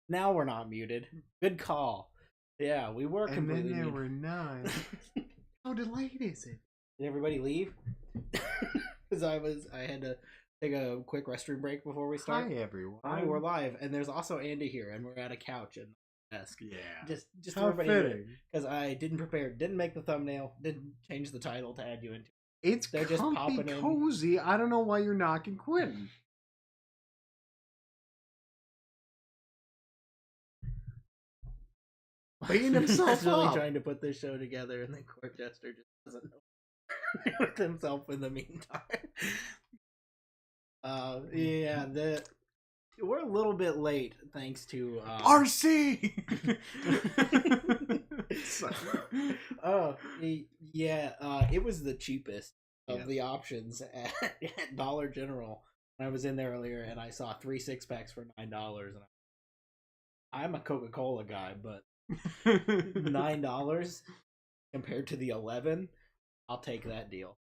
Now we're not muted. Good call. Yeah, we were completely And then there muted. were none. How delayed is it? Did everybody leave? Because I had to take a quick restroom break before we start. Hi, everyone. Hi, we're live, and there's also Andy here, and we're at a couch and desk. Yeah. Just How everybody fitting. because I didn't prepare, didn't make the thumbnail, didn't change the title to add you into. It's They're just comfy, popping in. cozy. I don't know why you're knocking Quentin. Beating himself He's really up. trying to put this show together, and then Court Jester just doesn't know with himself in the meantime. Yeah, we're a little bit late thanks to RC. It was the cheapest of the options at Dollar General. I was in there earlier and I saw 3 6-packs for $9, and I'm a Coca-Cola guy, but $9 compared to the 11, I'll take that deal.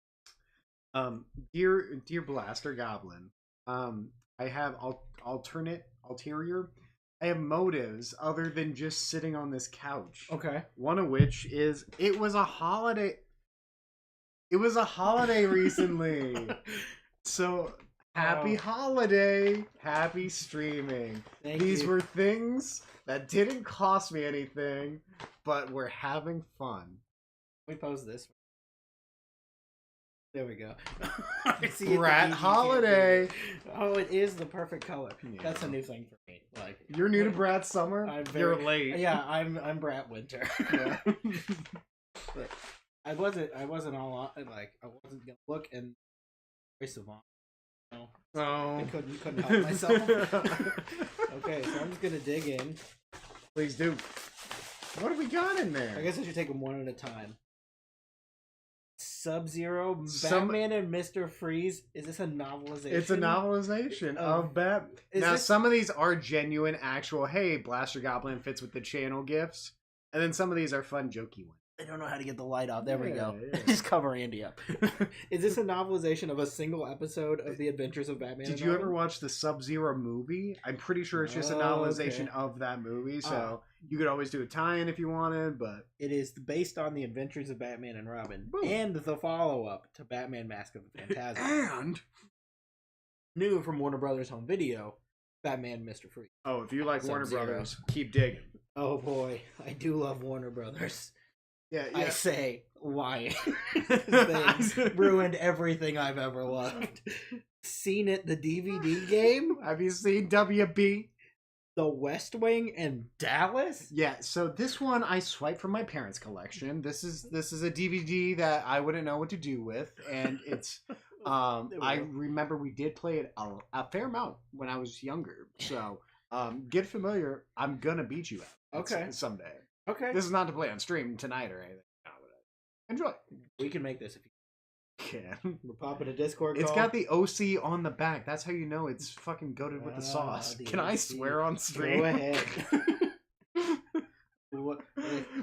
Dear Blaster Goblin, I have ulterior. I have motives other than just sitting on this couch. Okay. One of which is it was a holiday. It was a holiday recently. So happy holiday, happy streaming. These were things that didn't cost me anything, but we're having fun. We pose this. There we go. Brat holiday. Oh, it is the perfect color. Yeah. That's a new thing for me. Like you're new to Brat Summer. You're late. Yeah, I'm Brat Winter. Yeah. But I wasn't all like I wasn't gonna look and voice of no. Oh. I couldn't help myself. Okay, so I'm just gonna dig in. Please do. What have we got in there? I guess I should take them one at a time. Sub-Zero, Batman and Mr. Freeze. Is this a novelization? It's a novelization of Batman. Now, some of these are genuine, actual, hey, Blaster Goblin fits with the channel gifts. And then some of these are fun, jokey ones. I don't know how to get the light off. There we go. Yeah. Just cover Andy up. Is this a novelization of a single episode of The Adventures of Batman? Did you ever watch the Sub-Zero movie? I'm pretty sure it's just a novelization of that movie. So you could always do a tie-in if you wanted, but it is based on The Adventures of Batman and Robin and the follow-up to Batman: Mask of the Phantasm. And new from Warner Brothers Home Video, Batman: Mr. Freeze. Oh, if you like Warner Sub-Zero. Brothers, keep digging. Oh boy, I do love Warner Brothers. Yeah. I say, why? They ruined everything I've ever loved. Seen it, the DVD game? Have you seen WB? The West Wing and Dallas? Yeah, so this one I swiped from my parents' collection. This is a DVD that I wouldn't know what to do with, and it's I remember we did play it a fair amount when I was younger. So get familiar. I'm gonna beat you at someday. Okay. This is not to play on stream tonight or anything. No, enjoy. We can make this if you can. We're popping a Discord call. It's got the OC on the back. That's how you know it's fucking goated with the sauce. Can I swear on stream? Go ahead.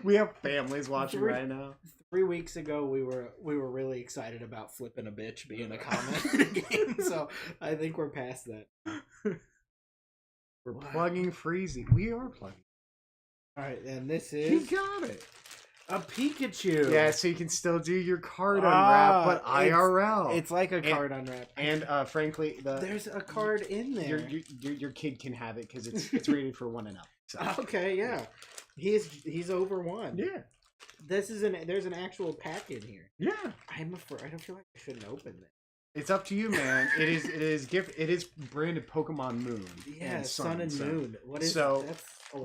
We have families watching right now. 3 weeks ago, we were really excited about flipping a bitch being a comment in the game. So I think we're past that. We're plugging Freezy. We are plugging. All right, and this is... You got it. A Pikachu. Yeah, so you can still do your card unwrap, but IRL. It's like a card unwrap. And frankly, there's a card in there. Your kid can have it because it's rated for 1 and up. So. Okay, yeah. He's over 1. Yeah. There's an actual pack in here. Yeah. I'm afraid. I don't feel like I shouldn't open it. It's up to you, man. It is branded Pokemon Moon. Yeah, Sun and Moon. What is so?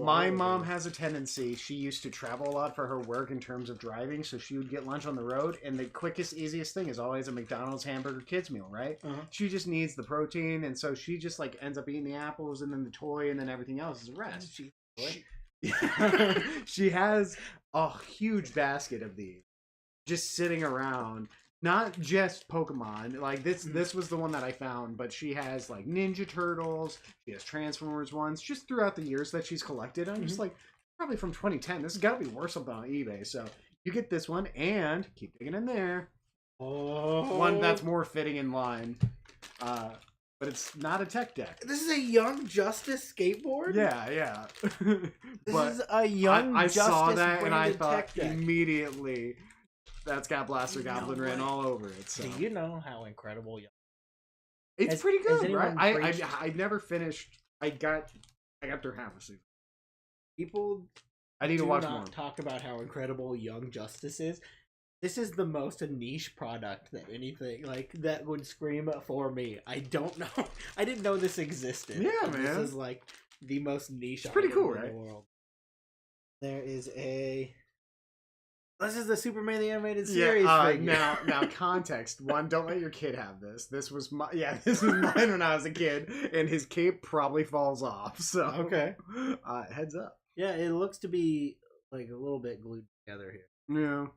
My mom has a tendency. She used to travel a lot for her work in terms of driving, so she would get lunch on the road, and the quickest, easiest thing is always a McDonald's hamburger kids meal, right? Uh-huh. She just needs the protein, and so she just like ends up eating the apples and then the toy, and then everything else is the rest. She has a huge basket of these just sitting around. Not just Pokemon. Like this was the one that I found, but she has like Ninja Turtles. She has Transformers ones just throughout the years that she's collected. I'm just like, probably from 2010. This has got to be worth something on eBay. So you get this one and keep digging in there. One that's more fitting in line. but it's not a tech deck. This is a Young Justice skateboard? Yeah. This But is a Young I Justice saw that and I branded thought tech deck. immediately that's got Blaster Goblin written all over it. So. Do you know how incredible Young? It's pretty good, right? Preached... I never finished. I got through half a season. People I need to watch not more. Talk about how incredible Young Justice is. This is the most niche product that anything like that would scream for me. I don't know. I didn't know this existed. Yeah, man. This is like the most niche. It's pretty cool, in right? the world. There is a. This is the Superman the Animated Series. Now context. One, don't let your kid have this. This was mine when I was a kid, and his cape probably falls off. So okay, heads up. Yeah, it looks to be like a little bit glued together here. Yeah.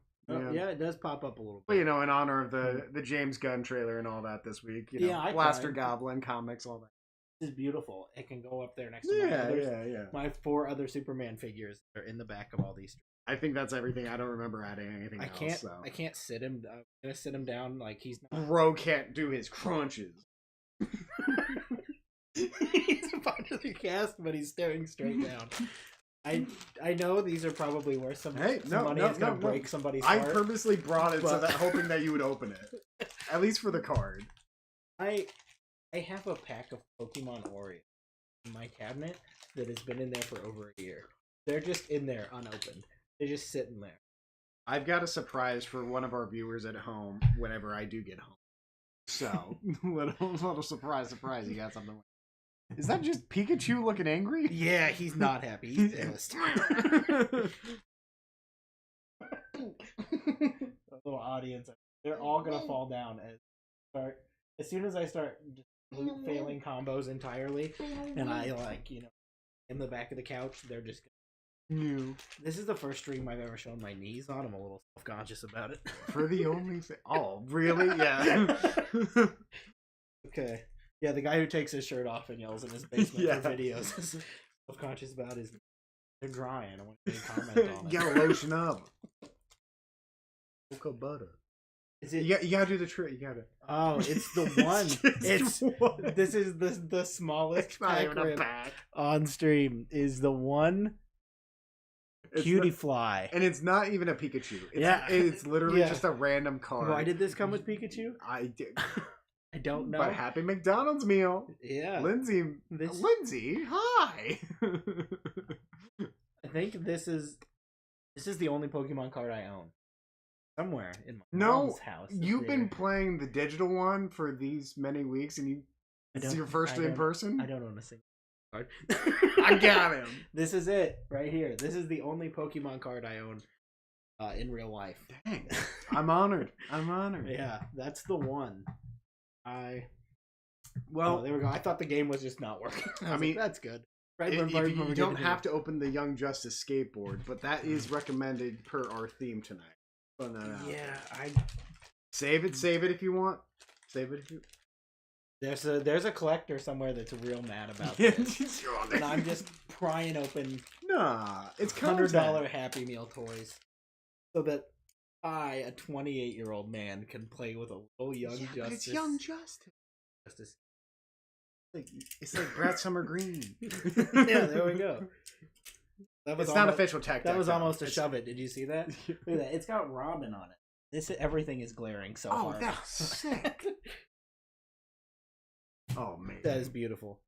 Yeah, it does pop up a little bit. Well, you know, in honor of the James Gunn trailer and all that this week. You know, Blaster Goblin comics, all that. This is beautiful. It can go up there next to my 4 other Superman figures that are in the back of all these. I think that's everything. I don't remember adding anything else. I can't sit him. I'm gonna sit him down like he's not. Bro can't do his crunches. He's about to the cast, but he's staring straight down. I know these are probably worth some money. It's gonna break somebody's heart. I purposely brought it so that hoping that you would open it, at least for the card. I have a pack of Pokemon Oreo in my cabinet that has been in there for over a year. They're just in there unopened. They're just sitting there. I've got a surprise for one of our viewers at home whenever I do get home. So, little surprise, you got something. Is that just Pikachu looking angry? Yeah, he's not happy. He's pissed. Little audience. They're all gonna fall down as soon as I start failing combos entirely, and I in the back of the couch. They're just. No. This is the first stream I've ever shown my knees on. I'm a little self-conscious about it. For the only thing. Oh, really? Yeah. Okay. Yeah, the guy who takes his shirt off and yells in his basement for videos is self-conscious about his. They're drying. I want to comment on it. You gotta lotion up. Cocoa butter. Is it? You gotta do the trick. You gotta. Oh, it's the one. This is the smallest pack rip on stream. Is the one. Cutie Fly. And it's not even a Pikachu. It's literally just a random card. Why did this come with Pikachu? I did. I don't know. But Happy McDonald's meal. Yeah. Lindsay, hi. I think this is the only Pokemon card I own. Somewhere in my mom's house. You've been playing the digital one for these many weeks, and this is your first in person? I don't own a single card. I got him. This is it right here. This is the only Pokemon card I own in real life. Dang. I'm honored. Yeah, that's the one. Well, there we go. I thought the game was just not working. I mean, that's good. Right, you don't have to open the Young Justice skateboard, but that is recommended per our theme tonight. Yeah, save it if you want. Save it if you. There's a collector somewhere that's real mad about this, and I'm just prying open. Nah, it's $100 Happy Meal toys, so that I, a 28-year-old man, can play with a little Young Justice. But it's Young Justice. It's like Brad Summer Green. Yeah, there we go. It's not official tech. That was almost a shove it. Did you see that? Look at that. It's got Robin on it. Everything is glaring so hard. Oh, that's sick. Oh man, that is beautiful.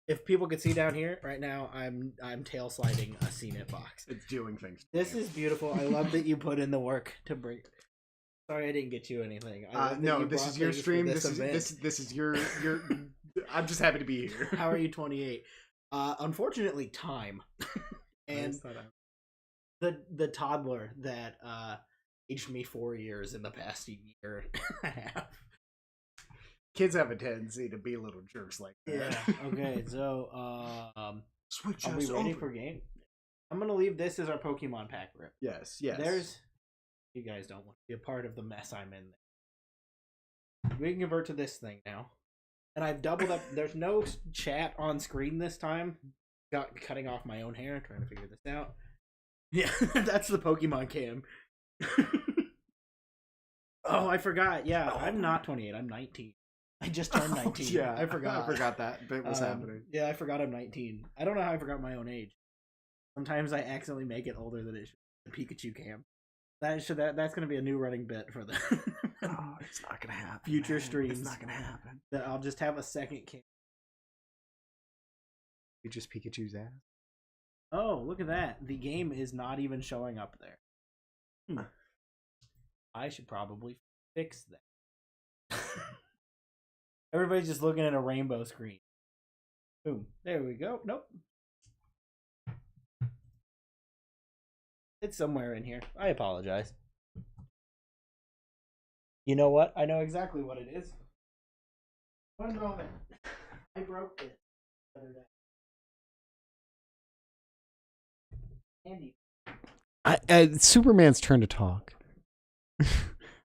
If people could see down here right now, I'm tail sliding a CNET box. It's doing things. This is beautiful. I love that you put in the work to bring. Sorry, I didn't get you anything. No, this is your stream. This is your. I'm just happy to be here. How are you, 28? Unfortunately, time and the toddler that aged me 4 years in the past year and a half. Kids have a tendency to be little jerks like that. Yeah. Okay. So, switch. Are we ready for game? I'm gonna leave this as our Pokemon pack rip. Yes. You guys don't want to be a part of the mess I'm in. We can convert to this thing now, and I've doubled up. There's no chat on screen this time. Got cutting off my own hair, trying to figure this out. Yeah, that's the Pokemon cam. Oh, I forgot. Yeah, I'm not 28. I'm 19. I just turned 19. Yeah, I forgot. I forgot that bit was happening. Yeah, I forgot I'm 19. I don't know how I forgot my own age. Sometimes I accidentally make it older than it should. The Pikachu cam. That's gonna be a new running bit for the It's not gonna happen. Future streams. It's not gonna happen. That I'll just have a second cam. You just Pikachu's ass. Oh, look at that. The game is not even showing up there. I should probably fix that. Everybody's just looking at a rainbow screen. Boom. There we go. Nope. It's somewhere in here. I apologize. You know what? I know exactly what it is. One moment. I broke it the other day. Andy. Superman's turn to talk.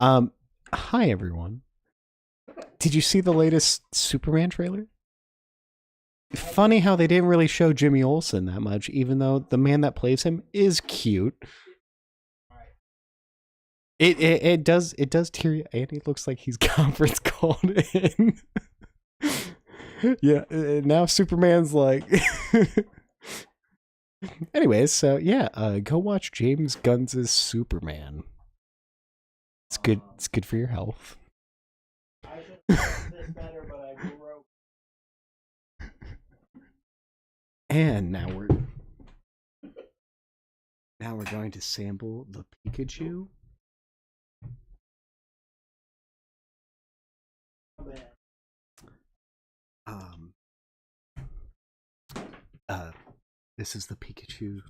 Hi everyone. Did you see the latest Superman trailer? Funny how they didn't really show Jimmy Olsen that much, even though the man that plays him is cute. It does tear you. Andy looks like he's conference called in. Yeah, now Superman's like. Anyways, so yeah, go watch James Gunn's Superman. It's good. It's good for your health. I should have this better, but I broke. And now we're going to sample the Pikachu. This is the Pikachu.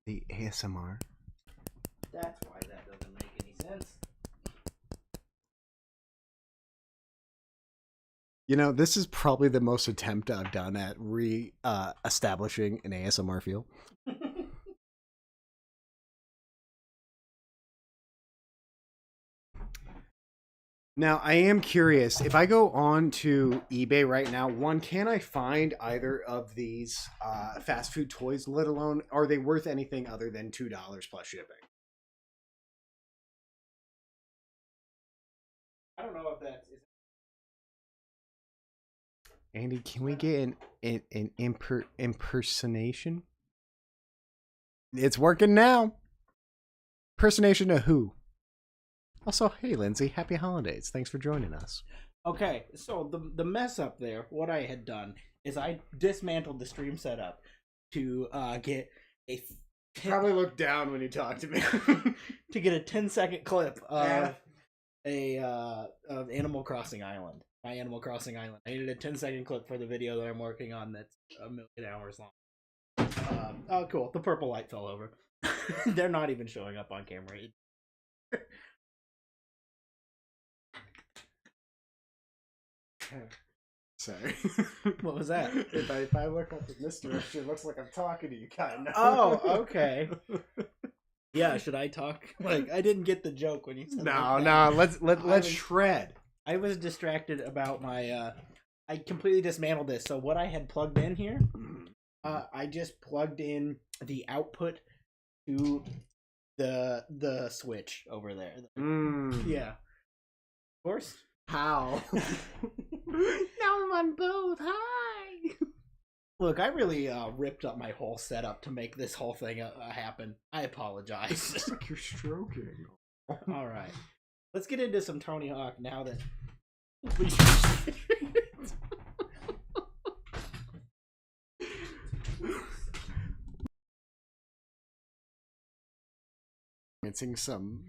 The ASMR. That's why that doesn't make any sense. You know, this is probably the most attempt I've done at establishing an ASMR feel. Now, I am curious. If I go on to eBay right now, can I find either of these fast food toys, let alone, are they worth anything other than $2 plus shipping? I don't know if that's... Andy, can we get an impersonation? It's working now. Impersonation of who? Also, hey, Lindsay, happy holidays. Thanks for joining us. Okay, so the mess up there, what I had done is I dismantled the stream setup to get a... Probably look down when you talk to me. to get a 10-second clip of of Animal Crossing Island. My Animal Crossing Island. I needed a 10-second clip for the video that I'm working on that's 1,000,000 hours long. Oh, cool. The purple light fell over. They're not even showing up on camera. Sorry. What was that? If I look up in this direction, it looks like I'm talking to you, kind of. Oh, okay. Yeah, should I talk? Like, I didn't get the joke when you said No. Let's shred. I was distracted about my. I completely dismantled this. So what I had plugged in here, I just plugged in the output to the switch over there. Yeah. Of course. How? Now I'm on both. Hi. Look, I really ripped up my whole setup to make this whole thing happen. I apologize. It's like you're stroking. All right. Let's get into some Tony Hawk now that... Experiencing some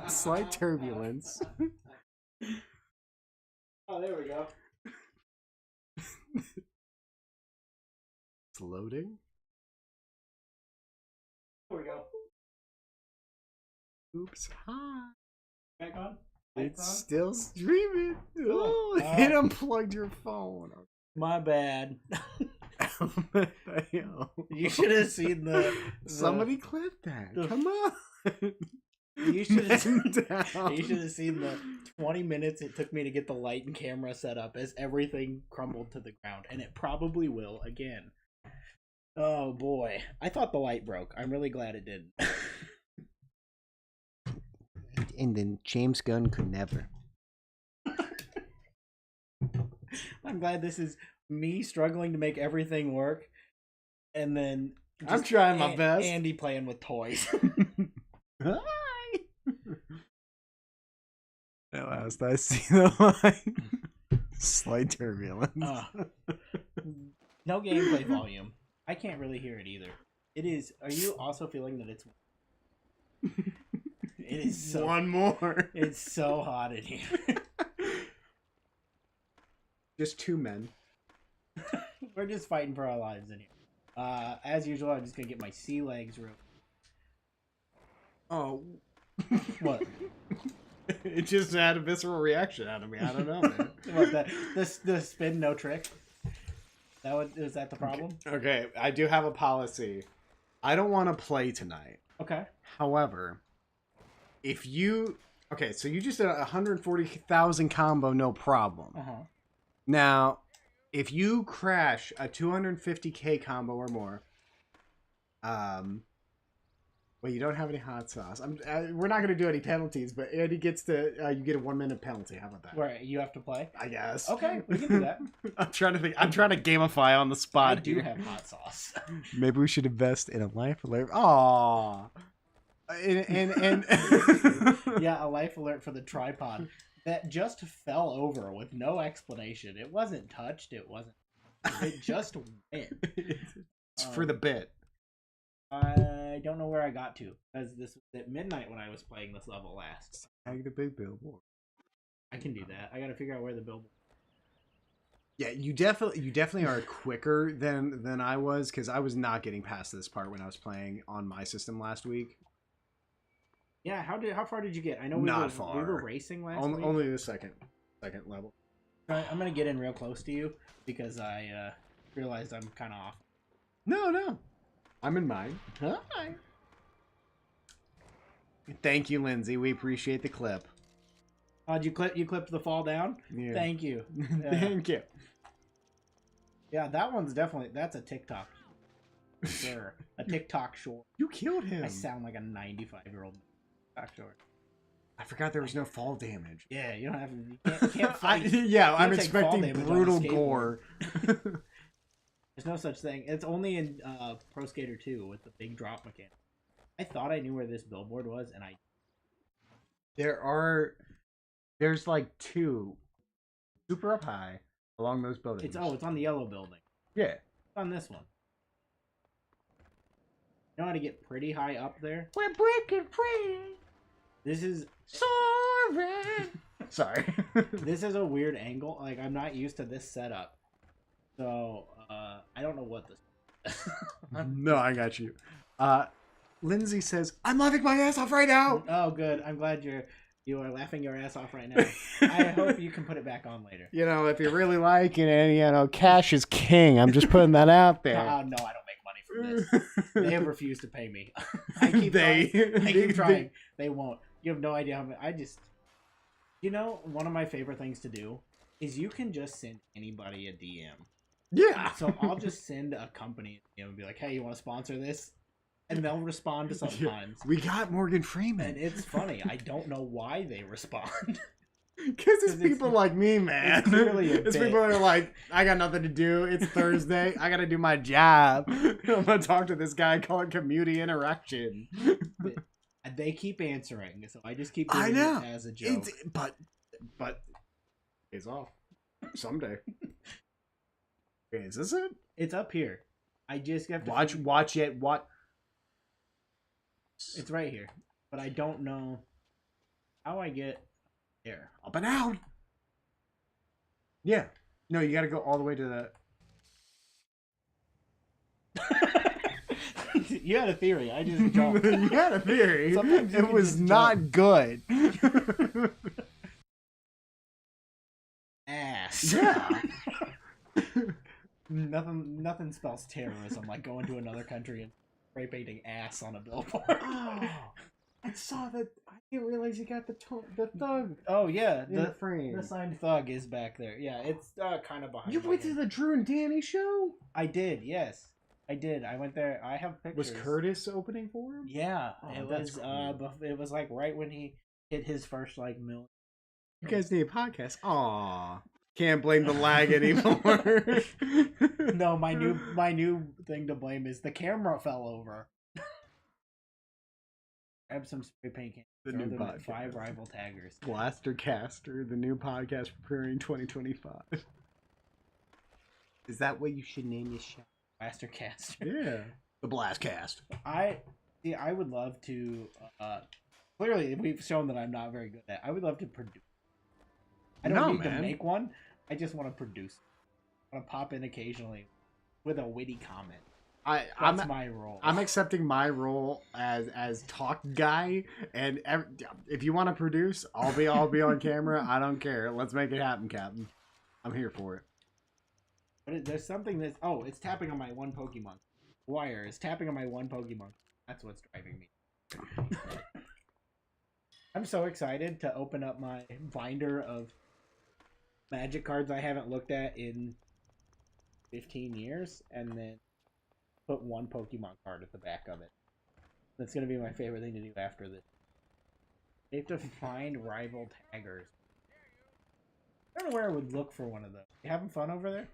slight turbulence. Oh, there we go. It's loading. There we go. Oops. Hi. Back on? It's still streaming. Oh, it unplugged your phone. My bad. You should have seen the Somebody clip that. Come on. You should have seen the 20 minutes it took me to get the light and camera set up as everything crumbled to the ground, and it probably will again. Oh boy. I thought the light broke. I'm really glad it didn't. and then James Gunn could never. I'm glad this is me struggling to make everything work, and then I'm trying my best. Andy playing with toys. Hi. At last I see the line. Slight turbulence. No gameplay volume. I can't really hear it either. It is. Are you also feeling that it's? It is so. One more. It's so hot in here. Just two men. We're just fighting for our lives in here. As usual, I'm just gonna get my sea legs real. Oh. What? It just had a visceral reaction out of me. I don't know, man. What, the spin no trick? Is that the problem? Okay, I do have a policy. I don't want to play tonight. Okay. However, if you... Okay, so you just did a 140,000 combo, no problem. Uh-huh. Now, if you crash a 250k combo or more, well, you don't have any hot sauce. We're not going to do any penalties, but Andy gets to... you get a 1 minute penalty. How about that? Where you have to play? I guess. Okay, we can do that. I'm trying to think. I'm trying to gamify on the spot. I do have hot sauce. Maybe we should invest in a life alert. Aww. And Yeah, a life alert for the tripod that just fell over with no explanation. It wasn't touched. It just went. It's for the bit. I don't know where I got to, because this was at midnight when I was playing this level last. Tag the big billboard. I can do that. I gotta figure out where the billboard. Yeah, you definitely are quicker than I was, because I was not getting past this part when I was playing on my system last week. Yeah, how far did you get? I know we were racing last week. Only the second level. I'm gonna get in real close to you because I realized I'm kind of off. No. I'm in mine. Hi. Thank you, Lindsay. We appreciate the clip. Did you clipped the fall down? Yeah. Thank you. Thank you. Yeah, that's a TikTok. Sure. A TikTok short. You killed him. I sound like a 95-year-old TikTok short. I forgot there was no fall damage. Yeah, you don't have to. You can't fight. I'm expecting brutal gore. There's no such thing. It's only in Pro Skater 2 with the big drop mechanic. I thought I knew where this billboard was, and There's like two super up high along those buildings. It's on the yellow building. Yeah. It's on this one. You know how to get pretty high up there? We're breaking free. This is... Sorry. This is a weird angle. Like, I'm not used to this setup. So, I don't know what this is. No, I got you. Lindsay says, I'm laughing my ass off right now. Oh, good. I'm glad you are laughing your ass off right now. I hope you can put it back on later. You know, if you really like it, cash is king. I'm just putting that out there. No, I don't make money from this. They have refused to pay me. I keep trying. They won't. You have no idea how many. One of my favorite things to do is you can just send anybody a DM. Yeah. So I'll just send a company a DM and be like, hey, you want to sponsor this? And they'll respond to sometimes. We got Morgan Freeman. And it's funny. I don't know why they respond. Because it's people like me, man. It's clearly it's people that are like, I got nothing to do. It's Thursday. I got to do my job. I'm going to talk to this guy, call it community interaction. They keep answering, so I just keep doing it as a joke. But it's off someday. Okay, is this it? It's up here. I just have to watch it. What? It's right here, but I don't know how I get there. Up and out. Yeah. No, you got to go all the way to the. You had a theory. I just jumped. You had a theory. It was not good. Ass. Yeah. Nothing spells terrorism like going to another country and spray painting ass on a billboard. Oh, I saw that. I didn't realize you got the thug. Oh yeah, the frame. The signed thug is back there. Yeah, it's kind of behind. You went to the Drew and Danny show? I did. Yes, I did. I went there. I have pictures. Was Curtis opening for him? Yeah, Oh, it was. cool. It was like right when he hit his first like million. You guys need a podcast. Aw. Can't blame the lag anymore. No, my new thing to blame is the camera fell over. Grab some spray paint cans. The Throw new them at podcast. 5 rival taggers. Blaster Caster, the new podcast preparing 2025. Is that what you should name your show? Blaster Caster. Yeah. The Blast Cast. I would love to. Clearly, we've shown that I'm not very good at. I would love to produce. I don't need to make one. I just want to produce. I want to pop in occasionally with a witty comment. That's my role. I'm accepting my role as talk guy, and if you want to produce, I'll be on camera. I don't care. Let's make it happen, Captain. I'm here for it. But there's something that's it's tapping on my one Pokemon. Wire is tapping on my one Pokemon. That's what's driving me. I'm so excited to open up my binder of Magic cards I haven't looked at in 15 years, and then put one Pokemon card at the back of it. That's going to be my favorite thing to do after this. You have to find rival taggers. I don't know where I would look for one of those. You having fun over there?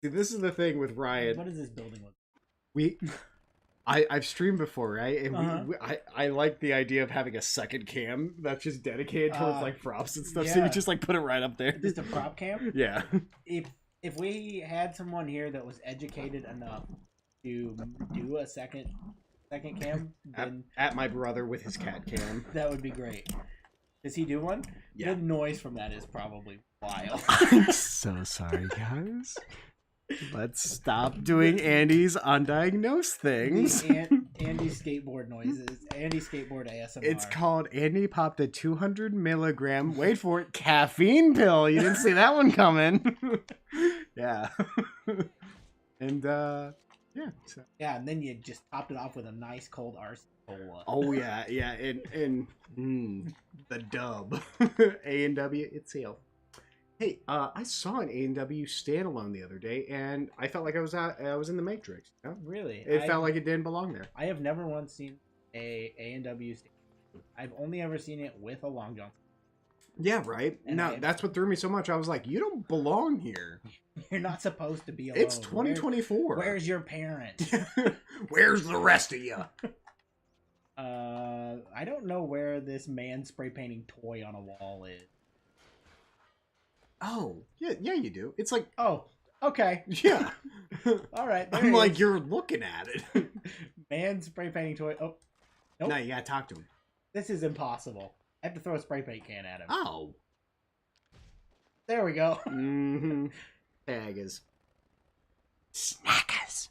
See, this is the thing with Ryan. What is this building look? I've streamed before, right? And I like the idea of having a second cam that's just dedicated towards like props and stuff. Yeah. So you just like put it right up there. Just a prop cam? Yeah. If we had someone here that was educated enough to do a second cam, then at my brother with his cat cam, that would be great. Does he do one? Yeah. The noise from that is probably wild. I'm so sorry, guys. Let's stop doing Andy's undiagnosed things. Andy skateboard noises. Andy skateboard ASMR. It's called Andy popped a 200 milligram, wait for it, caffeine pill. You didn't see that one coming. Yeah. And, yeah. So. Yeah, and then you just topped it off with a nice cold RC Cola. Oh, yeah. Yeah. And the dub. A&W itself. Hey, I saw an A&W standalone the other day, and I felt like I was in the Matrix. You know? Really? It felt like it didn't belong there. I have never once seen a A&W standalone. I've only ever seen it with a Long John. Yeah, right. No, that's what threw me so much. I was like, you don't belong here. You're not supposed to be alone. It's 2024. Where's your parent? Where's the rest of you? I don't know where this man spray painting toy on a wall is. Oh, yeah, you do. It's like, oh, okay. Yeah. All right. I'm like, you're looking at it. Man spray painting toy. Oh, nope. No, you gotta talk to him. This is impossible. I have to throw a spray paint can at him. Oh. There we go. Mm-hmm. Taggers. Snackers.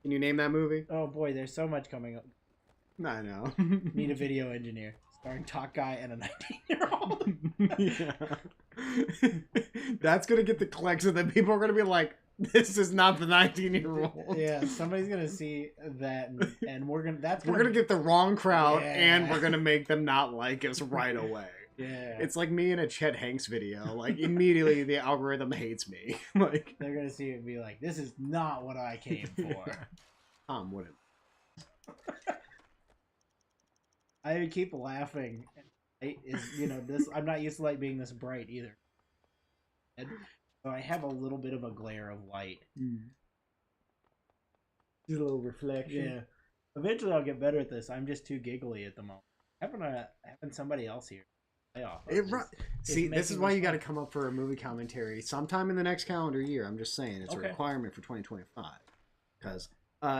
Can you name that movie? Oh boy, there's so much coming up. I know. Need a video engineer. Starring Talk Guy and a 19-year-old. Yeah. That's gonna get the clicks, and then people are gonna be like, "This is not the 19-year-old." Yeah, somebody's gonna see that, and we're gonna get the wrong crowd, and we're gonna make them not like us right away. Yeah, it's like me in a Chet Hanks video. Like immediately, the algorithm hates me. Like they're gonna see it and be like, "This is not what I came for." Tom wouldn't. I keep laughing. This. I'm not used to light being this bright either. So I have a little bit of a glare of light. Just a little reflection. Yeah. Eventually I'll get better at this. I'm just too giggly at the moment. Having somebody else here. See, this is why you got to come up for a movie commentary sometime in the next calendar year. I'm just saying it's a requirement for 2025. Because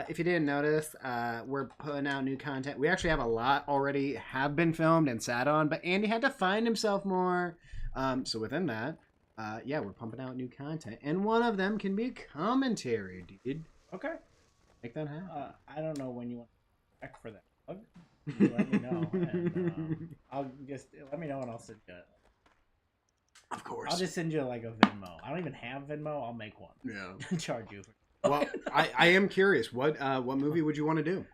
if you didn't notice, we're putting out new content. We actually have a lot already have been filmed and sat on, but Andy had to find himself more. So within that, we're pumping out new content, and one of them can be a commentary, dude. Okay. Make that happen. I don't know when you want to check for that. You let me know, and I'll just let me know, and I'll send you. Of course. I'll just send you like a Venmo. I don't even have Venmo. I'll make one. Yeah. Charge you for. Well, I am curious. What movie would you want to do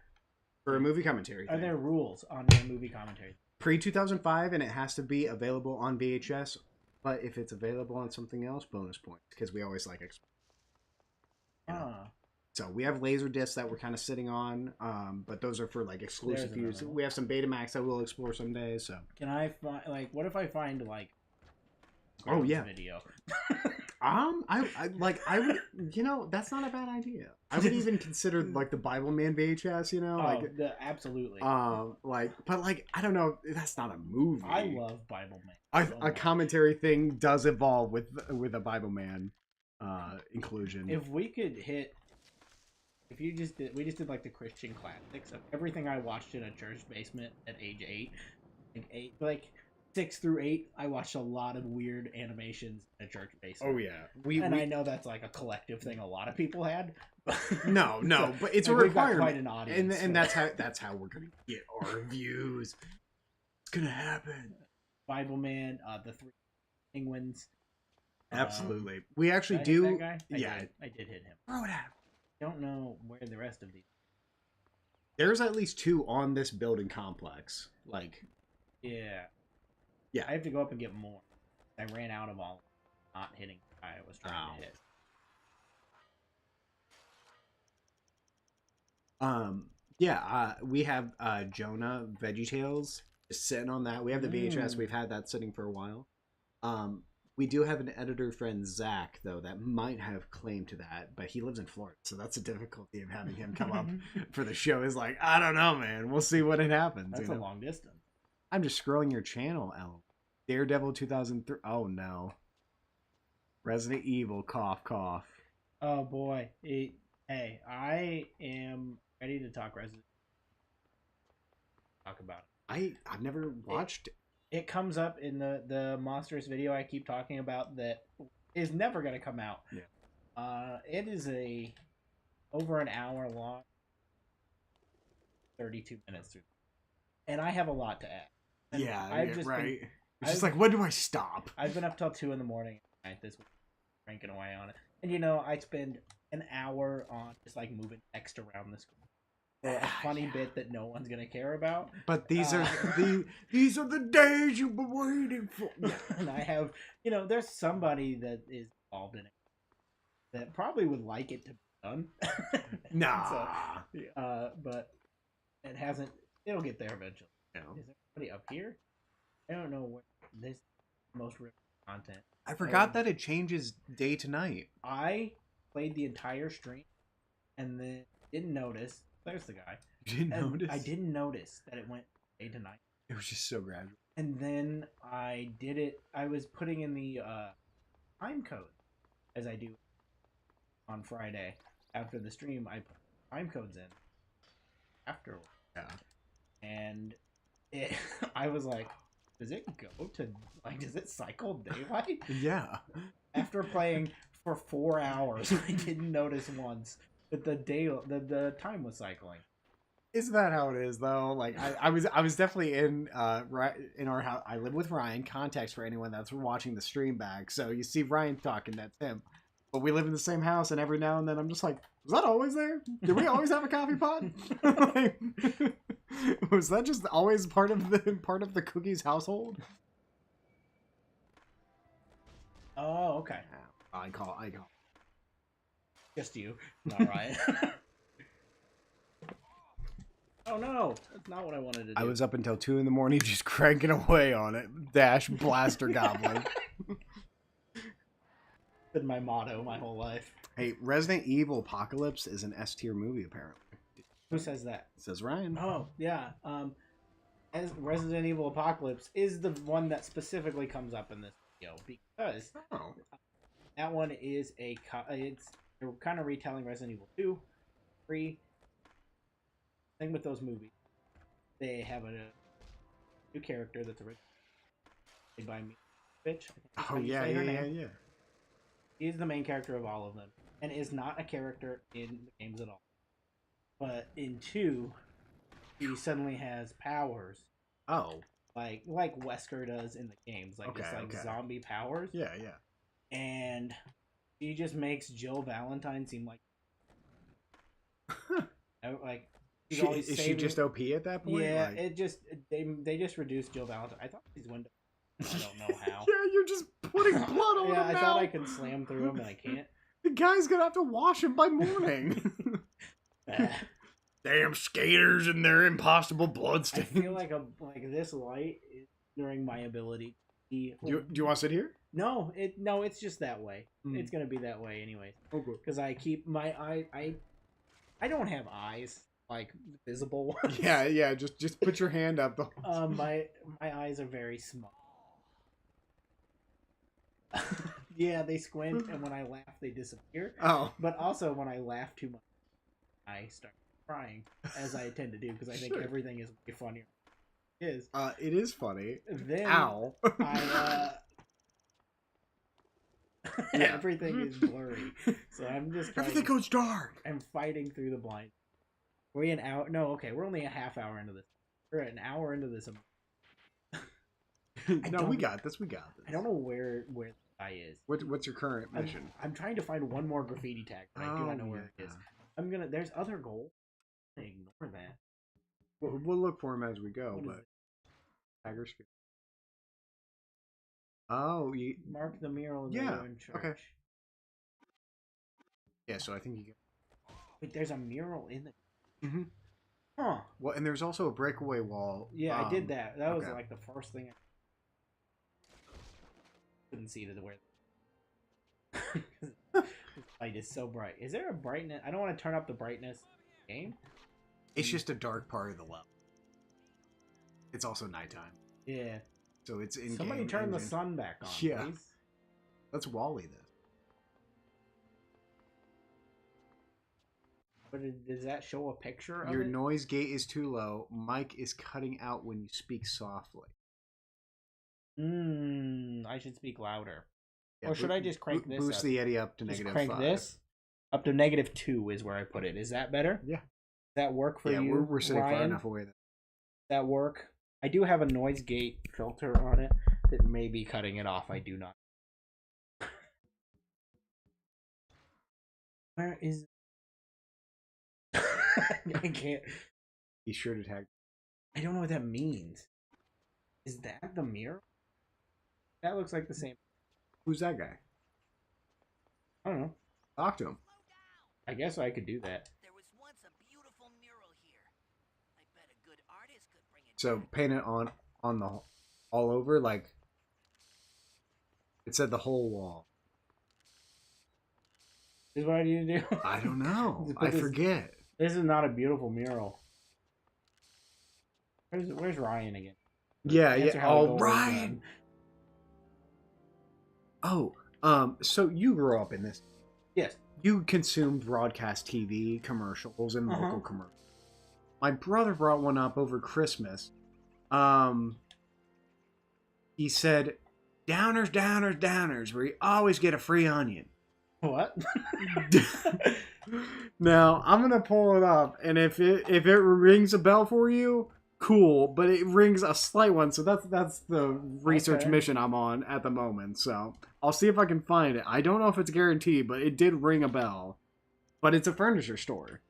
for a movie commentary? Are there rules on your movie commentary? Pre-2005, and it has to be available on VHS. But if it's available on something else, bonus points, because we always like. So we have laser discs that we're kind of sitting on, but those are for like exclusive use. We have some Betamax that we'll explore someday. So can I find what if I find like video? I would, that's not a bad idea. I would even consider like the Bible Man VHS, absolutely. But I don't know, that's not a movie. I love Bible Man. A commentary thing does evolve with a Bible Man inclusion. If we could hit, we just did like the Christian classics of everything I watched in a church basement at age 8, like 6 through 8, I watched a lot of weird animations in a church basement. Oh yeah, I know that's like a collective thing a lot of people had. No, so, but it's a requirement. Quite an audience, and that's how we're gonna get our views. It's gonna happen. Bible Man, the 3 penguins. Absolutely, we actually did I do. Hit that guy? I did hit him. Throw it at him. Don't know where the rest of these. There's at least 2 on this building complex. Yeah. Yeah. I have to go up and get more. I ran out of all not hitting the guy I was trying to hit. We have Jonah VeggieTales just sitting on that. We have the VHS. We've had that sitting for a while. We do have an editor friend, Zach, though, that might have claim to that, but he lives in Florida, so that's a difficulty of having him come up for the show. Is like, I don't know, man. We'll see what happens. That's a long distance. I'm just scrolling your channel, Ellen. Daredevil 2003. Oh, no. Resident Evil, cough, cough. Oh, boy. Hey, I am ready to talk Resident Evil. Talk about it. I've never watched it. It comes up in the Monsters video I keep talking about that is never going to come out. Yeah. It is over an hour long, 32 minutes through. And I have a lot to add. And right. It's just like, when do I stop? I've been up till 2 in the morning this week, cranking away on it. And I spend an hour on just like moving text around the screen. A funny bit that no one's gonna care about. But these are these are the days you've been waiting for. And I have, there's somebody that is involved in it that probably would like it to be done. Nah. But it hasn't. It'll get there eventually. No. Is there anybody up here? I don't know where this most ripped content. I forgot that it changes day to night. I played the entire stream and then didn't notice. There's the guy. You didn't notice? I didn't notice that it went day to night. It was just so gradual. And then I did it. I was putting in the time code as I do on Friday after the stream. I put time codes in afterwards. Yeah. And I was like, does it go to does it cycle daylight? Yeah. After playing for 4 hours, I didn't notice once that the time was cycling. Isn't that how it is though? I was definitely in our house. I live with Ryan. Context for anyone that's watching the stream back. So you see Ryan talking, that's him. But we live in the same house, and every now and then I'm just like, was that always there? Did we always have a coffee pot? Was that just always part of the Cookies household? Oh, okay. I call. Just you. All right. Oh no, that's not what I wanted to do. I was up until 2 in the morning just cranking away on it. Dash Blaster Goblin. Been my motto my whole life. Hey, Resident Evil Apocalypse is an S-tier movie apparently. Who says that? It says Ryan. Oh yeah. As Resident Evil Apocalypse is the one that specifically comes up in this video because that one is they're kind of retelling Resident Evil 2, 3. Thing with those movies, they have a new character that's originally played by me, bitch. Oh yeah. He's the main character of all of them, and is not a character in the games at all. But in 2, he suddenly has powers. Oh, like Wesker does in the games, zombie powers. Yeah. And he just makes Jill Valentine seem like Is she just OP at that point? Yeah, they just reduced Jill Valentine. I thought these windows. I don't know how. Yeah, you're just putting blood on him I now. thought I could slam through them, and I can't. The guy's gonna have to wash him by morning. Damn skaters and their impossible I bloodstains. feel like this light is hindering my ability to see. Do you want to sit here? No, it's just that way. Mm. It's gonna be that way anyways. Okay. Because I keep my I don't have eyes like visible ones. Yeah. Just put your hand up. My eyes are very small. Yeah, they squint, and when I laugh, they disappear. Oh. But also, when I laugh too much, I start crying, as I tend to do, because I think everything is way funnier than it is. It is funny. Then Ow. Everything is blurry, so I'm just Everything goes dark. I'm fighting through the blind. We're an hour. No, okay, we're only a half hour into this. We're an hour into this. No, we got this. I don't know where the guy is. What's your current mission? I'm trying to find one more graffiti tag, but I do not know where it is. There's other goals. I'm gonna ignore that. We'll look for him as we go. But Tiger Skin. Oh, you mark the mural in the ruined church. Okay. Yeah, so I think you get. Wait, there's a mural in the. Mm-hmm. Huh. Well, and there's also a breakaway wall. Yeah, I did that. That was like the first thing. I couldn't see the where. This light is so bright. Is there a brightness? I don't want to turn up the brightness. Game. It's just a dark part of the level. It's also nighttime. Yeah. So it's in. Somebody turn the sun back on. Yeah. Please. Let's Wally this. But does that show a picture of Your it? noise gate is too low. Mic is cutting out when you speak softly. I should speak louder. Yeah, or should I just crank this boost up? the Yeti up to just -5. Crank this up to -2 is where I put it. Is that better? Yeah. Does that work for you? Yeah, we're sitting Ryan? far enough away. Does that work? I do have a noise gate filter on it that may be cutting it off. I do not. Where is... I can't... Be sure to tag. I don't know what that means. Is that the mirror? That looks like the same. Who's that guy? I don't know. Talk to him. I guess I could do that. There was once a beautiful mural here. I bet a good artist could bring it. So paint it on the all over, like it said the whole wall. This is what I need to do. I don't know. I forget. This is not a beautiful mural. Where's Ryan again? Yeah. Oh, Ryan. Ryan. Oh, so you grew up in this. Yes. You consumed broadcast TV commercials and local commercials. My brother brought one up over Christmas. He said, "Downers, downers, downers, where you always get a free onion." What? Now I'm gonna pull it up, and if it rings a bell for you, cool. But it rings a slight one, so that's the research mission I'm on at the moment. So I'll see if I can find it. I don't know if it's guaranteed, but it did ring a bell. But it's a furniture store,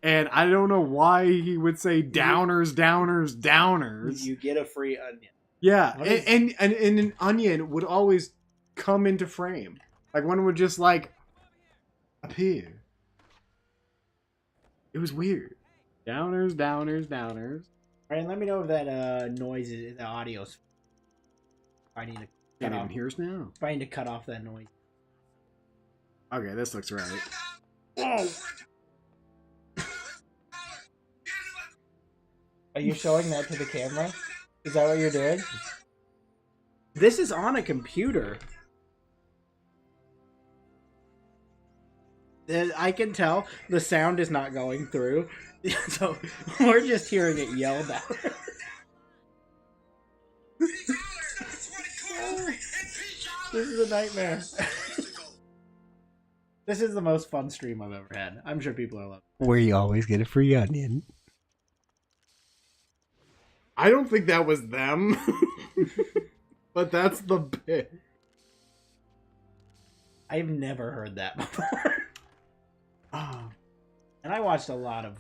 and I don't know why he would say downers, downers, downers. You get a free onion. Yeah, and an onion would always come into frame. Like one would just like appear. It was weird. Downers, downers, downers. Alright, let me know if that noise is the audio. I need to Can't even hear us now. I need to cut off that noise. Okay, this looks right. Whoa! Are you showing that to the camera? Is that what you're doing? This is on a computer. I can tell the sound is not going through, so we're just hearing it yelled out. This is a nightmare. This is the most fun stream I've ever had. I'm sure people are loving it. Where you always get a free onion. I don't think that was them. But that's the bit. I've never heard that before. And I watched a lot of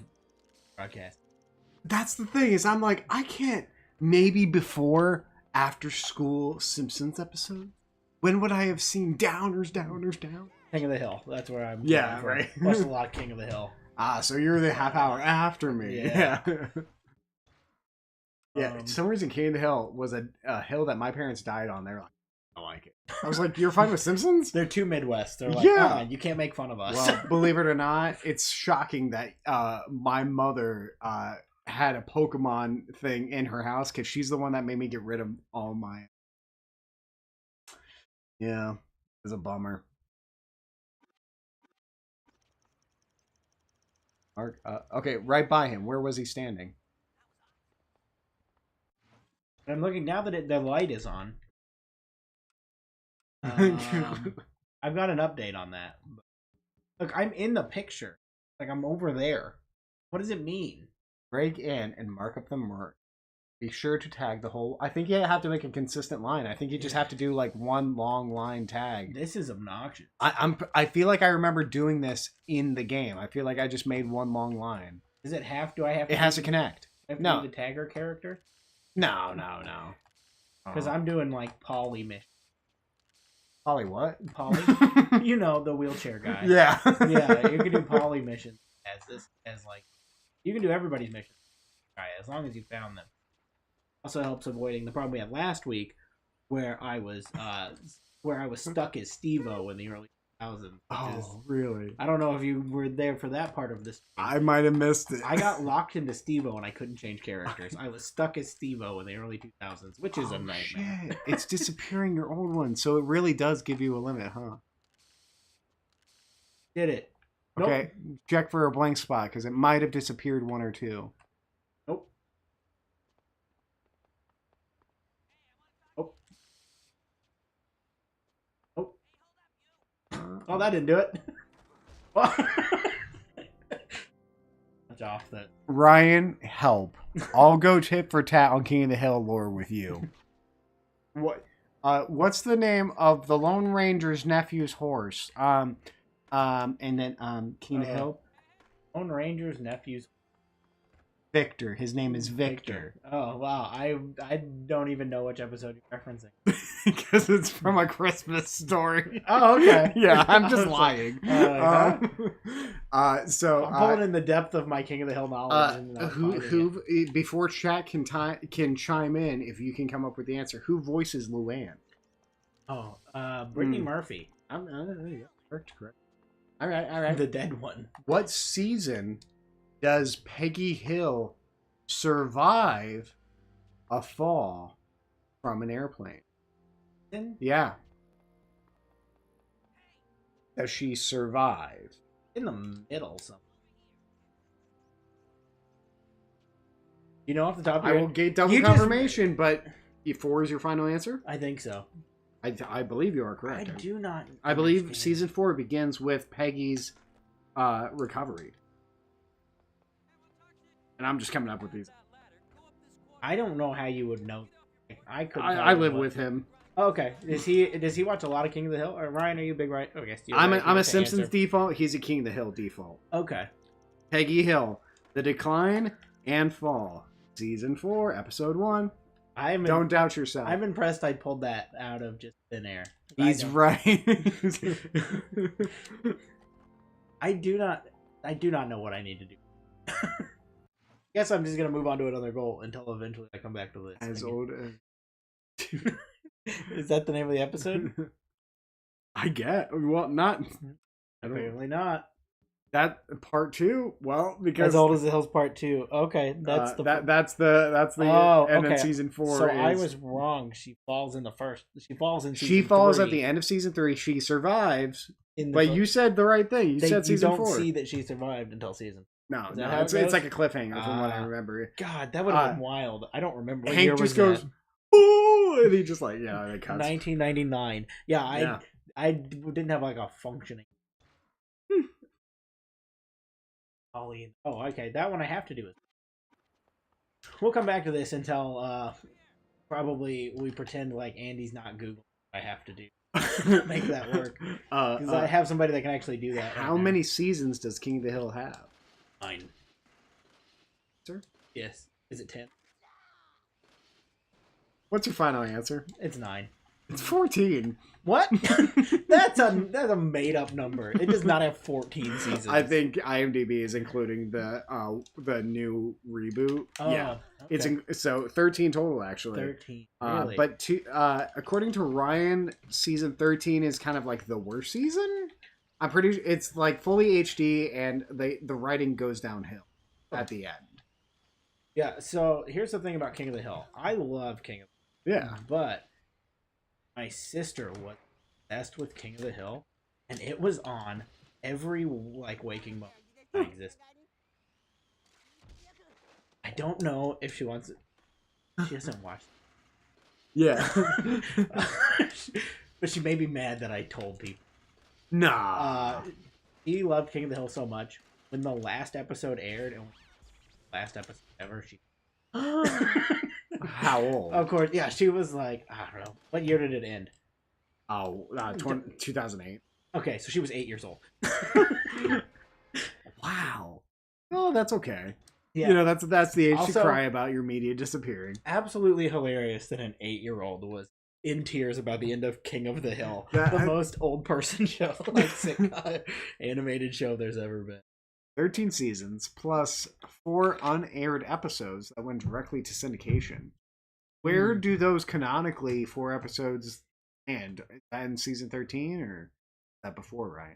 broadcasts. That's the thing, is I'm like, I can't, maybe before after school Simpsons episode? When would I have seen downers, downers, down? King of the Hill. That's where I'm. Yeah, right. Watched a lot of King of the Hill. So you're the half hour after me. Yeah. Yeah. For some reason, King of the Hill was a hill that my parents died on. They're like, I like it. I was like, you're fine with Simpsons? They're too Midwest. They're like, Yeah. you can't make fun of us. Well, believe it or not, it's shocking that my mother had a Pokemon thing in her house because she's the one that made me get rid of all my. Yeah, it was a bummer. Okay, right by him. Where was he standing? I'm looking now that the light is on. I've got an update on that. Look, I'm in the picture. Like, I'm over there. What does it mean? Break in and mark up the mark. Be sure to tag the whole. I think you have to make a consistent line. I think you just have to do like one long line tag. This is obnoxious. I feel like I remember doing this in the game. I feel like I just made one long line. Does it have? Do I have? It has to connect. No. The tagger character. No. Because I'm doing like Polly mission. Polly what? Polly? You know, the wheelchair guy. Yeah. Yeah, you can do Polly missions as like you can do everybody's mission as long as you found them. Also helps avoiding the problem we had last week where I was stuck as Steve-O in the early 2000s. Really? I don't know if you were there for that part of this. I might have missed it. I got locked into Steve-O and I couldn't change characters. I was stuck as Steve-O in the early 2000s, which is a nightmare. Shit. It's disappearing your old one, so it really does give you a limit, huh? Did it? Okay, nope. Check for a blank spot because it might have disappeared one or two. Nope. Oh, that didn't do it. Much off that. Ryan, help. I'll go tit for tat on King of the Hill lore with you. What? What's the name of the Lone Ranger's nephew's horse? And then King of the Hill. Lone Ranger's nephew's. Victor. His name is Victor. Oh wow, I don't even know which episode you're referencing. Because it's from A Christmas Story. Oh okay. Yeah, I'm just lying. So I'm pulling in the depth of my King of the Hill knowledge. Who before chat can chime in if you can come up with the answer? Who voices Luann? Oh, Brittany Murphy. Correct. All right. The dead one. What season does Peggy Hill survive a fall from an airplane? Yeah. Does she survive? In the middle, something. You know, off the top of your head? I will get double confirmation, but 4 is your final answer? I think so. I believe you are correct. I do not. I believe season 4 begins with Peggy's recovery. And I'm just coming up with these. I don't know how you would know. I live with him. Oh, okay. Does he watch a lot of King of the Hill? Or Ryan, are you a big right? Okay. I'm a Simpsons default. He's a King of the Hill default. Okay. Peggy Hill, The Decline and Fall, season 4, episode 1. Don't doubt yourself. I'm impressed I pulled that out of just thin air. He's right. I do not know what I need to do. Guess I'm just gonna move on to another goal until eventually I come back to this. As old as... Is that the name of the episode? I get. Well, not. Apparently not. That part 2. Well, because As Old as the Hills part 2. Okay, that's that's the. Oh, and okay. Then season 4. So I was wrong. She falls in the first. She falls in. She falls 3. At the end of season 3. She survives. But you said the right thing. You said season 4. You don't see that she survived until season. No, it's like a cliffhanger from what I remember. God, that would have been wild. I don't remember. What Hank year just was goes, "Ooh," and he just like, yeah, it cuts. 1999. Yeah, I didn't have like a functioning. Ollie. Oh, okay. That one I have to do it. We'll come back to this until probably we pretend like Andy's not Google. I have to do make that work because I have somebody that can actually do that. How many seasons does King of the Hill have? 9. Sir? Yes. Is it 10? What's your final answer? It's 9. It's 14. What? That's a made up number. It does not have 14 seasons. I think IMDb is including the new reboot. Oh, yeah, okay. it's so 13 total actually. 13. Really? But according to Ryan, season 13 is kind of like the worst season. I'm pretty. It's like fully HD, and the writing goes downhill at the end. Yeah. So here's the thing about King of the Hill. I love King of the Hill. Yeah. But my sister was obsessed with King of the Hill, and it was on every like waking moment that existed. I don't know if she wants it. She hasn't watched it. Yeah. But she may be mad that I told people. Nah. She loved King of the Hill so much. When the last episode aired, and last episode ever, she. How old? Of course, yeah. She was like, I don't know. What year did it end? Oh, 2008. Okay, so she was 8 years old. Wow. Oh, that's okay. Yeah. You know, that's the age Also, to cry about your media disappearing. Absolutely hilarious that an 8-year-old was in tears about the end of King of the Hill, That- the most old person show, like sitcom animated show there's ever been. 13 seasons plus 4 unaired episodes that went directly to syndication. Where do those canonically 4 episodes end? Is that in season 13 or is that before, right?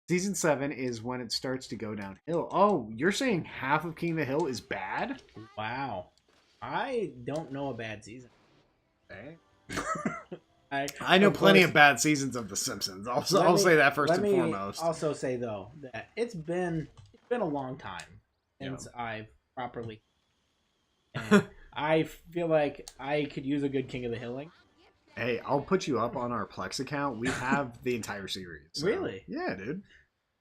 Season 7 is when it starts to go downhill. Oh, you're saying half of King of the Hill is bad? Wow. I don't know a bad season. Okay. I know of plenty course- of bad seasons of The Simpsons. I'll Let me- say that first let and me foremost. Also say though that it's been a long time since I've properly. And I feel like I could use a good King of the Hilling. Hey, I'll put you up on our Plex account. We have the entire series. So. Really? Yeah, dude.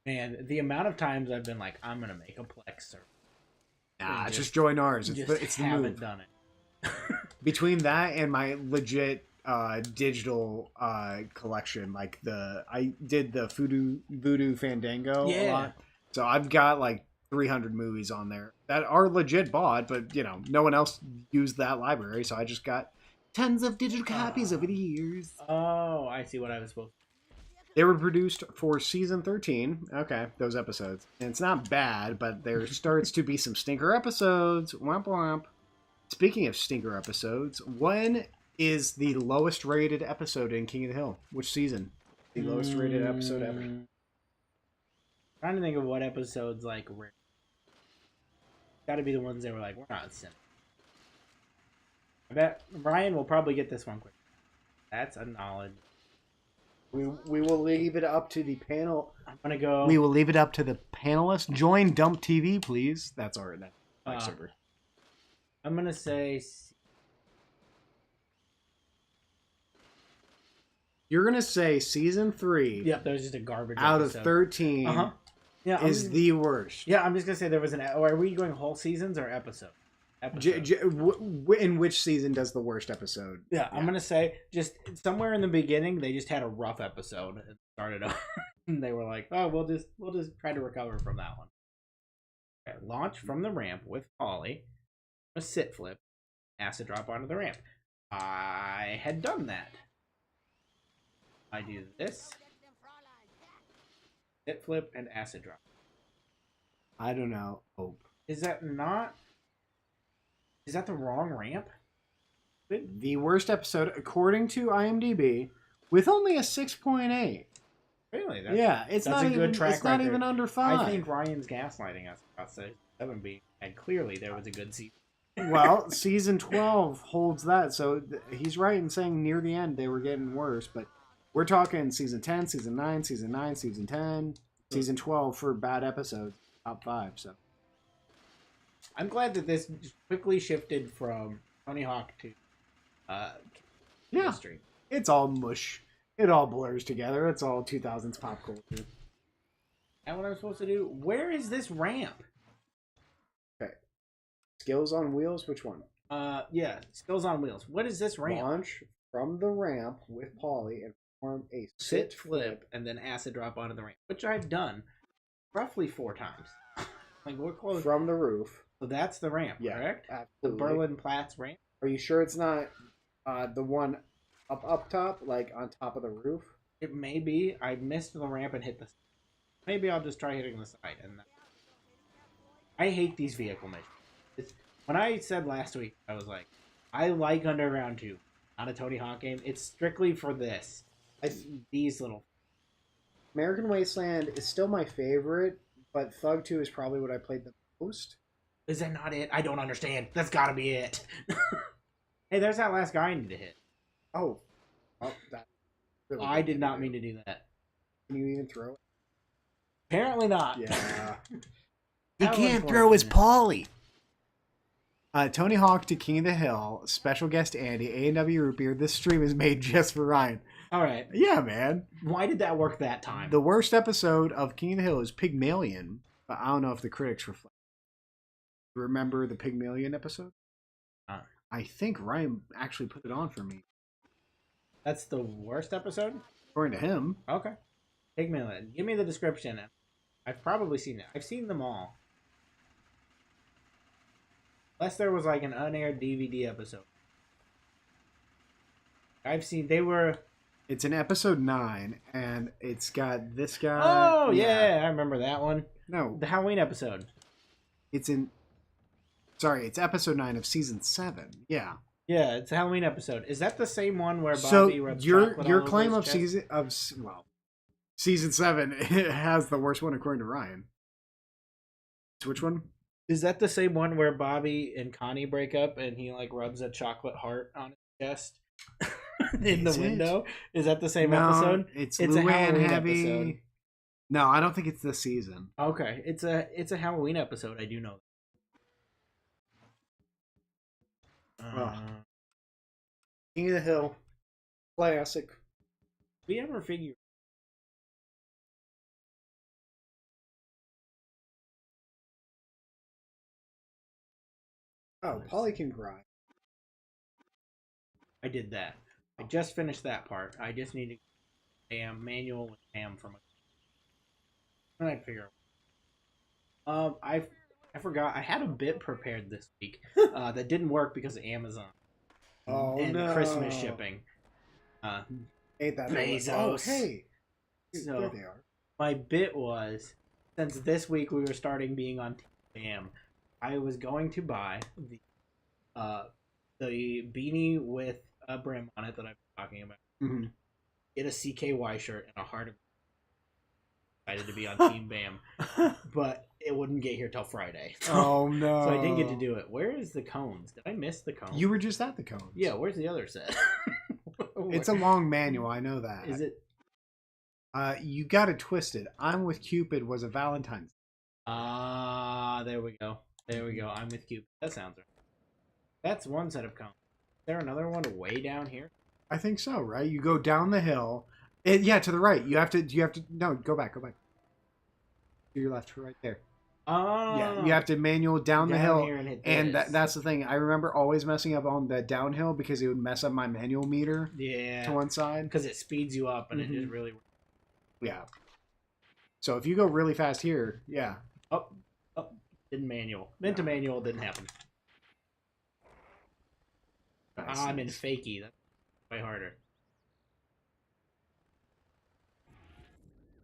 And the amount of times I've been like, I'm gonna make a Plex or Nah, just- just join ours. just It's the haven't move. done it. Between that and my legit digital collection, like I did the Voodoo Fandango a Yeah. lot. So I've got like 300 movies on there that are legit bought, but you know, no one else used that library, so I just got tons of digital copies over the years. Oh, I see what I was supposed to. They were produced for season 13. Okay, those episodes. And it's not bad, but there starts to be some stinker episodes. Womp womp. Speaking of stinker episodes, when is the lowest rated episode in King of the Hill? Which season? The lowest rated episode ever. Trying to think of what episodes like rare. Got to be the ones that were like, we're not sim. I bet Ryan will probably get this one quick. That's a knowledge. We will leave it up to the panel. I'm gonna go. We will leave it up to the panelists. Join Dump TV, please. That's our server. I'm gonna say. You're gonna say season 3 Yep, that was just a garbage out episode. of 13 Uh huh. Yeah, is the worst. Yeah, I'm just gonna say there was an. Or are we going whole seasons or episode? In which season does the worst episode? Yeah, I'm gonna say just somewhere in the beginning they just had a rough episode and started over. And they were like, "Oh, we'll just try to recover from that one." Okay, launch from the ramp with Polly, a sit flip, acid drop onto the ramp. I had done that. I do this, sit flip, and acid drop. I don't know. Hope. Is that not? Is that the wrong ramp? The worst episode, according to IMDb, with only a 6.8. Really? Yeah, it's that's not a good even. track It's not record. even under 5. I think Ryan's gaslighting us about 7B, and clearly there was a good season. Well, season 12 holds that, so he's right in saying near the end they were getting worse. But we're talking season 10, season 9, season 9, season 10, season 12 for bad episodes, top 5. So I'm glad that this quickly shifted from Tony Hawk to history. it's all mush. It all blurs together. It's all 2000s pop culture. And what I'm supposed to do? Where is this ramp? Okay. Skills on wheels, which one? Yeah, skills on wheels. What is this ramp? Launch from the ramp with Polly and perform a Sit, flip, and then acid drop onto the ramp, which I've done roughly 4 times. Like we're close. from the roof. So that's the ramp, Yeah, correct? The absolutely. Berlin Platz ramp. Are you sure it's not the one up top, like on top of the roof. It may be. I missed the ramp and hit the. Maybe I'll just try hitting the side. And I hate these vehicle missions. When I said last week, I was like, I like Underground 2, not a Tony Hawk game. It's strictly for this. These little. American Wasteland is still my favorite, but Thug 2 is probably what I played the most. Is that not it? I don't understand. That's got to be it. Hey, there's that last guy I need to hit. Oh, that. Really I did not mean to do that. Can you even throw it? Apparently not. Yeah. He can't throw his Polly. Tony Hawk to King of the Hill, special guest Andy, A&W Root Beer. This stream is made just for Ryan. All right. Yeah, man. Why did that work that time? The worst episode of King of the Hill is Pygmalion, but I don't know if the critics reflect. Remember the Pygmalion episode? I think Ryan actually put it on for me. That's the worst episode? According to him. Okay. Pygmalion. Give me the description. I've probably seen it. I've seen them all. Unless there was like an unaired DVD episode. I've seen, they were... It's in episode 9, and it's got this guy. Oh, yeah. I remember that one. No. The Halloween episode. It's in... Sorry, it's episode 9 of season 7. Yeah. Yeah, it's a Halloween episode. Is that the same one where Bobby rubs chocolate all your over claim his of chest? season 7 it has the worst one according to Ryan. So which one? Is that the same one where Bobby and Connie break up and he like rubs a chocolate heart on his chest in the window? Is that the same episode? It's a Luann Halloween Heavy. episode. No, I don't think it's this season. Okay, it's a Halloween episode. I do know. King of the Hill, classic. We ever figure? Oh, Polly can cry. I did that. I just finished that part. I just need a manual with ham from it. I figure. I forgot. I had a bit prepared this week that didn't work because of Amazon. Oh, and no. Christmas shipping. Ate that. Bezos. Oh, hey. So There they are. my bit was, since this week we were starting being on Bam, I was going to buy the beanie with a brim on it that I've been talking about. Mm-hmm. Get a CKY shirt and a heart of excited to be on Team Bam, but it wouldn't get here till Friday. Oh no! So I didn't get to do it. Where is the cones? Did I miss the cones? You were just at the cones. Yeah. Where's the other set? It's a long manual. I know that. Is it? You got it twisted. I'm with Cupid was a Valentine's. There we go. There we go. I'm with Cupid. That sounds right. That's one set of cones. Is there another one way down here? I think so. Right? You go down the hill. Yeah, to the right. You have to. No, go back. Go back. To your left. Right there. Oh. Yeah, you have to manual down the hill. Here and hit and this. that's the thing. I remember always messing up on the downhill because it would mess up my manual meter. Yeah. To one side. Because it speeds you up and it just really. Yeah. So if you go really fast here, yeah. Oh, didn't manual. Meant to manual, didn't happen. Nice. I'm in fakie. That's way harder.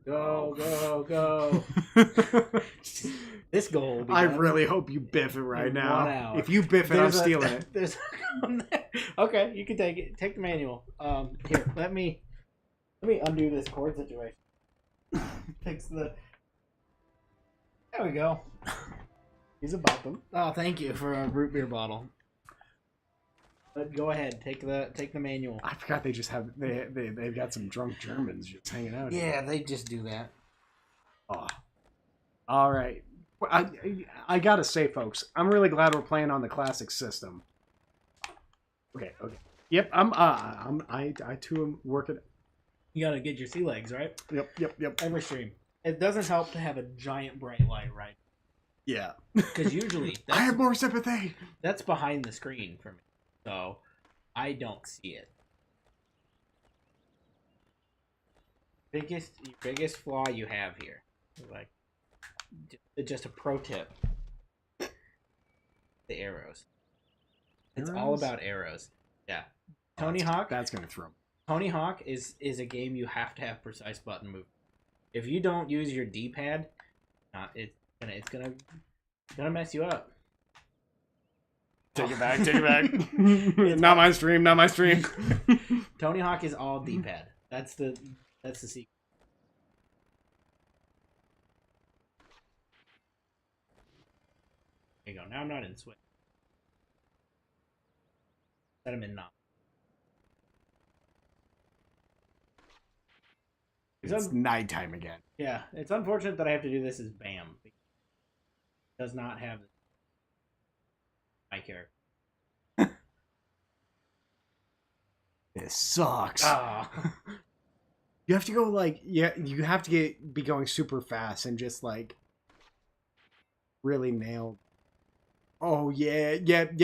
Go, go, go. This goal will be I done really hope you biff it right in now. 1 hour. If you biff it, I'm stealing it. There's okay, you can take it. Take the manual. Here, let me undo this cord situation. Fix the. There we go. He's about them. Oh, thank you for a root beer bottle. But go ahead, take the manual. I forgot they just have they've got some drunk Germans just hanging out. Yeah, here. they just do that. Oh. All right. I gotta say, folks, I'm really glad we're playing on the classic system. Okay. Yep. I too am working. You gotta get your sea legs, right? Yep. Every stream. It doesn't help to have a giant bright light, right? Yeah. Because usually I have more sympathy. That's behind the screen for me, so I don't see it. Biggest flaw you have here, like just a pro tip: the arrows. It's all about arrows. Yeah, Tony Hawk. That's gonna throw me Tony Hawk is a game you have to have precise button movement. If you don't use your D-pad, it's gonna mess you up. Take it back. Take it back. Not my stream. Not my stream. Tony Hawk is all D-pad. That's the secret. There you go. Now I'm not in Switch. Set him in not. It's nighttime again. Yeah, it's unfortunate that I have to do this as Bam. It does not have my character. This sucks. Ah. You have to go like you have to be going super fast and just like really nailed. Oh yeah, yep.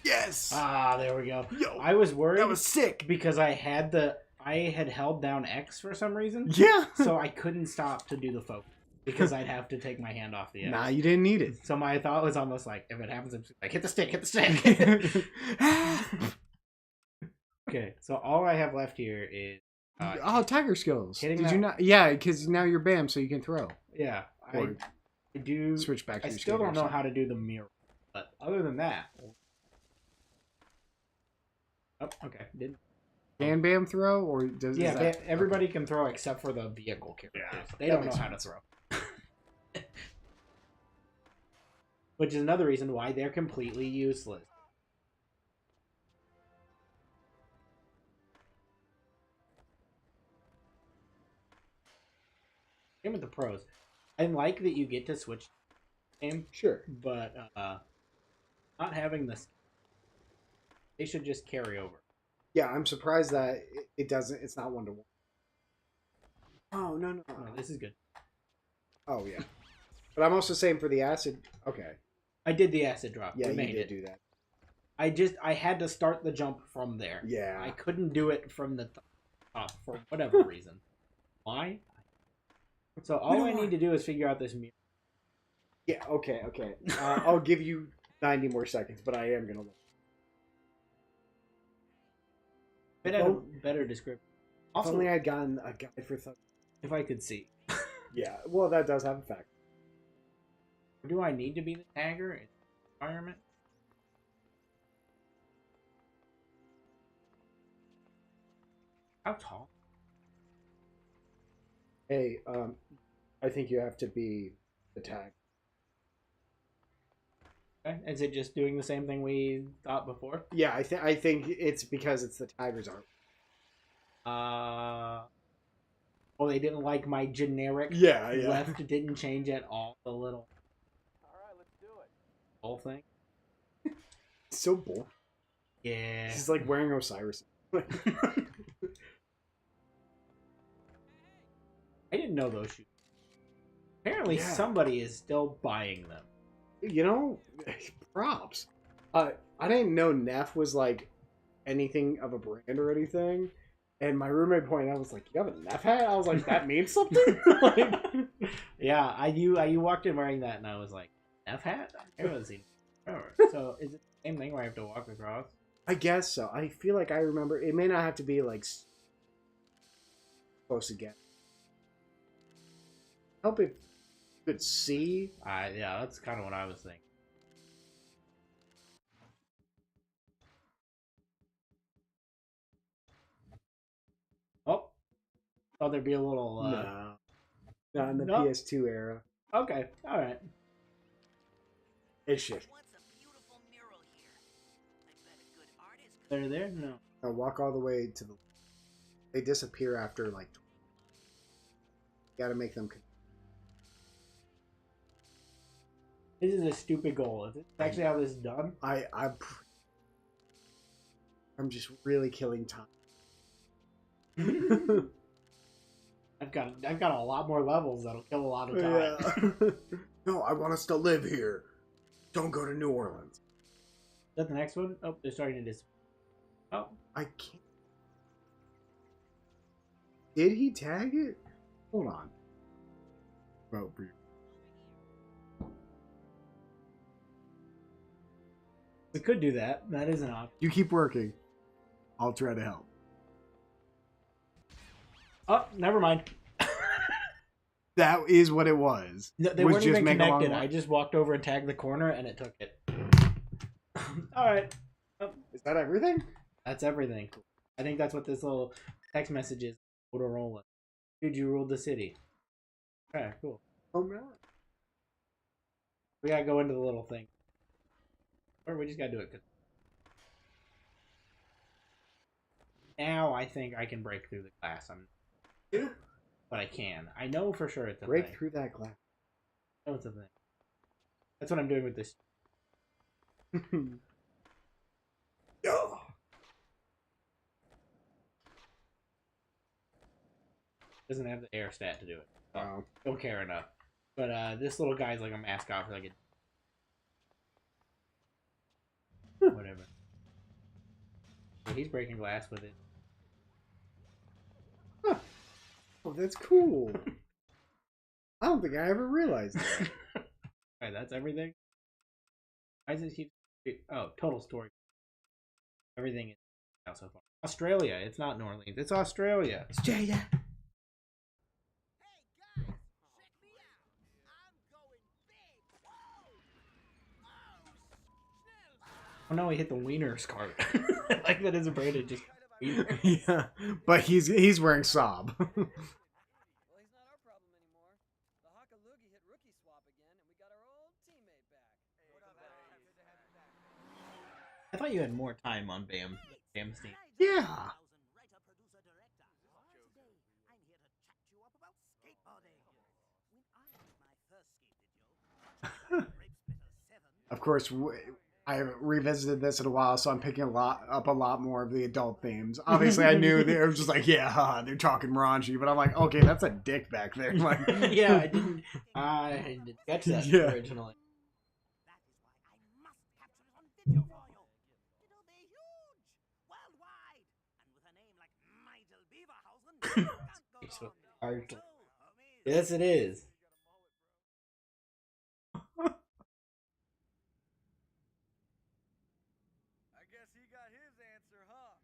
Yes. Ah, there we go. Yo, I was worried. that was sick because I had held down X for some reason. Yeah. So I couldn't stop to do the focus because I'd have to take my hand off the X. Nah, you didn't need it. So my thought was almost like, if it happens, I'm just like, hit the stick. Okay, so all I have left here is tiger skills. Hitting Did that- you not? Yeah, because now you're Bam, so you can throw. yeah. Or I do. switch back to I your still skater don't know side. how to do the mirror, but other than that, oh, okay, didn't. Can Bam throw or does? Yeah, is that, everybody can throw except for the vehicle characters. Yeah, They that don't know makes how to throw. Which is another reason why they're completely useless. Same with the pros. I like that you get to switch game, Sure. but not having this, they should just carry over. Yeah, I'm surprised that it doesn't. It's not 1-to-1. Oh no. Oh, this is good. Oh yeah. But I'm also saying for the acid. Okay. I did the acid drop. Yeah, we you made did it. do that. I had to start the jump from there. Yeah. I couldn't do it from the top for whatever reason. Why? So all I need to do is figure out this mirror. Yeah. Okay. I'll give you 90 more seconds, but I am gonna look. It had a better description. If Also, only I'd gotten a guide for. if I could see. Yeah. Well, that does have a fact. Do I need to be the tagger in the environment? How tall? Hey, I think you have to be the tag. Okay. Is it just doing the same thing we thought before? Yeah, I think it's because it's the Tigers art. Oh, they didn't like my generic Yeah. left didn't change at all. The little Alright, let's do it. whole thing. So boring. Yeah. He's like wearing Osiris. I didn't know those shoes. Apparently, Yeah. somebody is still buying them. You know, props. I didn't know Neff was like anything of a brand or anything. And my roommate pointed out, was like, "You have a Neff hat?" I was like, "That means something." Like, Yeah, you walked in wearing that, and I was like, F hat? I haven't seen it forever. So is it the same thing where I have to walk across? I guess so. I feel like I remember. It may not have to be like close again. Hope it could see. Yeah, that's kind of what I was thinking. Oh, thought there'd be a little. No, not in the Nope. PS2 era. Okay, all right. It's shit. What's a beautiful mural here? I bet a good artist could They're there? No. Now walk all the way to the. They disappear after like. You gotta make them. This is a stupid goal. Is it actually how this is done? I'm just really killing time. I've got a lot more levels that'll kill a lot of time. Yeah. No, I want us to live here. Don't go to New Orleans. Is that the next one? Oh, they're starting to disappear. Oh, I can't. Did he tag it? Hold on. Oh, We could do that. That is an option. You keep working. I'll try to help. Oh, never mind. That is what it was. No, they was weren't just even make a long connected. walk? I just walked over and tagged the corner, and it took it. All right. Is that everything? That's everything. I think that's what this little text message is. Motorola. Dude, you ruled the city. Okay, cool. Oh man. We gotta go into the little thing. Or we just gotta do it. Now I think I can break through the glass. But I can. I know for sure it's a Break thing. through that glass. I know it's a thing. That's what I'm doing with this. Oh. Doesn't have the air stat to do it. Wow. Don't care enough. But this little guy's like a mascot for like a whatever. So he's breaking glass with it. Huh. Oh, that's cool. I don't think I ever realized that. Alright, that's everything. Why does it keep? Oh, total story. Everything is out so far. Australia. It's not New Orleans. It's Australia. Australia. Hey guys, check me out. I'm going big. Whoa! Oh, schnell. Oh no, he hit the wiener scarf. I like that his braided just. Wiener. Yeah, but he's wearing Saab. Well, he's not our problem anymore. The Hockaloogie hit rookie swap again, and we got our old teammate back. I thought you had more time on Bam Steam. Yeah. Writer, producer, director. Today, I'm here to chat you up about skateboarding. When I did my first skate video, Of course, I haven't revisited this in a while, so I'm picking up a lot more of the adult themes. Obviously, I knew they were just like, yeah, haha, they're talking raunchy, but I'm like, okay, that's a dick back there. Like, Yeah, I didn't catch that Yeah. originally. that is why I must capture it on video for you. It'll be huge, worldwide, and with a name like Michael Beaverhausen, you can't It's go so wrong. hard to- So amazing. Yes, it is. I guess he got his answer, huh?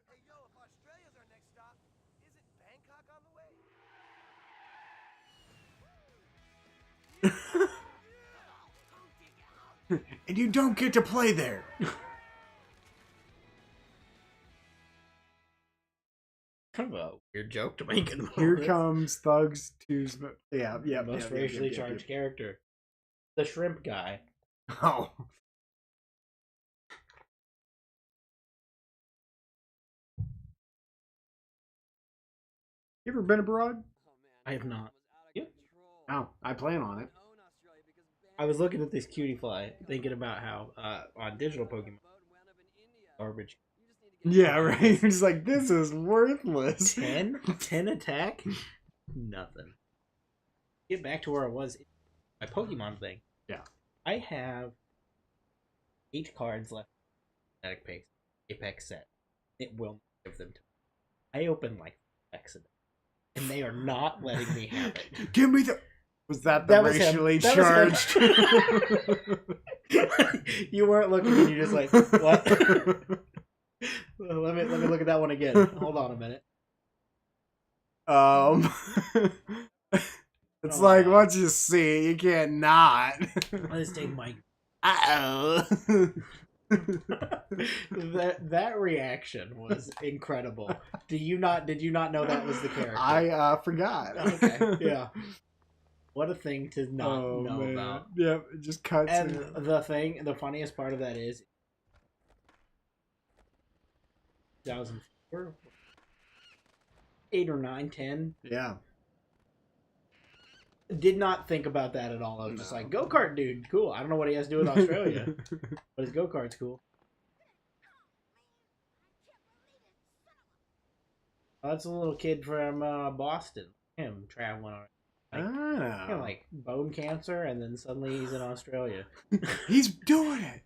Hey, yo, if Australia's our next stop, isn't Bangkok on the way? and you don't get to play there. Kind of a weird joke to make in the Here moment. comes Thugs to yeah, Most racially charged character. The shrimp guy. Oh. You ever been abroad? Oh man, I have not. was out of You? control. Oh, I plan on it. Own Australia because I was looking at this cutie fly, thinking about how on digital Pokemon boat wound up in India. garbage. You just need to get Yeah, right. You're just like, this is worthless. 10 attack? Nothing. Get back to where I was. My Pokemon thing. Yeah. I have 8 cards left. Apex set. It will not give them to me. I opened like accident, and they are not letting me have it. Give me the. Was that the That was him. racially That was charged? You weren't looking, and you're just like, what? let me look at that one again. Hold on a minute. It's like once you see it, you can't not. Let's take my Uh-oh. that reaction was incredible. Did you not know that was the character? I forgot. Okay, yeah. What a thing to not know man. about. Yep, it just cuts. And in. the funniest part of that is 2004, 8 or 9, 10. Yeah. Did not think about that at all. I was just No. like, go-kart dude, cool. I don't know what he has to do with Australia, but his go-kart's cool. Oh, that's a little kid from Boston. Him traveling on Ah. like bone cancer, and then suddenly he's in Australia. He's doing it.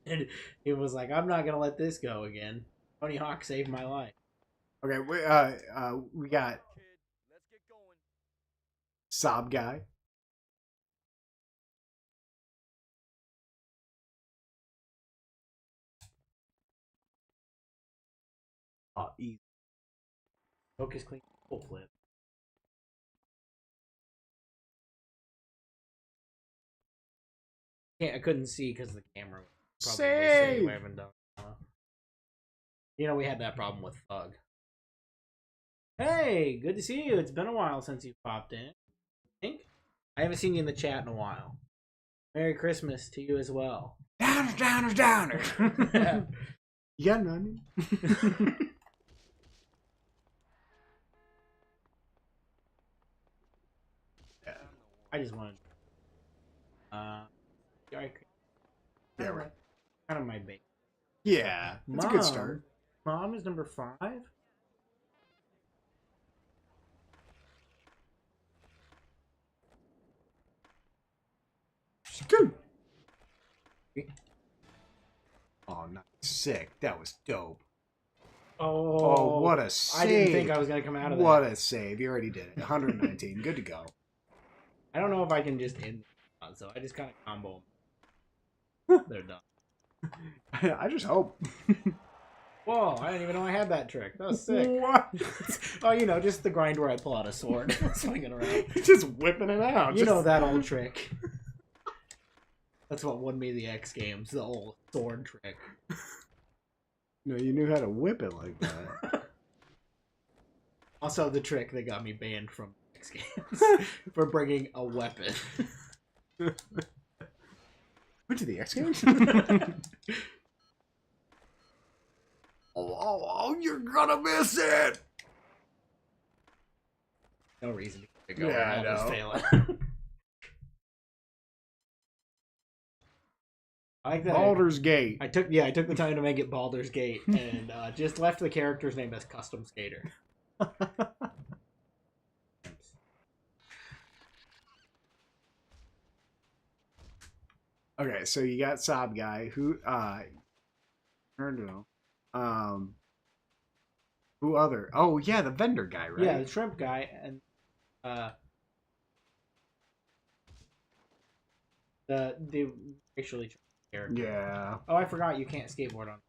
And he was like, I'm not gonna let this go again. Tony Hawk saved my life. Okay, we got Kid, let's get going. Sob guy. Oh, easy. Focus clean. Full flip. Yeah, I couldn't see because the camera would probably say Save! I haven't done. You know, we had that problem with Thug. Hey, good to see you. It's been a while since you popped in. I haven't seen you in the chat in a while. Merry Christmas to you as well. Downers, downers, downers. Yeah, none. I just wanted. Yeah, Yeah, right. Kind of my bait. Yeah, that's a good start. Mom is number 5. Good. Oh, nice. Sick. That was dope. Oh, what a save. I didn't think I was going to come out of that. What a save. You already did it. 119. Good to go. I don't know if I can just end so I just kind of combo them. They're done. I just hope. Whoa, I didn't even know I had that trick. That was sick. What? Oh, you know, just the grind where I pull out a sword. Swinging around. Just whipping it out. You know that old trick. That's what won me the X Games, the old sword trick. No, you knew how to whip it like that. Also, the trick that got me banned from X Games for bringing a weapon. Went to the X Games? oh, you're gonna miss it! No reason to go. Yeah, I I'll just know. fail it. I like that. Baldur's Gate. I took the time to make it Baldur's Gate and just left the character's name as Custom Skater. Okay, so you got Sob Guy, who I don't know. Who other? Oh yeah, the vendor guy, right? Yeah, the shrimp guy, and the racially character. Yeah. Oh, I forgot you can't skateboard on.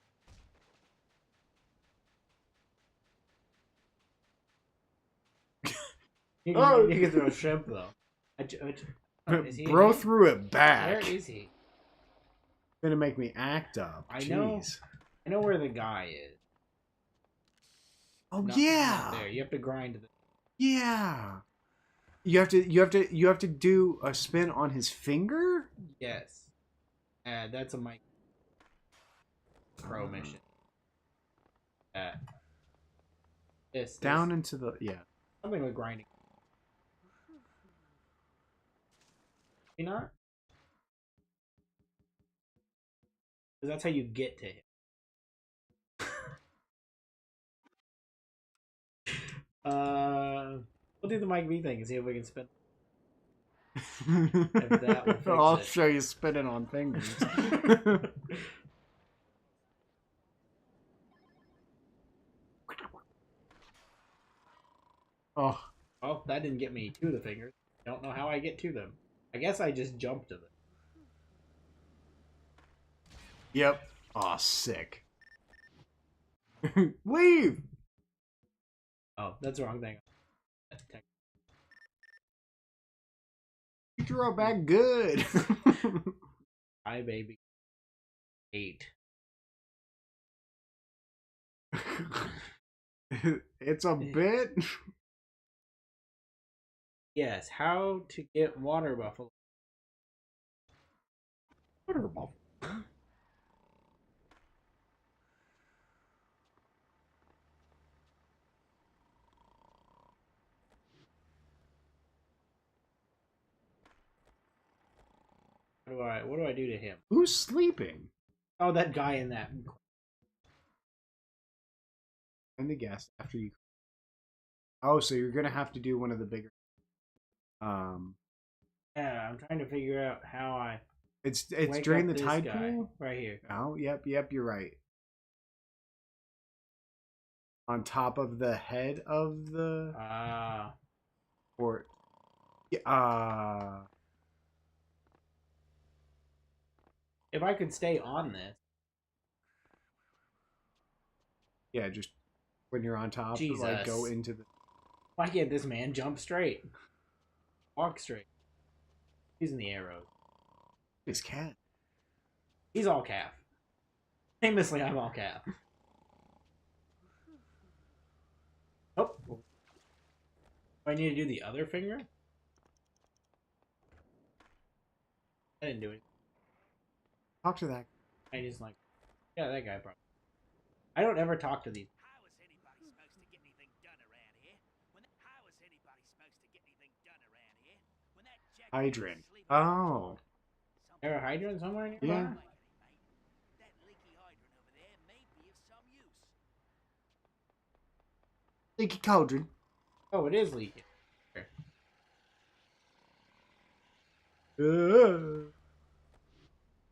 You can throw shrimp though. Is he Bro in? threw it back. Where is he? Gonna make me act up. I know. Jeez. I know where the guy is. Oh Not yeah. there. You have to grind the. Yeah. You have to do a spin on his finger? Yes. That's a Mike Pro mission. This Down into the something with grinding. You not? Because that's how you get to him. We'll do the Mike V thing and see if we can spin. If that will fix I'll it. show you spinning on fingers. Oh, that didn't get me to the fingers. Don't know how I get to them. I guess I just jumped to them. yep. Oh, sick. Leave. Oh, that's the wrong thing. You throw it back good. Hi, baby. 8. It's a bit. Yes, how to get water buffalo. Water buffalo. What do I do to him? Who's sleeping? Oh, that guy in that. And the guest after you. Oh, so you're gonna have to do one of the bigger. Yeah, I'm trying to figure out how I. It's wake during up the this tide guy pool. right here. Oh, yep, you're right. On top of the head of the or if I could stay on this. yeah, just when you're on top. Jesus. Like go into the. Why can't this man jump straight? Walk straight. Using the arrows. His cat. He's all calf. Famously, I'm all calf. Oh. Do I need to do the other finger? I didn't do it. Talk to that. I just like, yeah, that guy probably. I don't ever talk to these. How is anybody supposed to get anything done around here? How is anybody supposed to get anything done around here? When that jack Hydrant. sleeping Oh. There a hydrant somewhere nearby? Yeah. That leaky hydrant over there may be of some use. Leaky cauldron. Oh, it is leaking.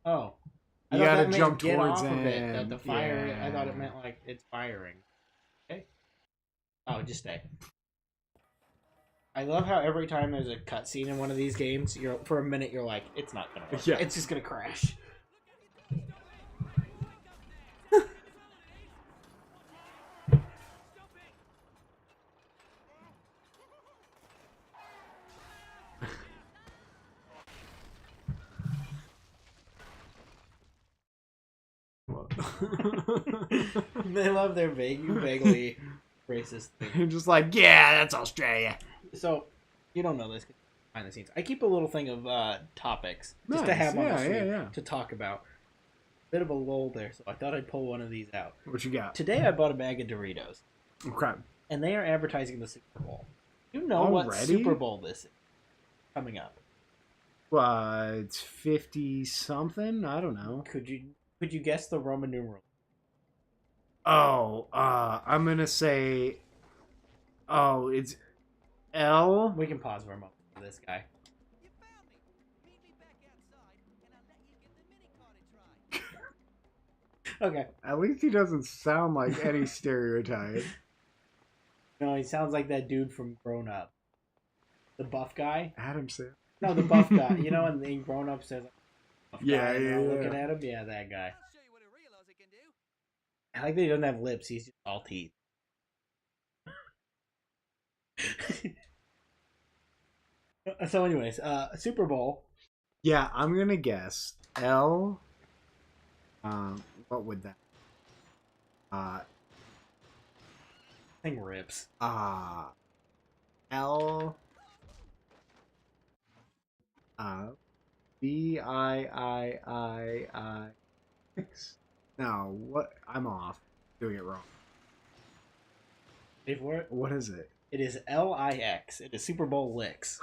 Oh. You thought gotta that meant jump get towards off of it. That him. the fire. Yeah. I thought it meant like it's firing. Okay. Oh, just stay. I love how every time there's a cutscene in one of these games, you're for a minute you're like, it's not gonna work. Yeah. It's just gonna crash. They love their vaguely racist thing. You're just like, yeah, that's Australia. So, you don't know this behind the scenes. I keep a little thing of topics just to Nice. have on the Yeah, stream yeah. to talk about. Bit of a lull there, so I thought I'd pull one of these out. What you got? Today I bought a bag of Doritos, Okay. and they are advertising the Super Bowl. You know what Already? Super Bowl this is coming up? It's 50 something. I don't know. Could you guess the Roman numeral? Oh, I'm gonna say. Oh, it's L. We can pause for a moment for this guy. You found me. Meet me back outside, and I'll let you get the mini cart to try. Okay. At least he doesn't sound like any stereotype. No, he sounds like that dude from Grown Up, the buff guy. Adam said. No, the buff guy. You know, when in Grown Up says, buff Yeah, guy, and they're yeah, looking yeah. at him. Yeah, that guy. I'll show you what a real Aussie can do. I like that he doesn't have lips. He's just all teeth. So, anyways, Super Bowl. Yeah, I'm gonna guess L. What would that? Thing rips. L. B-I-I-I-I-X. No, what? I'm off. Doing it wrong. Wait for it. What is it? It is LIX. It is Super Bowl licks.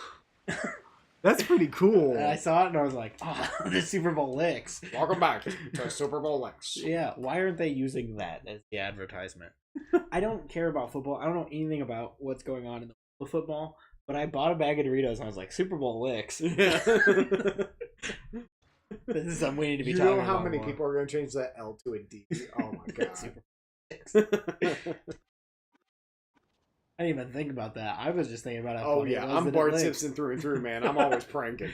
That's pretty cool. And I saw it and I was like, oh, the Super Bowl licks. Welcome back to Super Bowl X. Yeah, why aren't they using that as the advertisement? I don't care about football. I don't know anything about what's going on in the world of football, but I bought a bag of Doritos and I was like, Super Bowl licks. This is something we need to be You talking about. know how many more. people are going to change that L to a D? Oh my god. Super Bowl licks. I didn't even think about that. I was just thinking about how Oh funny yeah, it was I'm that it Bart licks. Simpson through and through, man. I'm always pranking.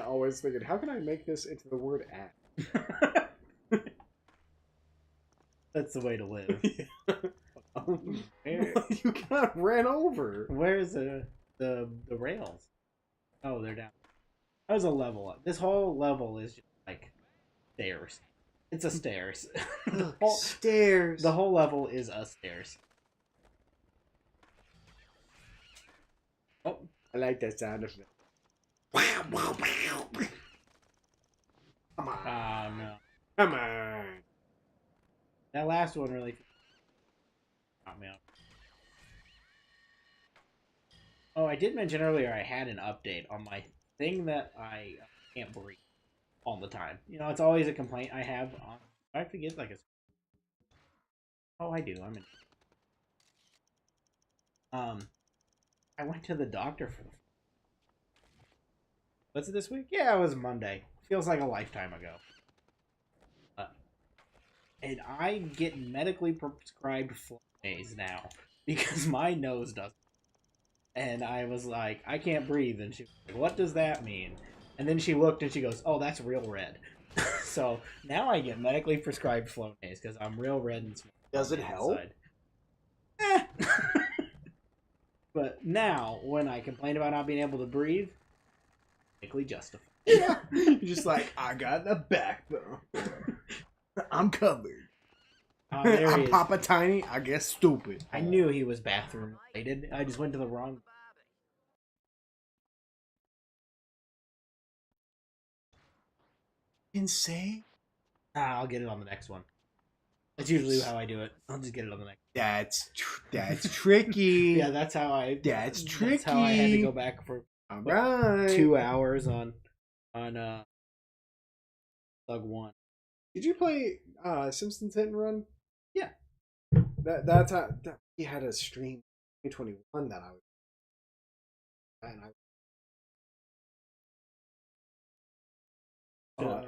Always thinking, how can I make this into the word at? That's the way to live. You got ran over. Where's the rails? Oh, they're down. That was a level up. This whole level is just like stairs. It's a stairs. Stairs. The whole level is a stairs. Oh, I like that sound of it. Wow, wow, wow. Come on. no. Come on. That last one really got me up. Oh, I did mention earlier I had an update on my thing that I can't breathe all the time. You know, it's always a complaint I have on. I forget like a. Oh, I do. I'm in. I went to the doctor for the. Was it this week? Yeah, it was Monday. Feels like a lifetime ago. And I get medically prescribed Flonase now because my nose doesn't. And I was like, I can't breathe. And she was like, what does that mean? And then she looked and she goes, oh, that's real red. So now I get medically prescribed Flonase because I'm real red and small. Does it help? But now, when I complain about not being able to breathe, medically justified. Yeah. You're just like, I got the backbone. I'm covered. There he I'm is. Papa Tiny. I guess stupid. I knew he was bathroom related. I just went to the wrong. Insane. I'll get it on the next one. That's usually how I do it. I'll just get it on the next. That's tricky. Yeah, that's how I. That's That's how I had to tricky. go back for All right. 2 hours on Thug 1. Did you play Simpsons Hit and Run? Yeah. That's how he had a stream 2021 that I was.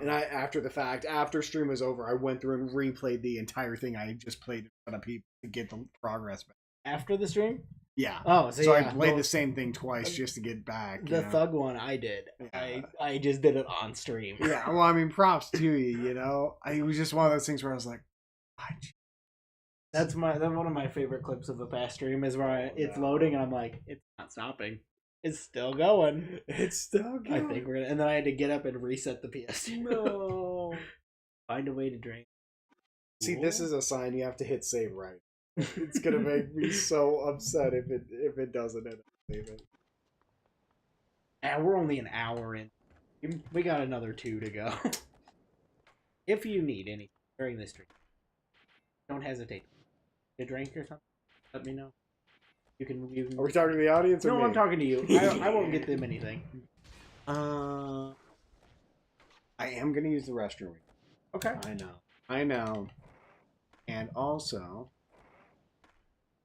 And I after the fact, after stream was over, I went through and replayed the entire thing I just played in front of people to get the progress back. After the stream? Yeah. Oh, So yeah, I played the same thing twice just to get back. The Thug one I did. Yeah. I just did it on stream. Yeah, well, I mean, props to you. You know, it was just one of those things where I was like, That's one of my favorite clips of the past stream is where it's loading and I'm like, it's not stopping. It's still going. It's still going. I think we're gonna, and then I had to get up and reset the PS2. No. Find a way to drink. See, this is a sign you have to hit save right. It's gonna make me so upset if it doesn't end up saving. And we're only an hour in. We got another 2 to go. If you need any during this stream, don't hesitate. A drink or something? Let me know. You can. Are we talking to the audience or No, me? I'm talking to you. I won't get them anything. I am gonna use the restroom. Okay. I know. And also,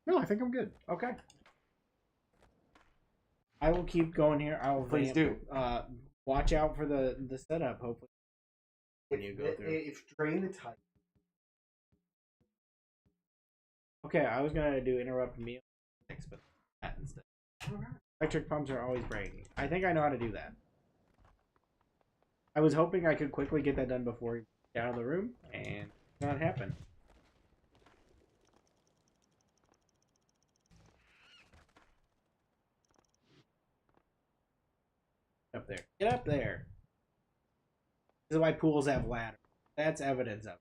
no, I think I'm good. Okay. I will keep going here. I will Please do. Watch out for the setup. Hopefully, when you go through. If drain the type. Okay, I was gonna do interrupt meal, but that instead. Electric pumps are always breaking. I think I know how to do that. I was hoping I could quickly get that done before he got out of the room, and it's not happen. Up there. Get up there. This is why pools have ladders. That's evidence of it.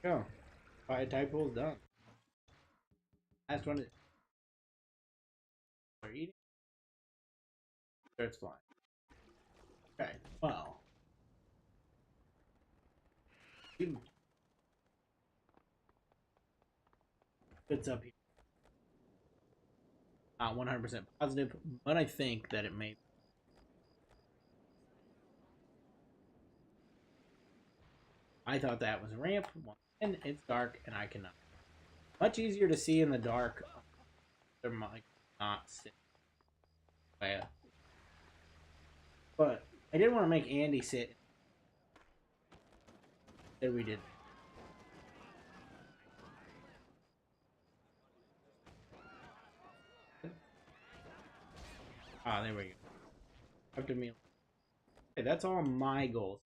Go. Fire type pool's done. Last one is. They're eating. Starts flying. Okay. Well. It's up here. Not 100% positive, but I think that it may. I thought that was a ramp, and it's dark, and I cannot. Much easier to see in the dark. There might not sit. But I didn't want to make Andy sit. There we did. Ah, there we go. Up to me. Okay, that's all my goals.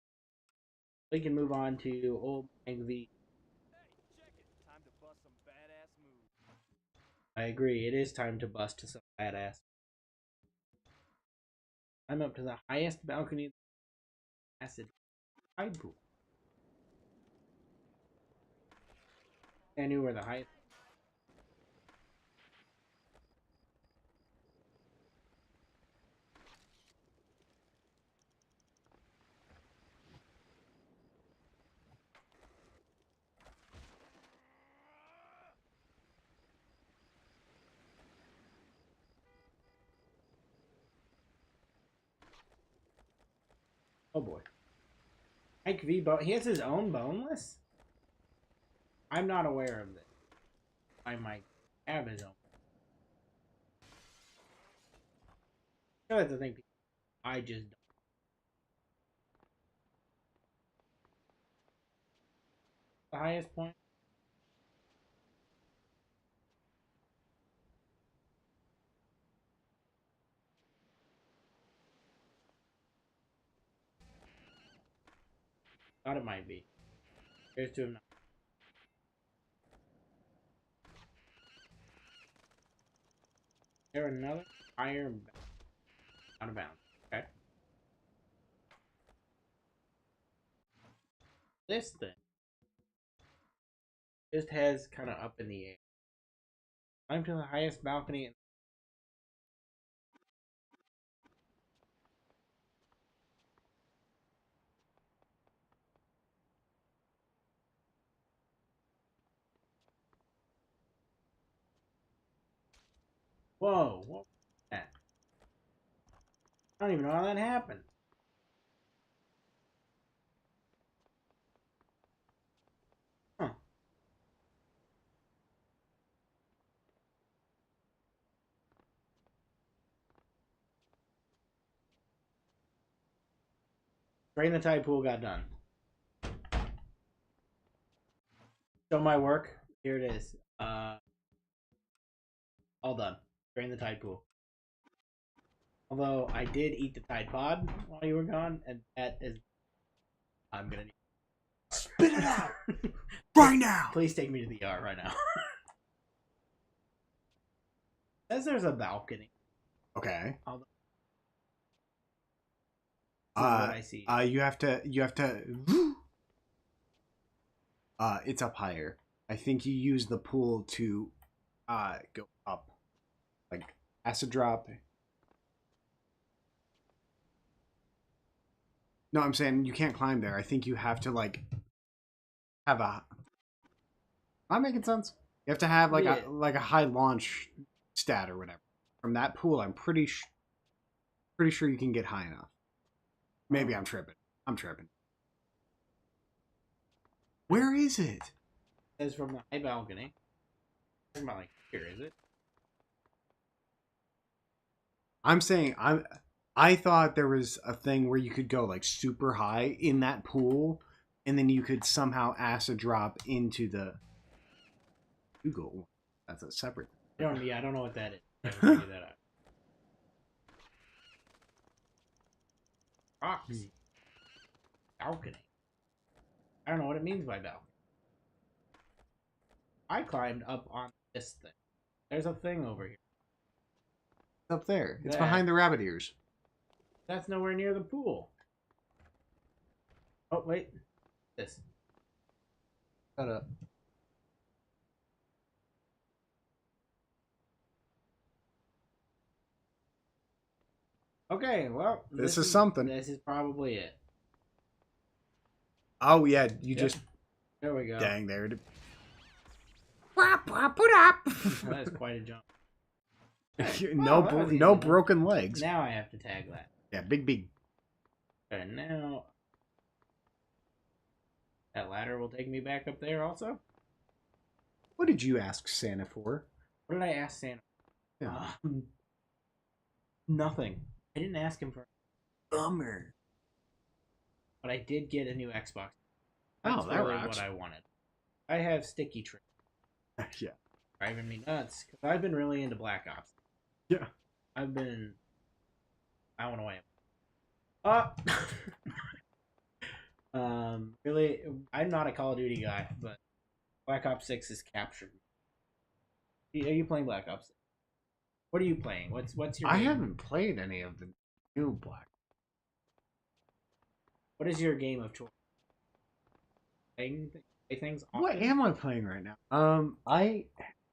We can move on to old Bang V. Time to bust some badass moves. I agree. It is time to bust some badass. I'm up to the highest balcony. Acid tide pool. I knew where the highest. Oh boy. Mike V. He has his own boneless? I'm not aware of this. I might have his own. I that's the thing. I just don't. The highest point? Thought it might be. Here's to him. There another iron out of bounds. Okay. This thing just has kind of up in the air. Climb to the highest balcony. Whoa, what was that? I don't even know how that happened. Huh. Drain the tide pool got done. Show my work. Here it is. All done. Drain the tide pool. Although I did eat the Tide Pod while you were gone, and that is... I'm gonna need... Spit it out! Right now! Please take me to the ER right now. Says there's a balcony. Okay. Although... This is what I see. You have to... it's up higher. I think you use the pool to go up. Like, acid drop. No, I'm saying you can't climb there. I think you have to, like, have a... Am I making sense? You have to have, like, a high launch stat or whatever. From that pool, I'm pretty sure you can get high enough. Maybe I'm tripping. I'm tripping. Where is it? It says from the high balcony. Talking about, like, here, is it? I'm saying I thought there was a thing where you could go like super high in that pool, and then you could somehow acid drop into the Google. That's a separate. I don't know what that is. I haven't figured that out. Rocks. Balcony. I don't know what it means by balcony. I climbed up on this thing. There's a thing over here. Up there. It's That. behind the rabbit ears. That's nowhere near the pool. Oh, wait. This. Shut up. Okay, well. This is something. This is probably it. Oh, yeah. You just. There we go. Dang, there. That is quite a jump. No broken legs. Now I have to tag that. Yeah, big. And now that ladder will take me back up there also. What did you ask Santa for? What did I ask Santa? Yeah. Nothing. I didn't ask him for. Bummer. But I did get a new Xbox. Oh, that really rocks. what I wanted. I have sticky trick. Yeah. Driving me nuts because I've been really into Black Ops. Yeah. I went away. Really, I'm not a Call of Duty guy, but Black Ops 6 has captured me. Are you playing Black Ops 6? What are you playing? What's your I game? haven't played any of the new Black. What is your game of choice? Play things often? What am I playing right now?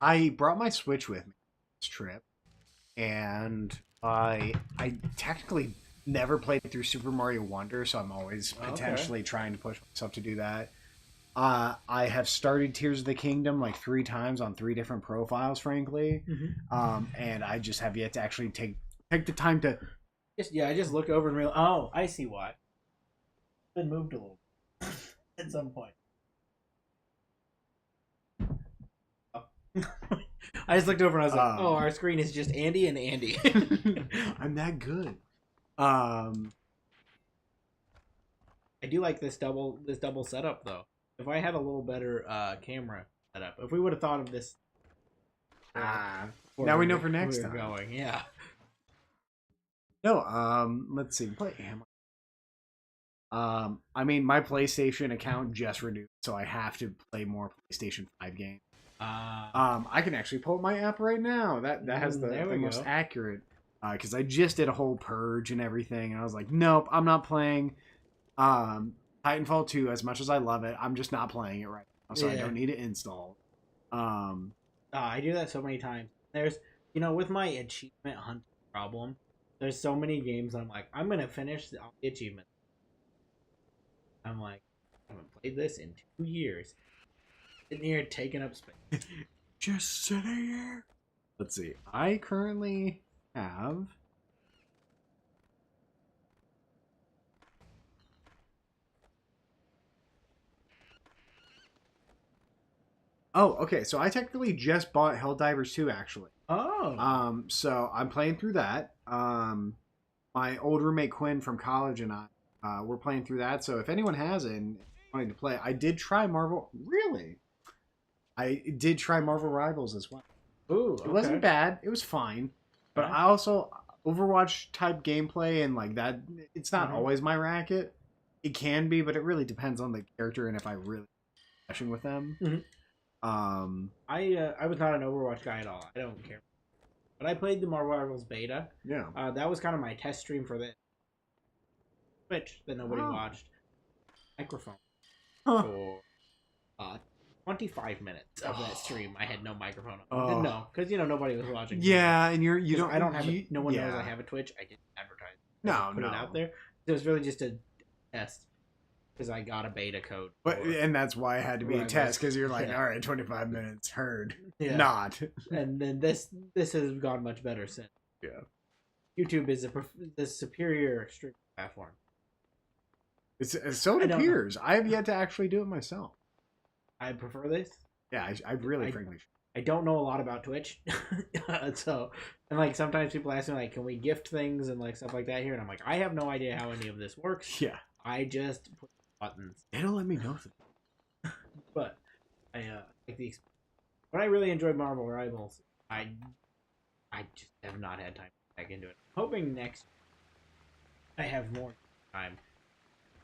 I brought my Switch with me this trip, and I technically never played through Super Mario Wonder, so I'm always potentially trying to push myself to do that. I have started Tears of the Kingdom like 3 times on 3 different profiles, frankly, and I just have yet to actually take the time to. I just looked over and realized. Oh, I see why. It's been moved a little at some point. I just looked over and I was like, "Oh, our screen is just Andy and Andy." I'm that good. I do like this double setup though. If I had a little better camera setup, if we would have thought of this, now we know for next time. Going, yeah. No, let's see. What am I? I mean, my PlayStation account just renewed, so I have to play more PlayStation 5 games. I can actually pull up my app right now. That has the most accurate. Because I just did a whole purge and everything, and I was like, nope, I'm not playing Titanfall 2 as much as I love it. I'm just not playing it right now, so I don't need it installed. I do that so many times. There's, with my achievement hunt problem, there's so many games I'm like, I'm going to finish the achievement. I'm like, I haven't played this in 2 years. Sitting here taking up space. Just sitting here. Let's see. I currently have... Oh, okay. So I technically just bought Helldivers 2, actually. Oh. So I'm playing through that. My old roommate Quinn from college and I, we're playing through that. So if anyone has it and wanting to play, I did try Marvel. Really? I did try Marvel Rivals as well. Ooh, okay. It wasn't bad. It was fine. But I also Overwatch type gameplay and like that. It's not always my racket. It can be, but it really depends on the character and if I really meshing with them. I was not an Overwatch guy at all. I don't care. But I played the Marvel Rivals beta. Yeah. That was kind of my test stream for the Twitch that nobody watched. Microphone. For 25 minutes of that stream, I had no microphone on. No, because nobody was watching. Yeah, and you don't. I don't have. No one knows I have a Twitch. I didn't advertise. I put it out there. It was really just a test because I got a beta code. And that's why it had to be a test because you're like, all right, 25 minutes heard, not. And then this has gone much better since. Yeah, YouTube is the superior streaming platform. So it appears. I have yet to actually do it myself. I prefer this. Yeah, I really frankly. I don't know a lot about Twitch, so and like sometimes people ask me like, can we gift things and like stuff like that here, and I'm like, I have no idea how any of this works. Yeah, I just put buttons. They don't let me know. But I like the. When I really enjoyed Marvel Rivals, I just have not had time to get back into it. I'm hoping next I have more time.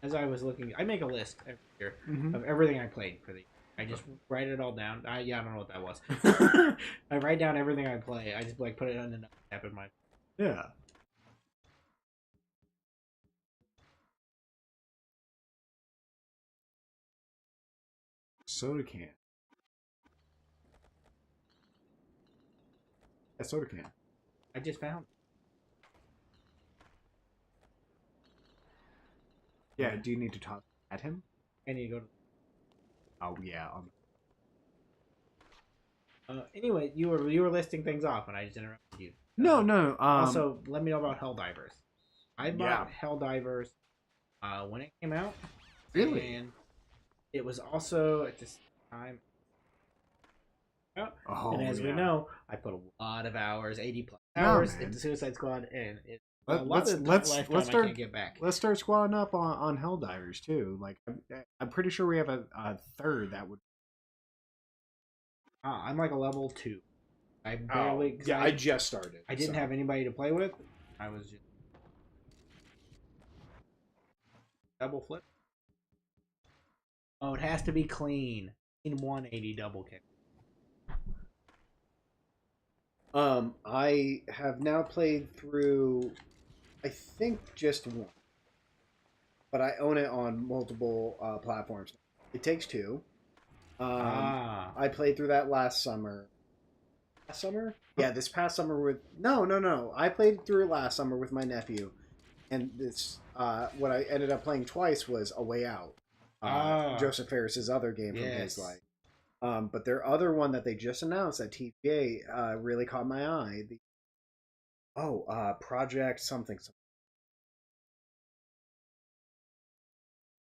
As I was looking, I make a list every year of everything I played for the year. I just write it all down. I don't know what that was. I write down everything I play. I just like put it on the tab in my. Yeah. Soda can. A soda can. I just found. Yeah. Do you need to talk at him? I need to go to. Oh yeah. Anyway, you were listing things off, and I just interrupted you. No. Also, let me know about Helldivers. I bought Helldivers when it came out. Really? And it was also at this time. And as we know, I put a lot of hours, 80 plus hours into Suicide Squad, and let's start. I can't get back. Let's start squadding up on Helldivers too. Like I'm pretty sure we have a third that would. I'm like a level 2. I barely. I just started. I didn't have anybody to play with. I was just double flip. Oh, it has to be clean in 180 double kick. I have now played through, I think just one, but I own it on multiple platforms. It Takes Two. I played through that last summer. Last summer? Yeah, this past summer with... No. I played through it last summer with my nephew. And this, what I ended up playing twice was A Way Out. Joseph Ferris's other game from his life. But their other one that they just announced at TGA really caught my eye. Project something.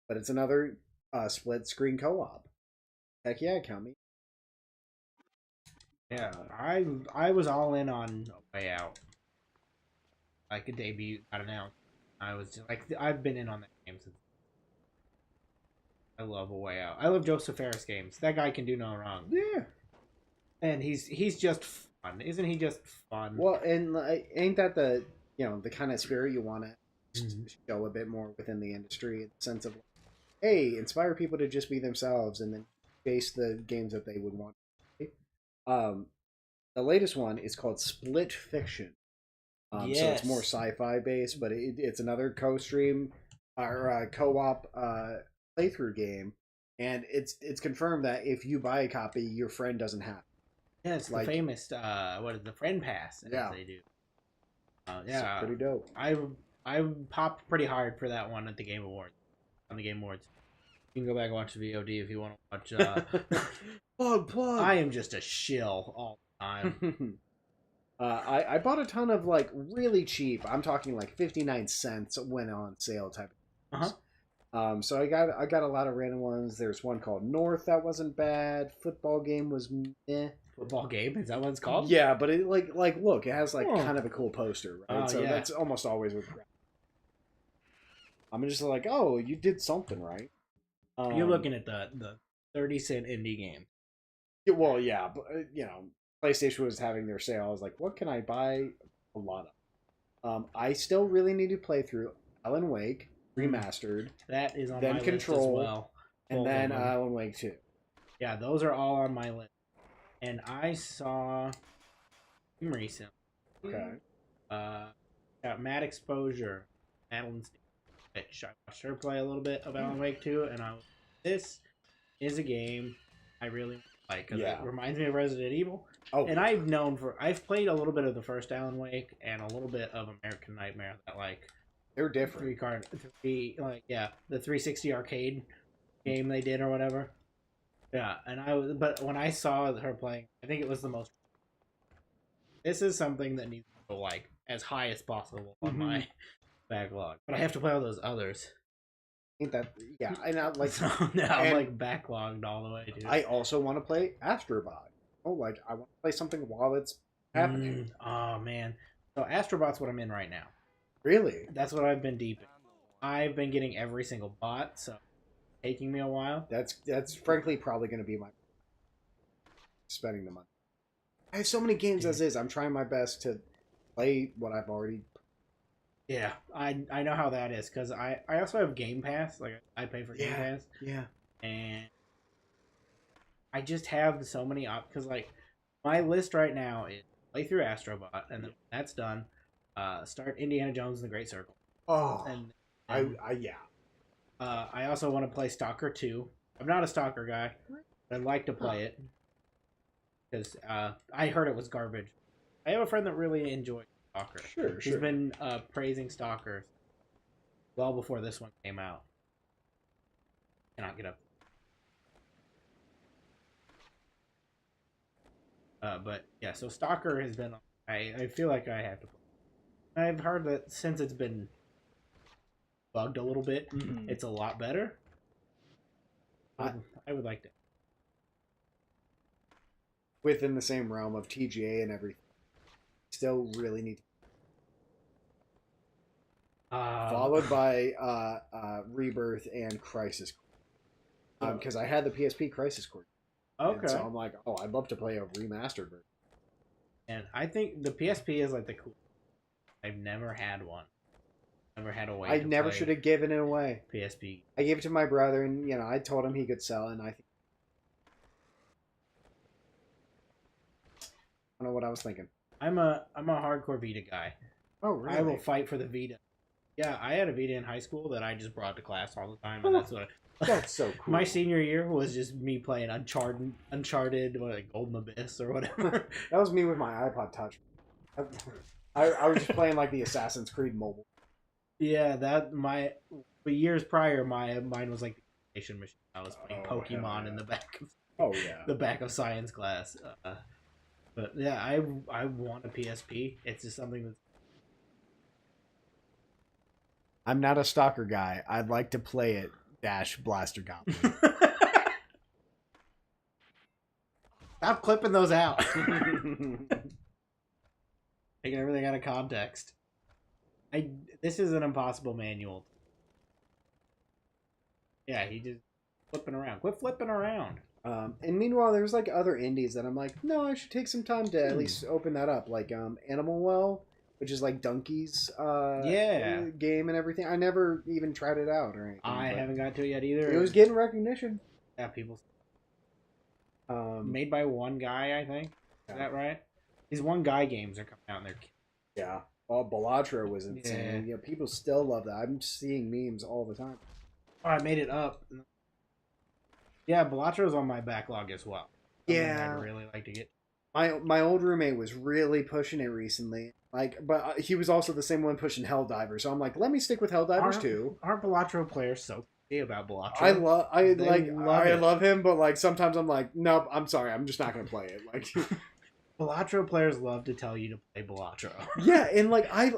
But it's another split screen co-op. Heck yeah, count me. Yeah, I was all in on A Way Out. Like a debut got announced. I was just like, I've been in on that game since. I love A Way Out. I love Joseph Ferris games. That guy can do no wrong. Yeah, and he's just fun, isn't he? Just fun. Well, and ain't that the the kind of spirit you want show a bit more within the industry in the sense of, hey, inspire people to just be themselves and then chase the games that they would want to play. The latest one is called Split Fiction. So it's more sci-fi based, but it's another co-stream or co-op playthrough game, and it's confirmed that if you buy a copy, your friend doesn't have it. Yeah, it's like, the famous what is the friend pass? Yeah, they do. Yeah, it's pretty dope. I popped pretty hard for that one at the Game Awards. On the Game Awards, you can go back and watch the VOD if you want to watch. Plug. I am just a shill all the time. I bought a ton of like really cheap. I'm talking like 59 cents when on sale type of things. So I got a lot of random ones. There's one called North that wasn't bad. Football game was meh. Football game? Is that what it's called? Yeah, but it like look, it has like kind of a cool poster, right? So yeah. that's almost always with. I'm just like, oh, you did something right. You're looking at the 30-cent indie game. Yeah, well, yeah, but PlayStation was having their sale. I was like, what can I buy a lot of? I still really need to play through Alan Wake Remastered. That is on then my Control, list as well. And then Alan Wake 2. Yeah, those are all on my list. And I saw him recently. Okay. Mad Exposure, Madeline's Bitch. I watched her play a little bit of Alan Wake 2, and this is a game I really like because it reminds me of Resident Evil. Oh, and I've played a little bit of the first Alan Wake and a little bit of American Nightmare. That they're different. The 360 arcade game they did or whatever. Yeah, but when I saw her playing, I think it was the most. This is something that needs to go as high as possible on my backlog, but I have to play all those others. Ain't that and I like so now I'm backlogged all the way, dude. I also want to play Astrobot. I want to play something while it's happening. Oh man, so Astrobot's what I'm in right now. Really? That's what I've been deep in. I've been getting every single bot, so it's taking me a while. That's frankly probably going to be my spending the money. I have so many games as is. I'm trying my best to play what I've already. Yeah, I know how that is because I also have Game Pass. I pay for Game Pass. Yeah. And I just have so many because my list right now is play through Astrobot, and then when that's done, start Indiana Jones and the Great Circle. Oh, and I I also want to play Stalker 2. I'm not a Stalker guy, but I'd like to play it because I heard it was garbage. I have a friend that really enjoyed Stalker. Sure. He's been praising Stalker well before this one came out. Cannot get up. But yeah, so Stalker has been. I feel like I have to play. I've heard that since it's been bugged a little bit, it's a lot better. I would like to. Within the same realm of TGA and everything, still really need to. Followed by Rebirth and Crisis Core. Because I had the PSP Crisis Core. Okay. And so I'm like, oh, I'd love to play a remastered version. And I think the PSP is the cool. I've never had one. Never had a way. I never should have given it away. PSP. I gave it to my brother, and I told him he could sell it. And I don't know what I was thinking. I'm a hardcore Vita guy. Oh, really? I will fight for the Vita. Yeah, I had a Vita in high school that I just brought to class all the time, and that's so cool. My senior year was just me playing Uncharted, Golden Abyss or whatever. That was me with my iPod Touch. I was just playing the Assassin's Creed mobile. Yeah, years prior, mine was the PlayStation machine. I was playing Pokemon in the back of the back of science class. But yeah, I want a PSP. It's just something that's. I'm not a stalker guy. I'd like to play it. Blaster Goblin. Stop clipping those out. Taking everything out of context. This is an impossible manual. Yeah, he just flipping around. Quit flipping around. And meanwhile, there's other indies that I'm like, no, I should take some time to at least open that up. Animal Well, which is like Donkey's Yeah. game and everything. I never even tried it out or anything. I but haven't got to it yet either. It was getting recognition. Yeah, people. Um, Made by one guy, I think. Is that right? These one guy games are coming out and they're yeah. Oh, Balatro was insane. Yeah. People still love that. I'm seeing memes all the time. Oh, I made it up. Yeah, Balatro's on my backlog as well. Yeah. I'd really like to get. My old roommate was really pushing it recently. Like, but he was also the same one pushing Helldivers. So I'm like, let me stick with Helldivers too. Aren't Balatro players so crazy about Balatro? I love him, but like sometimes I'm like, nope, I'm sorry, I'm just not gonna play it. Like, Balatro players love to tell you to play Balatro. yeah, and like I'm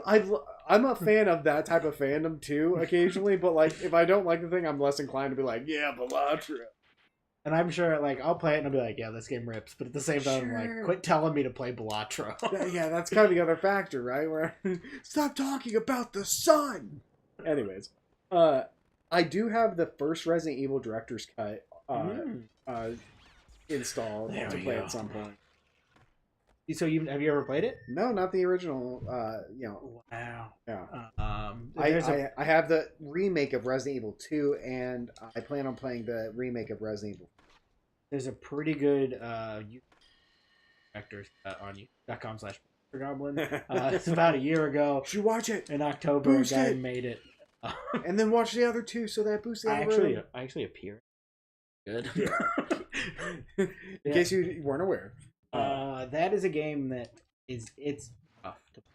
a fan of that type of fandom too, occasionally. But like, if I don't like the thing, I'm less inclined to be like, yeah, Balatro. And I'm sure, like, I'll play it and I'll be like, yeah, this game rips. But at the same time, I'm like, quit telling me to play Balatro. Yeah, that's kind of the other factor, right? Where stop talking about the sun. Anyways, I do have the first Resident Evil Director's Cut installed to play at some point. So have you ever played it? No, not the original. Wow. Yeah. I have the remake of Resident Evil 2, and I plan on playing the remake of Resident Evil. There's a pretty good director's cut on youtube.com/Goblin. It's about a year ago. You should watch it in October. Boost a guy it. made it, and then watch the other two so that boosts the I actually appear. Good. In case you weren't aware. That is a game that it's tough to play.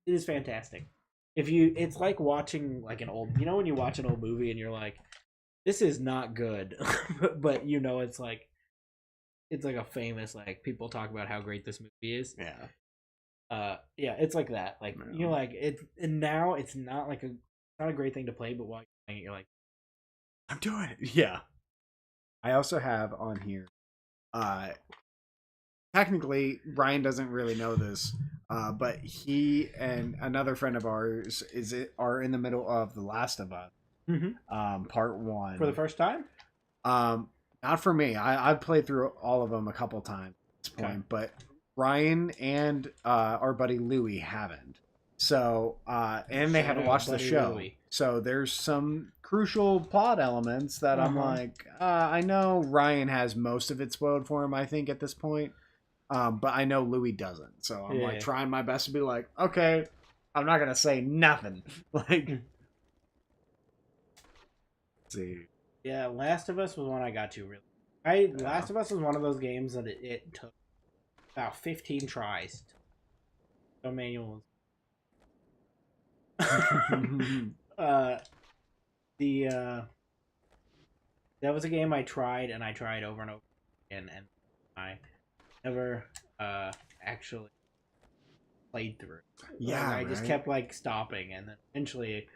It is fantastic. It's like watching like an old, when you watch an old movie and you're like, this is not good, but it's like a famous, like, people talk about how great this movie is. Yeah. It's like that. Like, like it, and now it's not like not a great thing to play, but while you're playing it, you're like, I'm doing it. Yeah. I also have on here, technically, Brian doesn't really know this, but he and another friend of ours are in the middle of The Last of Us, part 1 for the first time. Not for me. I've played through all of them a couple times at this point, but Brian and our buddy Louie haven't. So, and they haven't watched the show. Louie. So there's some crucial plot elements that I'm like, I know Ryan has most of it spoiled for him, I think, at this point. But I know Louis doesn't. So I'm like trying my best to be like, okay, I'm not going to say nothing. Like, let's see. Yeah, Last of Us was one I got to, really. Last of Us was one of those games that it took about 15 tries. No manuals. That was a game I tried over and over again, and I never actually played through. Yeah, I just kept like stopping, and then eventually,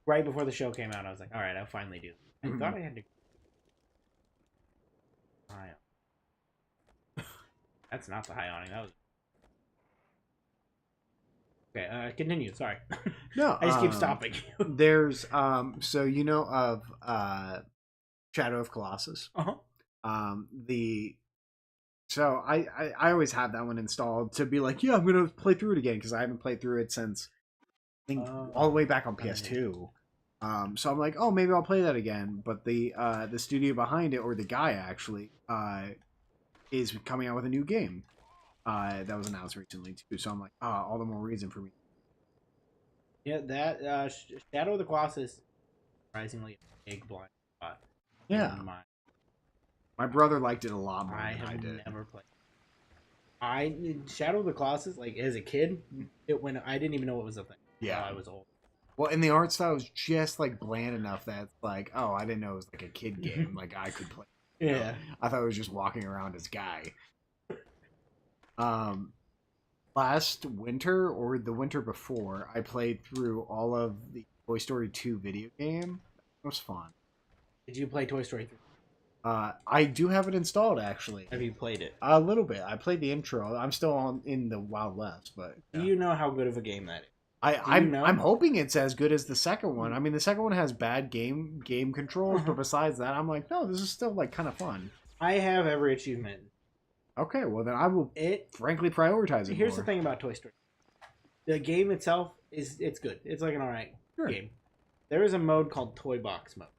right before the show came out, I was like, "All right, I'll finally do this." I thought I had to. That's not the high awning. That was. Okay, continue. Sorry. No, I just keep stopping. There's so of Shadow of Colossus. So I always have that one installed to be like, yeah, I'm gonna play through it again because I haven't played through it since I think all the way back on PS2. So I'm like, oh, maybe I'll play that again. But the studio behind it, or the guy actually, is coming out with a new game. That was announced recently too, so I'm like, all the more reason for me. Yeah, that Shadow of the Colossus, surprisingly a big blind spot. Yeah, my brother liked it a lot more than I did. Never played. Shadow of the Colossus, like as a kid, when I didn't even know it was a thing. Yeah, I was old. Well, and the art style was just like bland enough that it's like, oh, I didn't know it was like a kid game. Like I could play. Yeah, I thought it was just walking around as Guy. Last winter or the winter before, I played through all of the Toy Story 2 video game. It was fun. Did you play Toy Story 3? I do have it installed, actually. Have you played it? A little bit. I played the intro. I'm still in the Wild West, but do you know how good of a game that is? I'm hoping it's as good as the second one. I mean, the second one has bad game controls, but besides that, I'm like, no, this is still like kind of fun. I have every achievement. Okay, well then I will It. frankly prioritize it. Here's the more. thing about Toy Story. The game itself it's good. It's like an alright Sure. game. There is a mode called Toy Box mode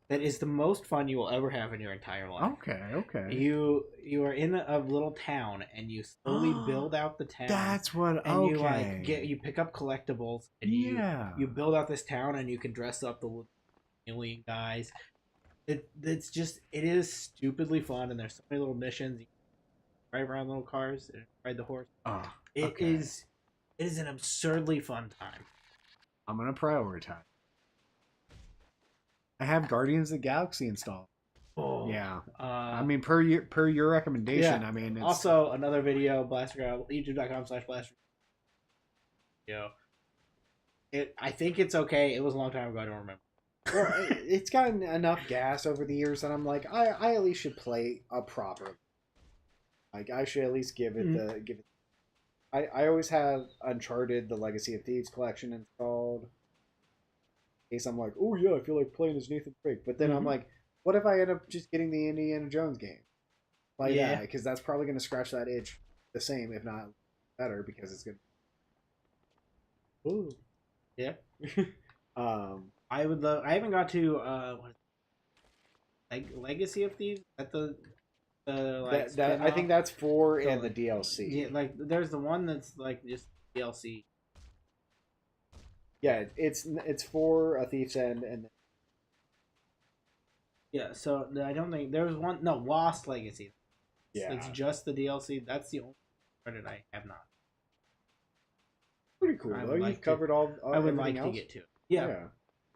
that is the most fun you will ever have in your entire life. Okay. You are in a little town and you slowly build out the town. That's what. And Okay. you pick up collectibles and you build out this town and you can dress up the alien guys. It is stupidly fun and there's so many little missions. You drive around little cars and ride the horse. It is an absurdly fun time. I'm gonna prioritize. I have Guardians of the Galaxy installed. Oh Yeah. I mean, per your recommendation. Yeah. I mean, it's... also another video, youtube.com/blaster. I think it's okay. It was a long time ago. I don't remember. Well, it's gotten enough gas over the years that I'm like, I at least should play a proper. Like, I should at least give it I always have Uncharted: The Legacy of Thieves collection installed. In case I'm like, oh yeah, I feel like playing as Nathan Drake. But then I'm like, what if I end up just getting the Indiana Jones game? Like that, because that's probably going to scratch that itch the same, if not better, because it's good. Ooh, yeah. I would love. I haven't got to Legacy of Thieves at the I think that's 4 and the DLC. Yeah, like there's the one that's like just DLC. Yeah, it's 4, A Thief's End, and yeah. So I don't think there was one. No, Lost Legacy. Yeah, it's just the DLC. That's the only credit I have not. Pretty cool though. You've covered all. I would like else? to get to it.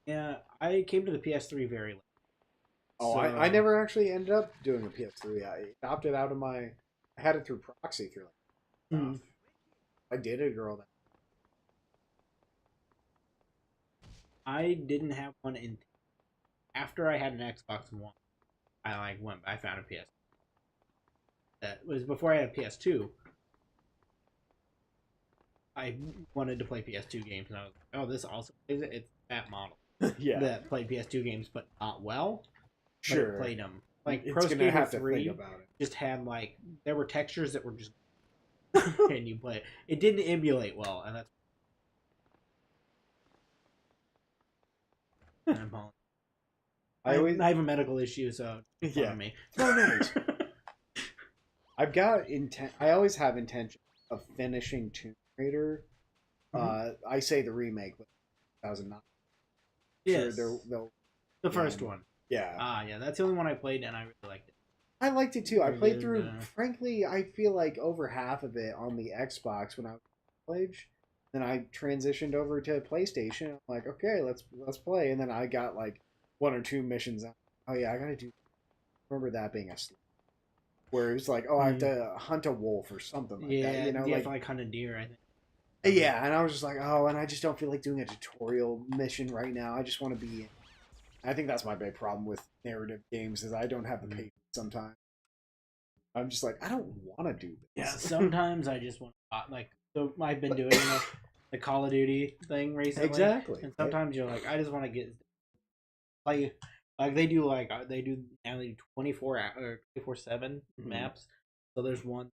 Yeah. I came to the PS3 very late. Oh, so, I never actually ended up doing a PS3. I opted out of my. I had it through proxy through. I dated a girl that. I didn't have one in. After I had an Xbox One, I found a PS. That was before I had a PS2. I wanted to play PS2 games, and I was like, "Oh, this also plays it." It's that model, that played PS2 games, but not well. Sure, but it played them. Like it's Pro gonna Skater have to 3 think about it. just had like there were textures that were just and you play it. It didn't emulate well, and that's. I have a medical issue, so me. No, nice. I've got intent. I always have intention of finishing Tomb Raider. I say the remake, but 2009. Yes, sure, the first one. Yeah. Yeah, that's the only one I played, and I really liked it. I liked it too. I played through. Frankly, I feel like over half of it on the Xbox when I was in college. Then I transitioned over to PlayStation. I'm like, okay, let's play. And then I got like 1 or 2 missions. Oh yeah, I gotta do. Remember that being a where it was like, oh, I have to hunt a wolf or something like that. You know, you have to like hunt a deer, I think. Yeah, and I was just like, oh, and I just don't feel like doing a tutorial mission right now. I just want to be. I think that's my big problem with narrative games is I don't have the patience sometimes. I'm just like, I don't want to do this. Yeah, sometimes I just want to like. So I've been doing the Call of Duty thing recently. Exactly. And sometimes you're like, I just want to get play. Like they do now they do 24/7 maps. So there's one.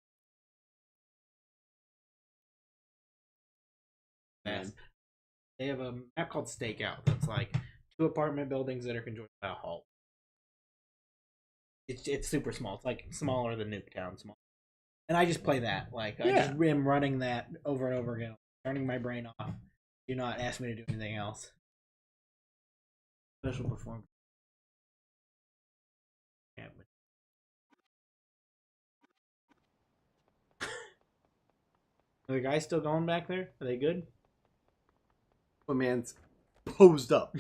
They have a map called Stakeout that's like 2 apartment buildings that are conjoined by a hall. It's super small. It's like smaller than Nuketown small. And I just play that. Like I just am running that over and over again, turning my brain off. Do not ask me to do anything else. Special performance. Yeah, Are the guys still going back there? Are they good? My man's posed up.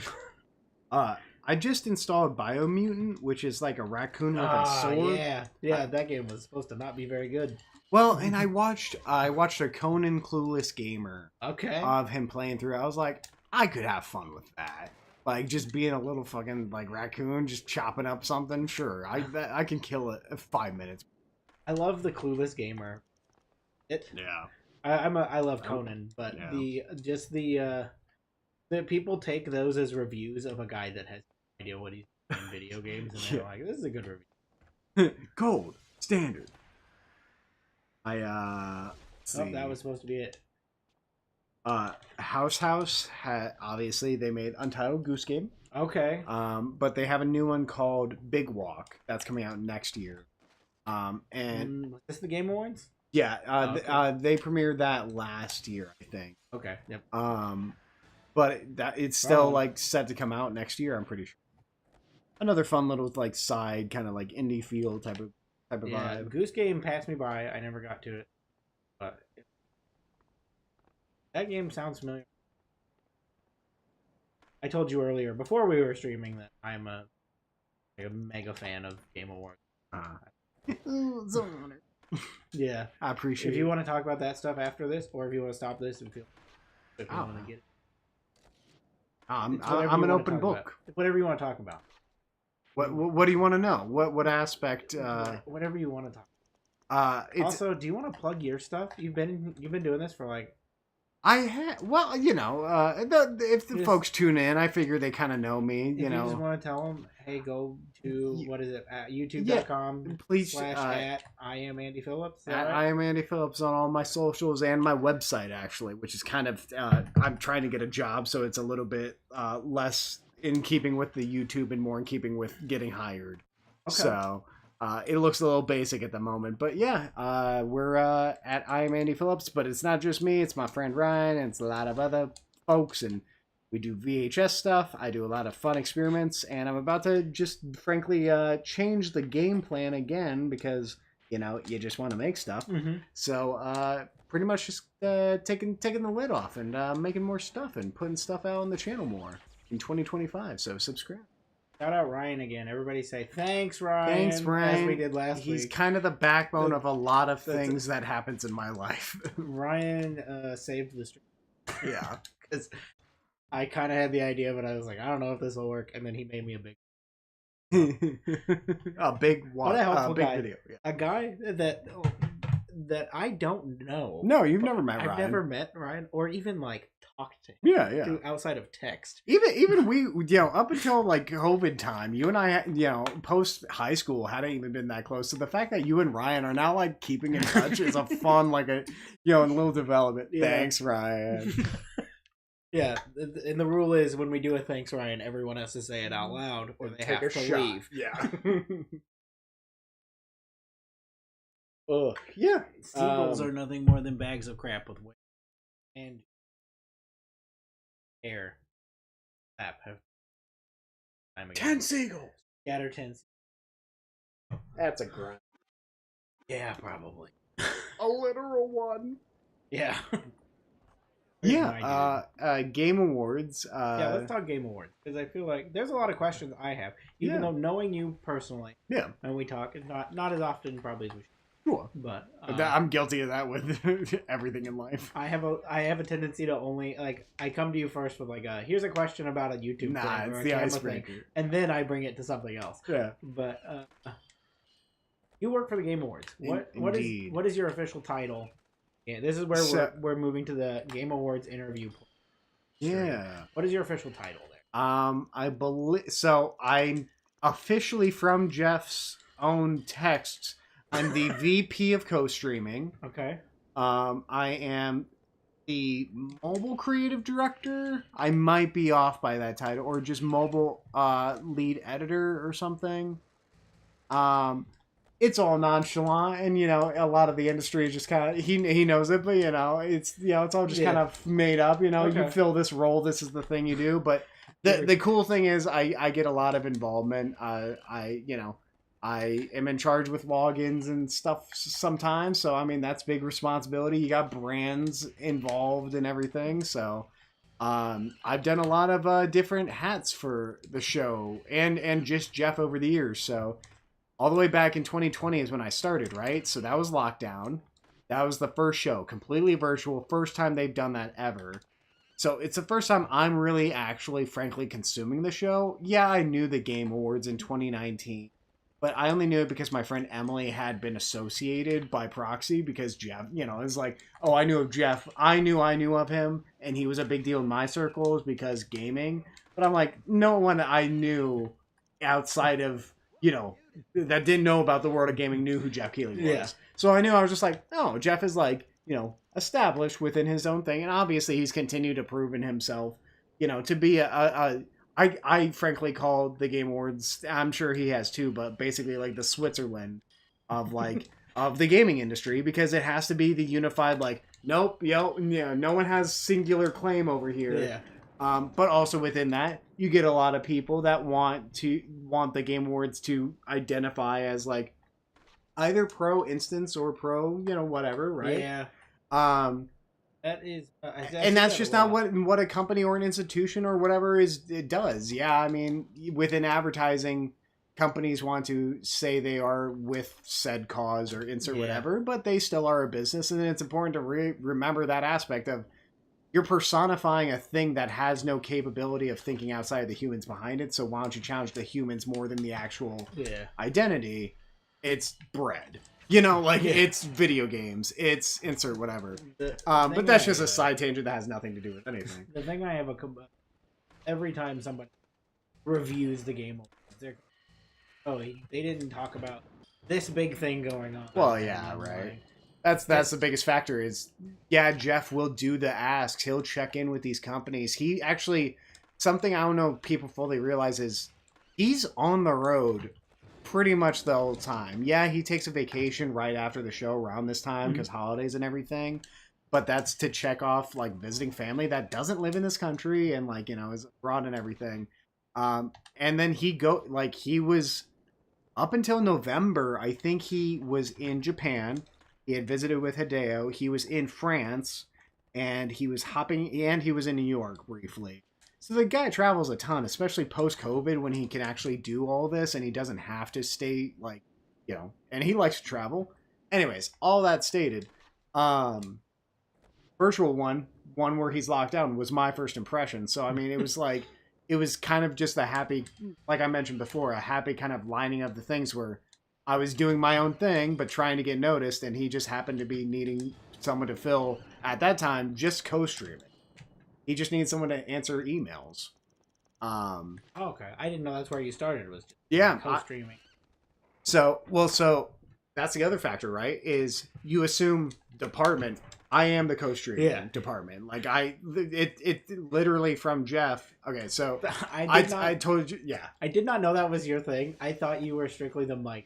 I just installed Biomutant, which is like a raccoon with a sword. Yeah, that game was supposed to not be very good. Well, and I watched a Conan Clueless Gamer. Okay. Of him playing through. I was like, I could have fun with that. Like just being a little fucking like raccoon, just chopping up something. Sure, I can kill it in 5 minutes. I love the Clueless Gamer. I love Conan, but the people take those as reviews of a guy that has no idea what he's doing in video games, and they're like, "This is a good review." Gold standard. let's see. that was supposed to be it. House obviously they made Untitled Goose Game. Okay. But they have a new one called Big Walk that's coming out next year. And Was this the Game Awards? yeah, okay. they premiered that last year, I think. Okay. Yep. But it's still like set to come out next year. I'm pretty sure. Another fun little like side kind of like indie feel type of vibe. Goose Game passed me by. I never got to it, but that game sounds familiar. I told you earlier before we were streaming that I'm a mega fan of Game Awards. It's an honor. Yeah, I appreciate. If you want to talk about that stuff after this, or if you want to stop this and feel if you want to get it, I'm an open book. Whatever you want to talk about. What do you want to know? What aspect? Whatever you want to talk. Also, do you want to plug your stuff? You've been doing this for like. Well, if the folks tune in, I figure they kind of know me. You know, just want to tell them, hey, go to what is it? At YouTube.com please / I am Andy Phillips. I am Andy Phillips on all my socials and my website actually, which is kind of I'm trying to get a job, so it's a little bit less in keeping with the YouTube and more in keeping with getting hired. Okay. So. It looks a little basic at the moment, but yeah, we're at I am Andy Phillips, but it's not just me, it's my friend Ryan, and it's a lot of other folks, and we do VHS stuff. I do a lot of fun experiments, and I'm about to just frankly change the game plan again because, you know, you just want to make stuff. Mm-hmm. So pretty much just taking the lid off and making more stuff and putting stuff out on the channel more in 2025, so subscribe. Shout out Ryan again. Everybody say thanks, Ryan. Thanks, Ryan. As we did last week. He's kind of the backbone of a lot of things that happens in my life. Ryan saved the stream. Yeah. Because I kind of had the idea, but I was like, I don't know if this will work. And then he made me a big... a big what? What a helpful big guy. video. Yeah. A guy that I don't know. No, you've never met Ryan. I've never met Ryan or even like talked to him. Yeah. Outside of text. Even we, you know, up until like COVID time, you and I, you know, post high school hadn't even been that close. So the fact that you and Ryan are now like keeping in touch is a fun, like a, you know, little development. Yeah. Thanks, Ryan. Yeah, and the rule is when we do a thanks, Ryan, everyone has to say it out loud or they have to leave. Yeah. Ugh. Yeah. Seagulls are nothing more than bags of crap with weight and air. 10 seagulls. Scatter 10. That's a grunt. Yeah, probably. A literal one. Yeah. Yeah. Game Awards. Yeah, let's talk Game Awards because I feel like there's a lot of questions I have, even though knowing you personally. Yeah. And we talk not as often probably as we should. Sure. But I'm guilty of that with everything in life. I have a tendency to only like I come to you first with like here's a question about a YouTube thing it's the icebreaker, and then I bring it to something else. Yeah. But you work for the Game Awards. What is your official title? Yeah, this is where we're moving to the Game Awards interview. Yeah. What is your official title there? I believe so. I'm officially from Jeff's own texts. I'm the VP of co-streaming. Okay. I am the mobile creative director. I might be off by that title, or just mobile lead editor or something. It's all nonchalant, and you know, a lot of the industry is just kind of he knows it, but you know, it's all just kind of made up. You know, you fill this role, this is the thing you do. But the cool thing is, I get a lot of involvement. I am in charge with logins and stuff sometimes. So, I mean, that's big responsibility. You got brands involved and everything. So, I've done a lot of different hats for the show and just Jeff over the years. So, all the way back in 2020 is when I started, right? So, that was lockdown. That was the first show. Completely virtual. First time they've done that ever. So, it's the first time I'm really actually, frankly, consuming the show. Yeah, I knew the Game Awards in 2019. But I only knew it because my friend Emily had been associated by proxy because Jeff, you know, is like, oh, I knew of Jeff. I knew of him, and he was a big deal in my circles because gaming. But I'm like, no one I knew outside of, you know, that didn't know about the world of gaming knew who Jeff Keighley was. Yeah. So I knew, I was just like, oh, Jeff is like, established within his own thing, and obviously he's continued to prove in himself, to be I frankly call the Game Awards, I'm sure he has too, but basically like the Switzerland of like of the gaming industry, because it has to be the unified, like, nope, no one has singular claim over here. Yeah. But also within that, you get a lot of people that want the Game Awards to identify as like either pro instance or pro, whatever, right? Yeah. That is, and that's just not what a company or an institution or whatever it does. Yeah, I mean, within advertising, companies want to say they are with said cause or insert whatever, but they still are a business, and it's important to remember that aspect of you're personifying a thing that has no capability of thinking outside of the humans behind it. So why don't you challenge the humans more than the actual identity? It's bread. It's video games. It's insert whatever. But that's just a side tangent that has nothing to do with anything. The thing I have every time somebody reviews the Game Awards, they didn't talk about this big thing going on. Well, yeah, right. That's the biggest factor is, Jeff will do the asks. He'll check in with these companies. He actually, something I don't know people fully realize is he's on the road pretty much the whole time. Yeah, he takes a vacation right after the show around this time because holidays and everything. But that's to check off like visiting family that doesn't live in this country and like, is abroad and everything. And then he was up until November, I think he was in Japan. He had visited with Hideo. He was in France, and he was in New York briefly. So the guy travels a ton, especially post-COVID when he can actually do all this and he doesn't have to stay and he likes to travel. Anyways, all that stated, virtual one where he's locked down was my first impression. So, I mean, it was like, it was kind of just a happy, like I mentioned before, a happy kind of lining of the things where I was doing my own thing, but trying to get noticed, and he just happened to be needing someone to fill, at that time, just co-streaming. He just needs someone to answer emails. Okay. I didn't know that's where you started, was just co-streaming. So that's the other factor, right? Is you assume department, I am the co-streaming department. Like it literally from Jeff. Okay, so I told you, I did not know that was your thing. I thought you were strictly the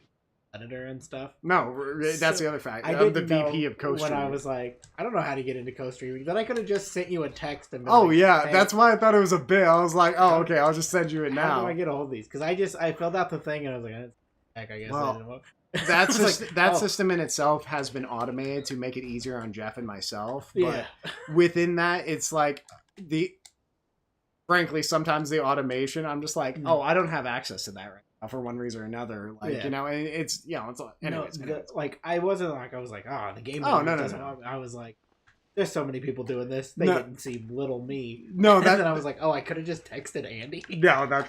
editor and stuff. No, that's the other fact. I'm the VP of co-streaming. When I was like, I don't know how to get into co-streaming. Then I could have just sent you a text and been hey, that's why I thought it was a bit. I was like, oh, okay, I'll just send you it now. How do I get a hold of these? Because I filled out the thing and I was like, heck, I guess I didn't know. That system in itself has been automated to make it easier on Jeff and myself. But within that, it's like frankly, sometimes the automation, I'm just like, I don't have access to that right now for one reason or another. Like, and it's, it's anyways. I wasn't like, I was like, the game. No. I was like, there's so many people doing this. They didn't see little me. No, and then I was like, I could have just texted Andy. No,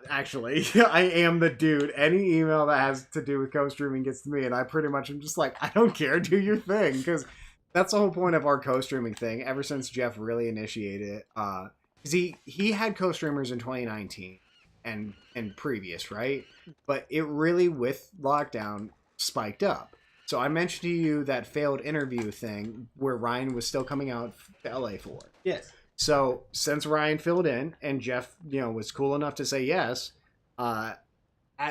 actually, I am the dude. Any email that has to do with co-streaming gets to me, and I pretty much am just like, I don't care, do your thing, because that's the whole point of our co-streaming thing. Ever since Jeff really initiated it, because he had co-streamers in 2019 and previous, right? But it really, with lockdown, spiked up. So I mentioned to you that failed interview thing where Ryan was still coming out to LA for. Yes. So since Ryan filled in and Jeff, was cool enough to say yes,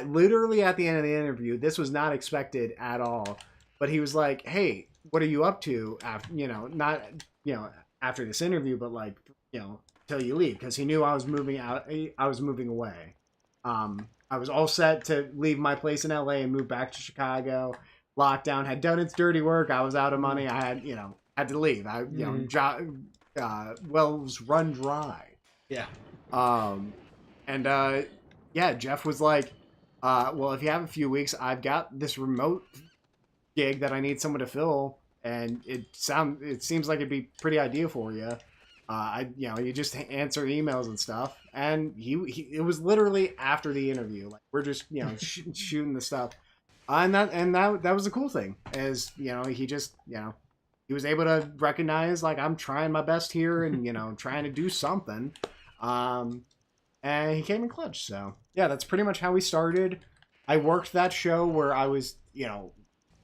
literally at the end of the interview, this was not expected at all, but he was like, "Hey, what are you up to after, not, after this interview, but like, till you leave," because he knew I was moving out. I was moving away. I was all set to leave my place in LA and move back to Chicago. Lockdown had done its dirty work. I was out of money. I had, had to leave. Wells run dry. Yeah. Jeff was like, well, if you have a few weeks, I've got this remote gig that I need someone to fill, and it seems like it'd be pretty ideal for you. You just answer emails and stuff, and it was literally after the interview. Like, we're just, shooting the stuff. And that was the cool thing, is, he just, he was able to recognize, like, I'm trying my best here and, trying to do something. And he came in clutch. So, yeah, that's pretty much how we started. I worked that show where I was, you know,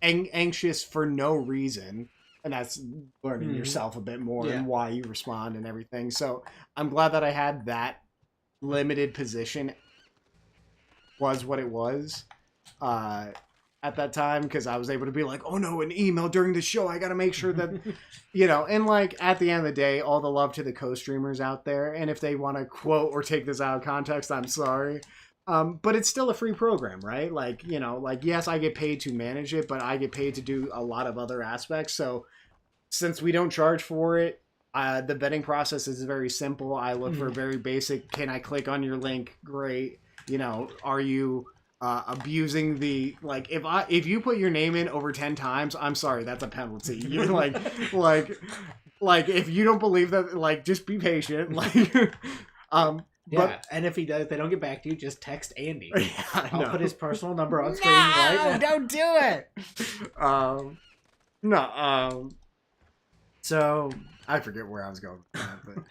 anxious for no reason, and that's learning yourself a bit more and why you respond and everything. So I'm glad that I had that limited position was what it was at that time, because I was able to be like, oh no, an email during the show, I gotta make sure that you know. And like at the end of the day, all the love to the co-streamers out there, and if they want to quote or take this out of context, I'm sorry, but it's still a free program, right? Like, you know, like, yes, I get paid to manage it, but I get paid to do a lot of other aspects. So since we don't charge for it, the vetting process is very simple. I look for very basic, can I click on your link? Great. You know, are you abusing the, like, if you put your name in over 10 times, I'm sorry, that's a penalty. You're like if you don't believe that, like, just be patient. Like, but, and if he does, they don't get back to you, just text Andy. Yeah, I'll put his personal number on screen right now. Don't do it. So I forget where I was going with that, but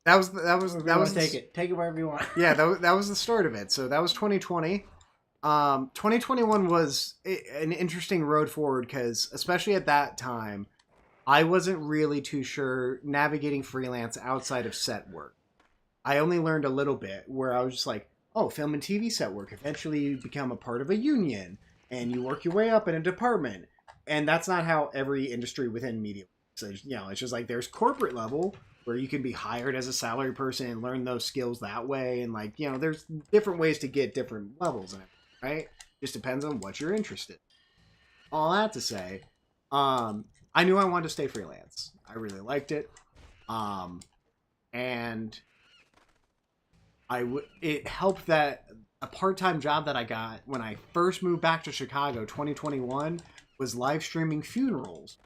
that was take it wherever you want. Yeah, that was the start of it. So that was 2020. 2021 was an interesting road forward, because especially at that time, I wasn't really too sure navigating freelance outside of set work. I only learned a little bit, where I was just like, oh, film and TV set work. Eventually you become a part of a union and you work your way up in a department. And that's not how every industry within media works. So, you know, it's just like there's corporate level where you can be hired as a salary person and learn those skills that way. And, like, you know, there's different ways to get different levels in it, right? Just depends on what you're interested in. All that to say, I knew I wanted to stay freelance. I really liked it. And it helped that a part-time job that I got when I first moved back to Chicago, 2021, was live streaming funerals.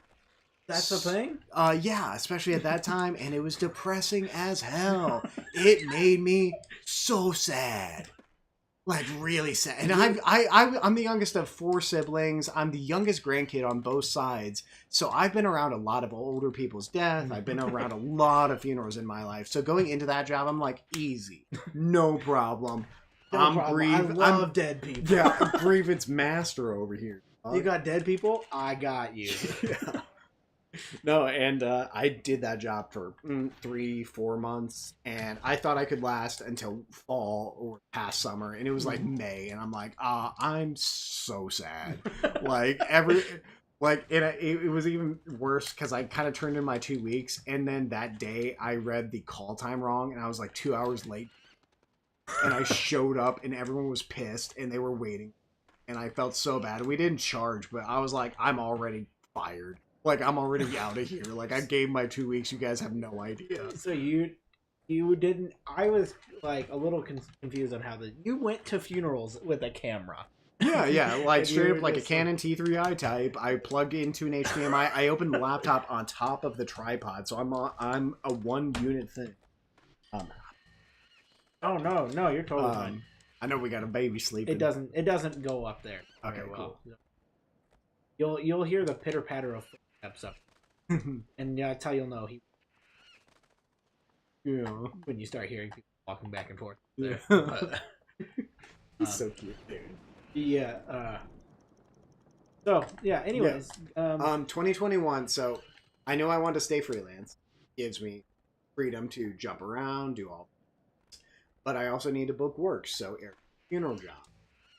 That's the thing? Yeah, especially at that time, and it was depressing as hell. It made me so sad. Like, really sad. And I'm the youngest of 4 siblings. I'm the youngest grandkid on both sides. So I've been around a lot of older people's death. I've been around a lot of funerals in my life. So going into that job, I'm like, easy. No problem. I love dead people. Yeah, I'm grievance master over here. You got dead people? I got you. Yeah. No, and I did that job for 3-4 months, and I thought I could last until fall or past summer, and it was like May, and I'm like, I'm so sad. It was even worse because I kind of turned in my 2 weeks, and then that day I read the call time wrong, and I was like 2 hours late, and I showed up, and everyone was pissed, and they were waiting, and I felt so bad. We didn't charge, but I was like, I'm already fired. Like, I'm already out of here. Like, I gave my 2 weeks. You guys have no idea. So you didn't... I was, like, a little confused on how you went to funerals with a camera. Yeah. Like, straight up, like, a Canon T3i type. I plugged into an HDMI. I opened the laptop on top of the tripod. So I'm a one-unit thing. Oh, no. You're totally fine. I know we got a baby sleeping. It doesn't go up there. Okay, well. Cool. You'll hear the pitter-patter of up, and that's how you'll know when you start hearing people walking back and forth there. He's so cute, dude. Yeah. So yeah. Anyways, 2021. So I know I want to stay freelance. Gives me freedom to jump around, do all. But I also need to book work. So funeral job.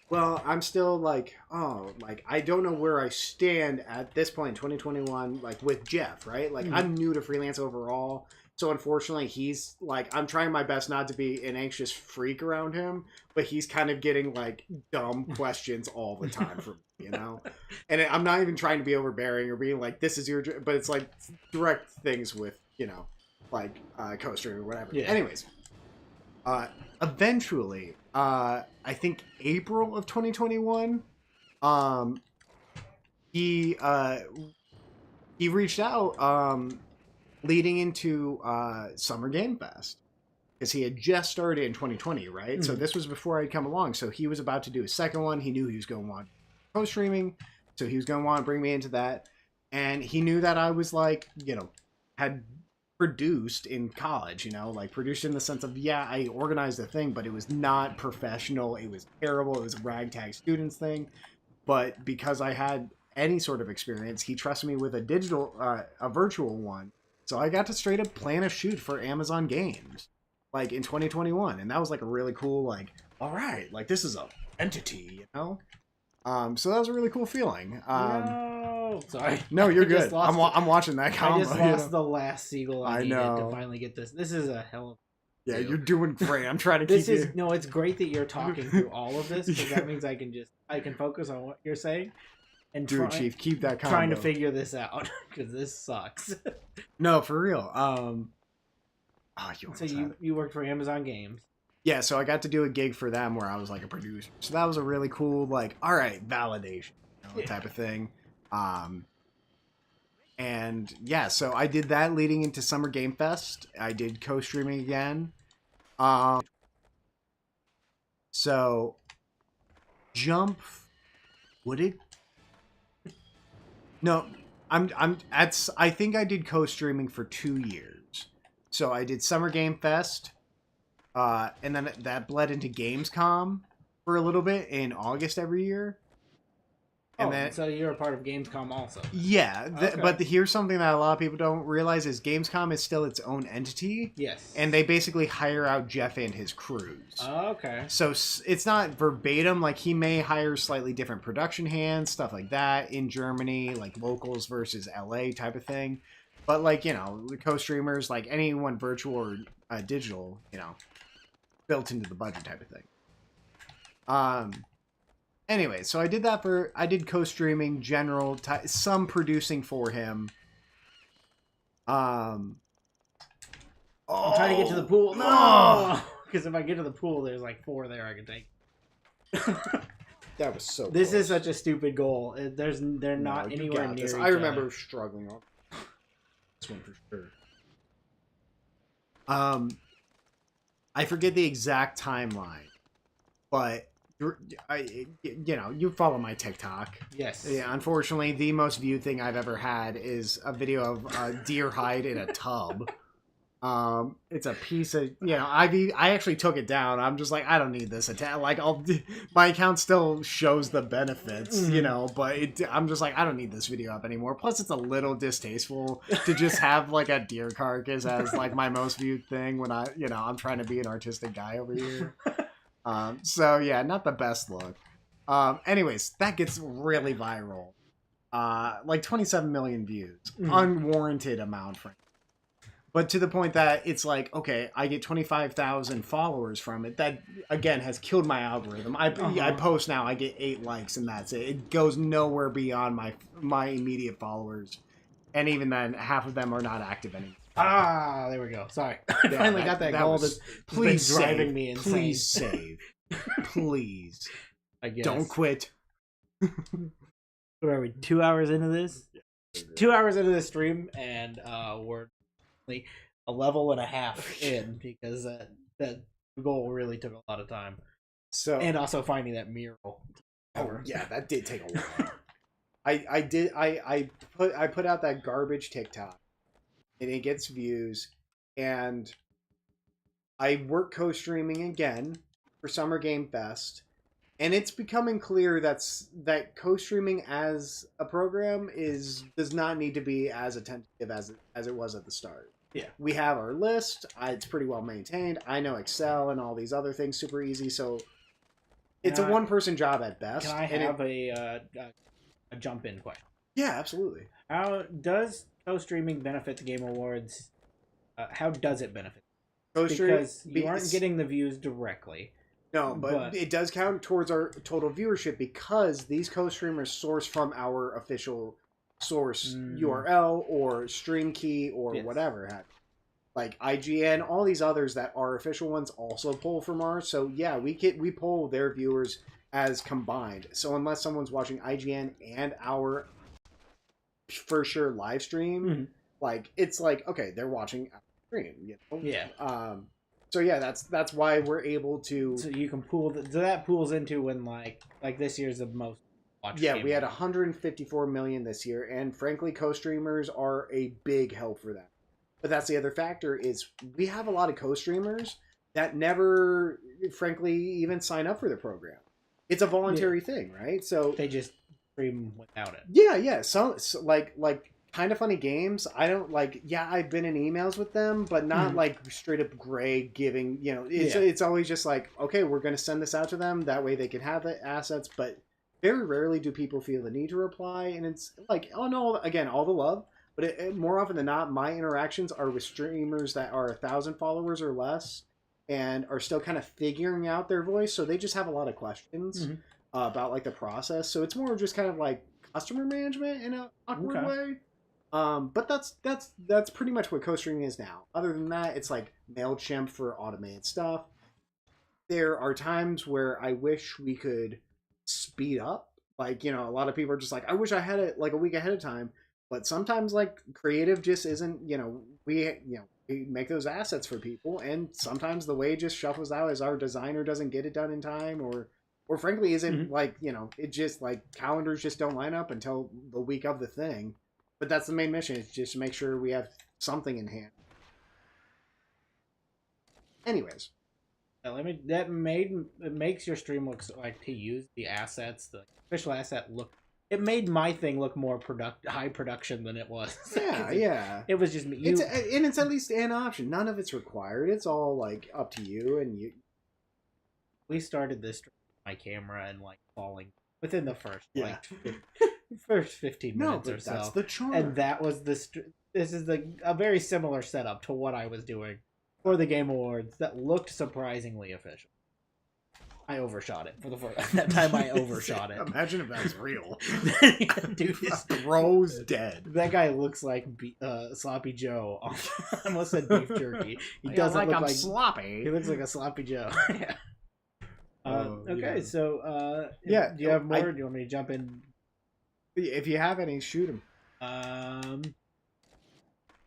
Well, I'm still like, I don't know where I stand at this point in 2021, like, with Jeff, right? Like, I'm new to freelance overall. So, unfortunately, he's, like, I'm trying my best not to be an anxious freak around him, but he's kind of getting, like, dumb questions all the time from me, you know? And I'm not even trying to be overbearing or being like, this is your, but it's, like, direct things with, you know, like, co-stream or whatever. Yeah. Anyways, eventually... I think April of 2021, he reached out leading into Summer Game Fest, because he had just started in 2020, right? So this was before I'd come along. So he was about to do his second one. He knew he was going to want co-streaming, so he was going to want to bring me into that. And he knew that I was, like, you know, had produced in college, like produced in the sense of, yeah, I organized a thing, but it was not professional. It was terrible. It was a ragtag students thing. But because I had any sort of experience, he trusted me with a virtual one. So I got to straight up plan a shoot for Amazon Games, like in 2021. And that was like a really cool, like, all right, like this is a entity, So that was a really cool feeling. No, sorry. No, you're I just good. I'm watching that combo. I just lost the last seagull I needed know. to finally get this. This is a hell of Yeah, you're doing great. I'm trying to keep you. No, it's great that you're talking through all of this because that means I can focus on what you're saying and Chief, keep that combo. Trying to figure this out because this sucks. No, for real. So you worked for Amazon Games. Yeah, so I got to do a gig for them where I was like a producer. So that was a really cool, like, all right, validation, type of thing. And yeah, so I did that leading into Summer Game Fest. I did co-streaming again. So Jump, would it? No, I think I did co-streaming for 2 years. So I did Summer Game Fest. And then that bled into Gamescom for a little bit in August every year. And then, so you're a part of Gamescom also. Yeah, Okay. But here's something that a lot of people don't realize is Gamescom is still its own entity. Yes. And they basically hire out Jeff and his crews. Okay. So it's not verbatim. Like, he may hire slightly different production hands, stuff like that, in Germany, like locals versus LA type of thing. But, like, the co-streamers, like anyone virtual or digital, built into the budget type of thing. Anyway, so I did co-streaming, general, some producing for him. I'm trying to get to the pool. No! Because if I get to the pool, there's like 4 there I can take. That was so This close. is such a stupid goal. They're not anywhere near each I remember other. struggling on this one for sure. I forget the exact timeline, but you follow my TikTok. Yes. Yeah, unfortunately, the most viewed thing I've ever had is a video of a deer hide in a tub. It's a piece of, I actually took it down. I'm just like, I don't need this attack. Like, my account still shows the benefits, but I'm just like, I don't need this video up anymore. Plus, it's a little distasteful to just have like a deer carcass as like my most viewed thing when I'm trying to be an artistic guy over here. So yeah, not the best look. Anyways, that gets really viral. Like 27 million views, unwarranted amount, frankly. But to the point that it's like, okay, I get 25,000 followers from it. That, again, has killed my algorithm. I post now, I get 8 likes, and that's it. It goes nowhere beyond my immediate followers. And even then, half of them are not active anymore. Ah, there we go. Sorry. I finally got that goal that's been driving me insane. Please save. Please. I guess. Don't quit. What are we, 2 hours into this? 2 hours into this stream, and we're a level and a half in because that goal really took a lot of time. So, and also finding that mural. Oh yeah, that did take a while. I put out that garbage TikTok, and it gets views, and I work co-streaming again for Summer Game Fest, and it's becoming clear that co-streaming as a program does not need to be as attentive as it was at the start. Yeah, we have our list. It's pretty well maintained. I know Excel and all these other things super easy. So it's a one-person job at best. Can I have a jump-in question? Yeah, absolutely. How does co-streaming benefit the Game Awards? How does it benefit? Because you aren't getting the views directly. No, but it does count towards our total viewership because these co-streamers source from our official source URL or stream key or whatever. Like IGN, all these others that are official ones also pull from ours. So yeah, we pull their viewers as combined. So unless someone's watching IGN and our for sure live stream, like it's like, okay, they're watching our stream. Yeah. So yeah, that's why we're able to. So you can pool. So that pools into when like this year's the most. Yeah, we had 154 million this year, and frankly, co-streamers are a big help for that. But that's the other factor is we have a lot of co-streamers that never, frankly, even sign up for the program. It's a voluntary thing, right? So they just stream without it. Yeah. So like Kind of Funny Games, I don't like. Yeah, I've been in emails with them, but not like straight up Greg giving. It's always just like, okay, we're going to send this out to them. That way they can have the assets. But very rarely do people feel the need to reply, and it's like, oh no, again, all the love. But more often than not, my interactions are with streamers that are 1,000 followers or less, and are still kind of figuring out their voice. So they just have a lot of questions about like the process. So it's more just kind of like customer management in an awkward way. But that's pretty much what co-streaming is now. Other than that, it's like MailChimp for automated stuff. There are times where I wish we could speed up. Like, a lot of people are just like, I wish I had it like a week ahead of time. But sometimes like creative just isn't, we make those assets for people, and sometimes the way just shuffles out as our designer doesn't get it done in time, or frankly isn't like, it just like calendars just don't line up until the week of the thing. But that's the main mission, is just to make sure we have something in hand. Anyways. It makes your stream look like, to use the assets, the official asset look. It made my thing look more high production than it was. Yeah. It was just me. It's at least an option. None of it's required. It's all like up to you and you. We started this with my camera and like falling within the first first 15 minutes or so. That's the charm. And that was this is a very similar setup to what I was doing for the Game Awards that looked surprisingly official. I overshot it for the first that time. I overshot it. Imagine if that's real. Dude, Rose dead. That guy looks like Sloppy Joe. I almost said beef jerky. He doesn't look like sloppy. He looks like a sloppy Joe. Yeah. Okay, so do you have more? Do you want me to jump in? If you have any, shoot them. I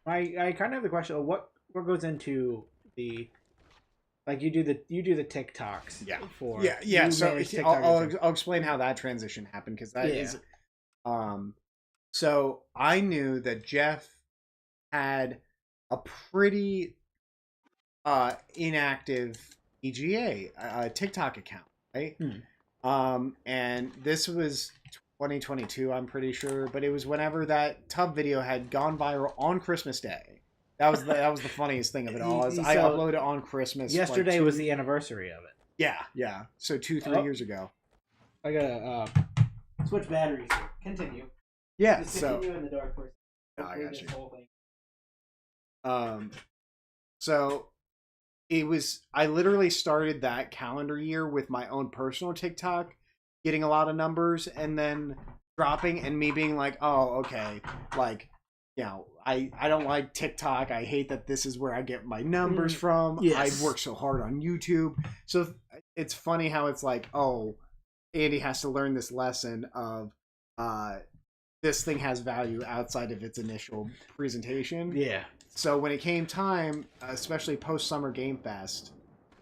kind of have the question of what goes into the. Like you do the TikToks. Yeah. So I'll explain how that transition happened, because that is. So I knew that Jeff had a pretty inactive EGA TikTok account, right? And this was 2022, I'm pretty sure, but it was whenever that tub video had gone viral on Christmas Day. That was the funniest thing of it all. I uploaded on Christmas. Yesterday was the anniversary of it. Yeah. So 2-3 years ago. I gotta switch batteries here. Continue. Yeah. Just continue in the dark first. I got you. So it was. I literally started that calendar year with my own personal TikTok, getting a lot of numbers, and then dropping, and me being like, oh, okay, like. I don't like TikTok. I hate that this is where I get my numbers from. Yes. I work so hard on YouTube. So it's funny how it's like, oh, Andy has to learn this lesson of this thing has value outside of its initial presentation. Yeah. So when it came time, especially post-Summer Game Fest,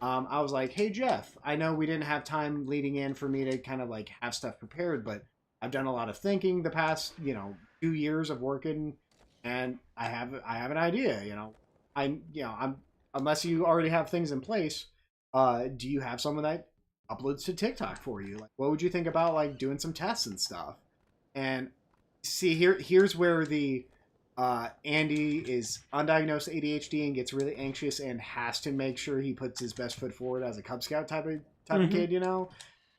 I was like, hey, Jeff, I know we didn't have time leading in for me to kind of like have stuff prepared, but I've done a lot of thinking the past, 2 years of working. And I have an idea, I'm unless you already have things in place, do you have someone that uploads to TikTok for you? Like, what would you think about like doing some tests and stuff? And see, here's where the Andy is undiagnosed ADHD and gets really anxious and has to make sure he puts his best foot forward as a Cub Scout type of kid,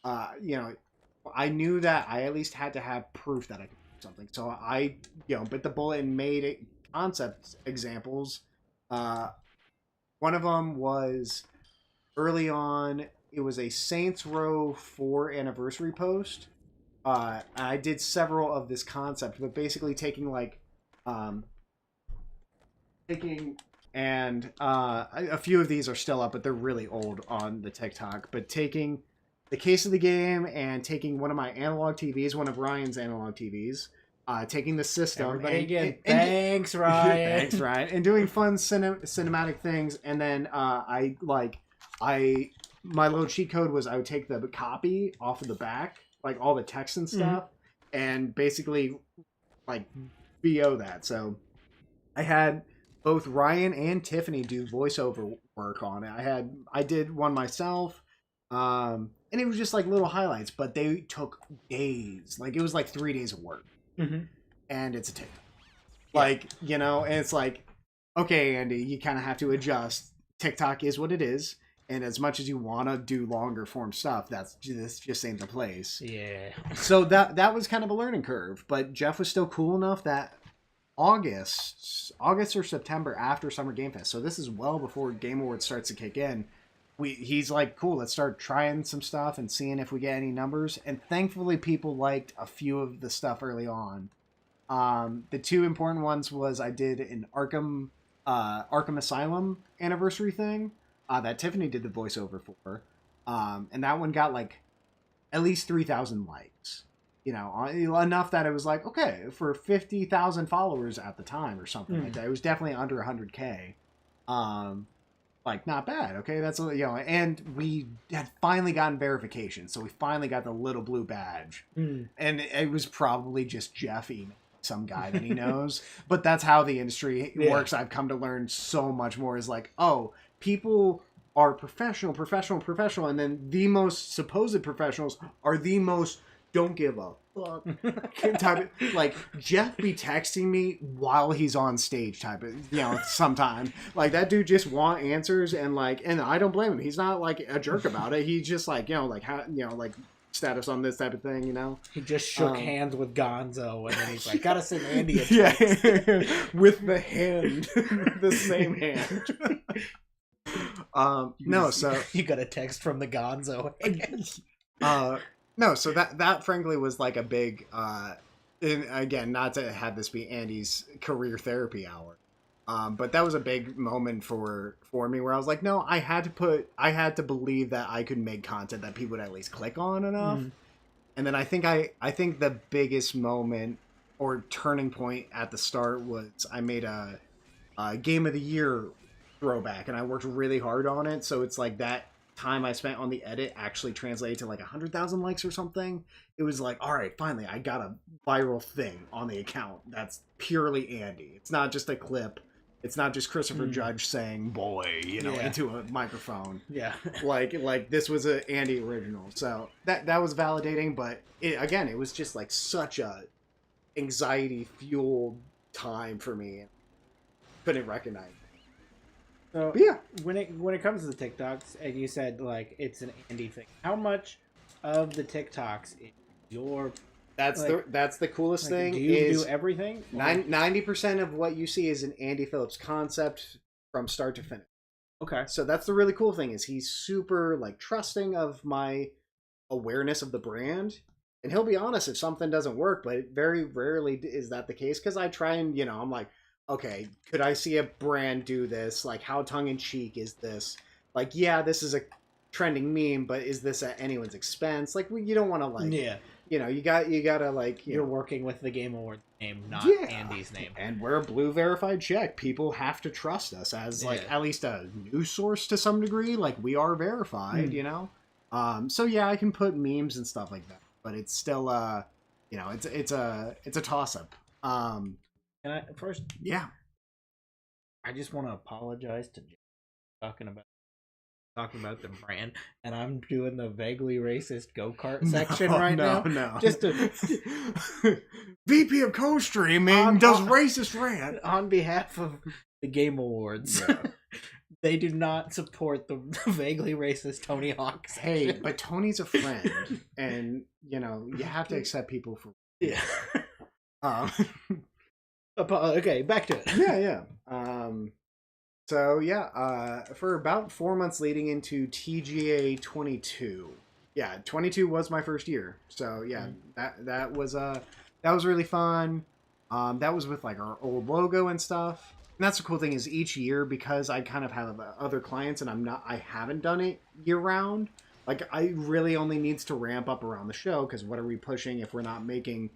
I knew that I at least had to have proof that I could something. So I, bit the bullet and made concept examples. One of them was early on. It was a Saints Row 4 anniversary post. I did several of this concept, but basically taking like, and a few of these are still up, but they're really old on the TikTok. But taking the case of the game and taking one of my analog TVs, one of Ryan's analog TVs, taking the system. Thanks, Ryan. Thanks, Ryan. And doing fun cinematic things. And then my little cheat code was I would take the copy off of the back, like all the text and stuff, and basically like VO that. So I had both Ryan and Tiffany do voiceover work on it. I did one myself, and it was just like little highlights, but they took days. Like it was like 3 days of work, and it's a TikTok. Like, you know, and it's like, okay, Andy, you kind of have to adjust. TikTok is what it is, and as much as you want to do longer form stuff, this just ain't the place. Yeah. So that was kind of a learning curve, but Jeff was still cool enough that August or September after Summer Game Fest, so this is well before Game Awards starts to kick in. He's like, cool, let's start trying some stuff and seeing if we get any numbers. And thankfully, people liked a few of the stuff early on. The two important ones was I did an Arkham Asylum anniversary thing that Tiffany did the voiceover for, and that one got like at least 3,000 likes. You know, enough that it was like, okay, for 50,000 followers at the time or something like that. It was definitely under 100K. Like, not bad. Okay, that's, you know, and we had finally gotten verification, so we finally got the little blue badge. And it was probably just Jeff emailing some guy that he knows. But that's how the industry works. I've come to learn so much more is like, oh, people are professional, and then the most supposed professionals are the most don't give a fuck type of, like Jeff be texting me while he's on stage type of, you know, sometime like that dude just want answers and I don't blame him. He's not like a jerk about it. He's just like, you know, like how, you know, like status on this type of thing, you know. He just shook hands with Gonzo and then he's like, gotta send Andy a text. With the hand, the same hand. No, so you got a text from the Gonzo. No, so that frankly was like a big, and again, not to have this be Andy's career therapy hour, but that was a big moment for me where I was like, no, I had to believe that I could make content that people would at least click on enough. And then I think the biggest moment or turning point at the start was I made a Game of the Year throwback, and I worked really hard on it, so it's like that time I spent on the edit actually translated to like 100,000 likes or something. It was like, all right, finally I got a viral thing on the account that's purely Andy. It's not just a clip. It's not just Christopher Judge saying boy, you know, into a microphone. Like this was a Andy original. So that was validating, but it was just like such a anxiety fueled time for me. Couldn't recognize it. So yeah, when it comes to the TikToks, and you said like it's an Andy thing, how much of the TikToks is your? That's the coolest thing. Do you do everything? 90% of what you see is an Andy Phillips concept from start to finish. Okay, so that's the really cool thing is he's super like trusting of my awareness of the brand, and he'll be honest if something doesn't work, but very rarely is that the case because I try and I'm like, okay, could I see a brand do this? Like, how tongue-in-cheek is this? Like, yeah, this is a trending meme, but is this at anyone's expense? Like, you don't want to, like... Yeah. You gotta, like... You're working with the Game Awards name, not Andy's name. And we're a blue verified check. People have to trust us as, like, at least a news source to some degree. Like, we are verified, you know? So, yeah, I can put memes and stuff like that. But it's still, it's a toss-up. And first, I just want to apologize to Jay talking about the brand, and I'm doing the vaguely racist go-kart section now. No, just to VP of co-streaming does racist rant on behalf of the Game Awards. Yeah. They do not support the vaguely racist Tony Hawk section. Hey, but Tony's a friend, and you have to accept people for Okay, back to it. Yeah. For about 4 months leading into TGA 22. Yeah, 22 was my first year. So yeah, that was really fun. That was with like our old logo and stuff. And that's the cool thing is each year, because I kind of have other clients and I haven't done it year round. Like I really only needs to ramp up around the show because what are we pushing if we're not making,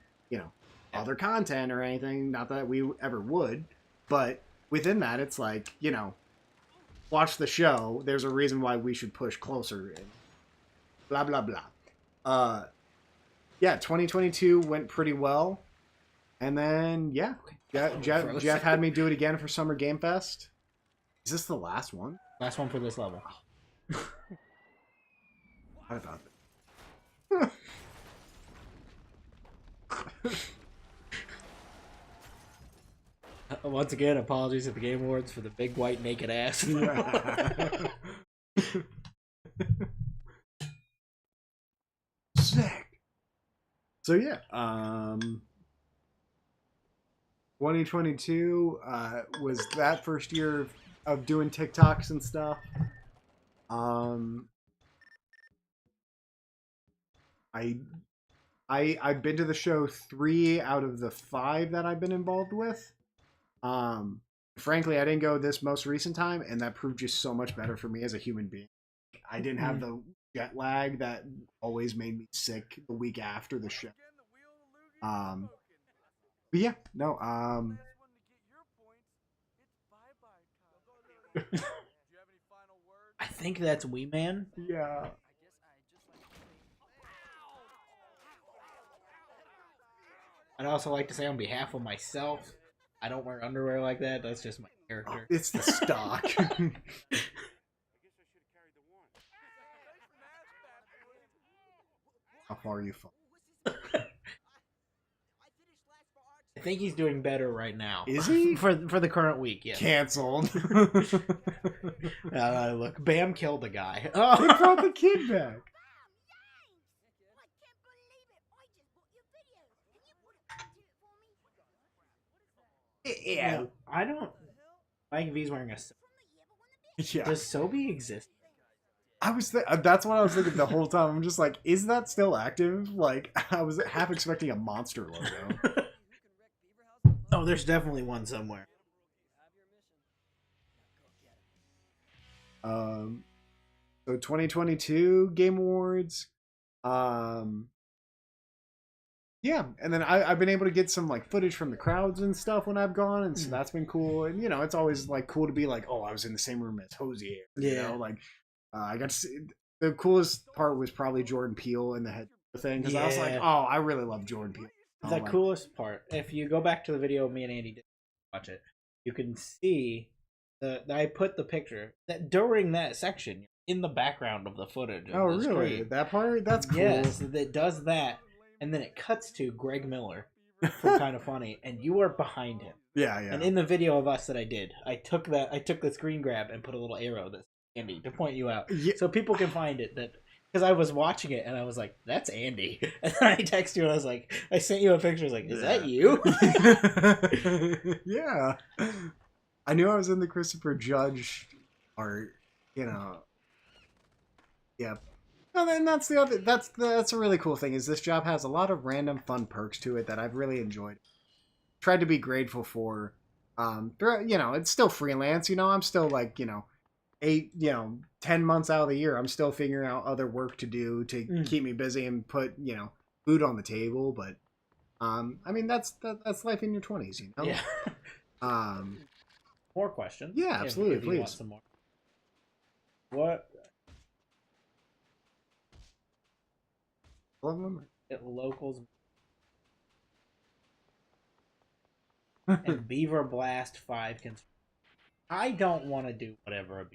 other content or anything? Not that we ever would, but within that, it's like, watch the show. There's a reason why we should push closer. And blah, blah, blah. 2022 went pretty well. And then Jeff had me do it again for Summer Game Fest. Is this the last one? Last one for this level. What about that? Once again, apologies at the Game Awards for the big white naked ass. Sick. So yeah, 2022 was that first year of doing TikToks and stuff. I've been to the show 3 out of the 5 that I've been involved with. Frankly, I didn't go this most recent time, and that proved just so much better for me as a human being. I didn't have the jet lag that always made me sick the week after the show. But yeah, no. I think that's Wee Man. Yeah. I'd also like to say on behalf of myself, I don't wear underwear like that. That's just my character. It's the stock. How far are you from? I think he's doing better right now. Is he? for the current week, yeah. Canceled. Look, Bam killed the guy. They brought the kid back. Yeah, I don't like if he's wearing a. Yeah. Does Sobe exist? That's what I was thinking the whole time. I'm just like, is that still active? Like, I was half expecting a monster logo. Oh, there's definitely one somewhere. So 2022 Game Awards. Yeah, and then I've been able to get some like footage from the crowds and stuff when I've gone, and so that's been cool. And it's always like cool to be like, oh, I was in the same room as Hosier. Yeah, like I got to see. The coolest part was probably Jordan Peele and the head thing, because I was like, oh, I really love Jordan Peele. The coolest part, if you go back to the video me and Andy did watch it, you can see I put the picture that during that section in the background of the footage. Oh, really? Screen. That part? That's cool. Yes, it does that. And then it cuts to Greg Miller from Kind of Funny, and you are behind him. Yeah. And in the video of us that I did, I took the screen grab and put a little arrow that's Andy to point you out, so people can find it. That because I was watching it and I was like, "That's Andy," and then I text you and I was like, "I sent you a picture." I was like, "Is that you?" Yeah. I knew I was in the Christopher Judge art. Yeah. And then that's a really cool thing is this job has a lot of random fun perks to it that I've really enjoyed. Tried to be grateful for. It's still freelance. I'm still like 10 months out of the year. I'm still figuring out other work to do to keep me busy and put food on the table. But that's life in your 20s. Yeah. More questions? Yeah, absolutely. If you please. Want some more. What? At locals and Beaver Blast 5 I don't want to do whatever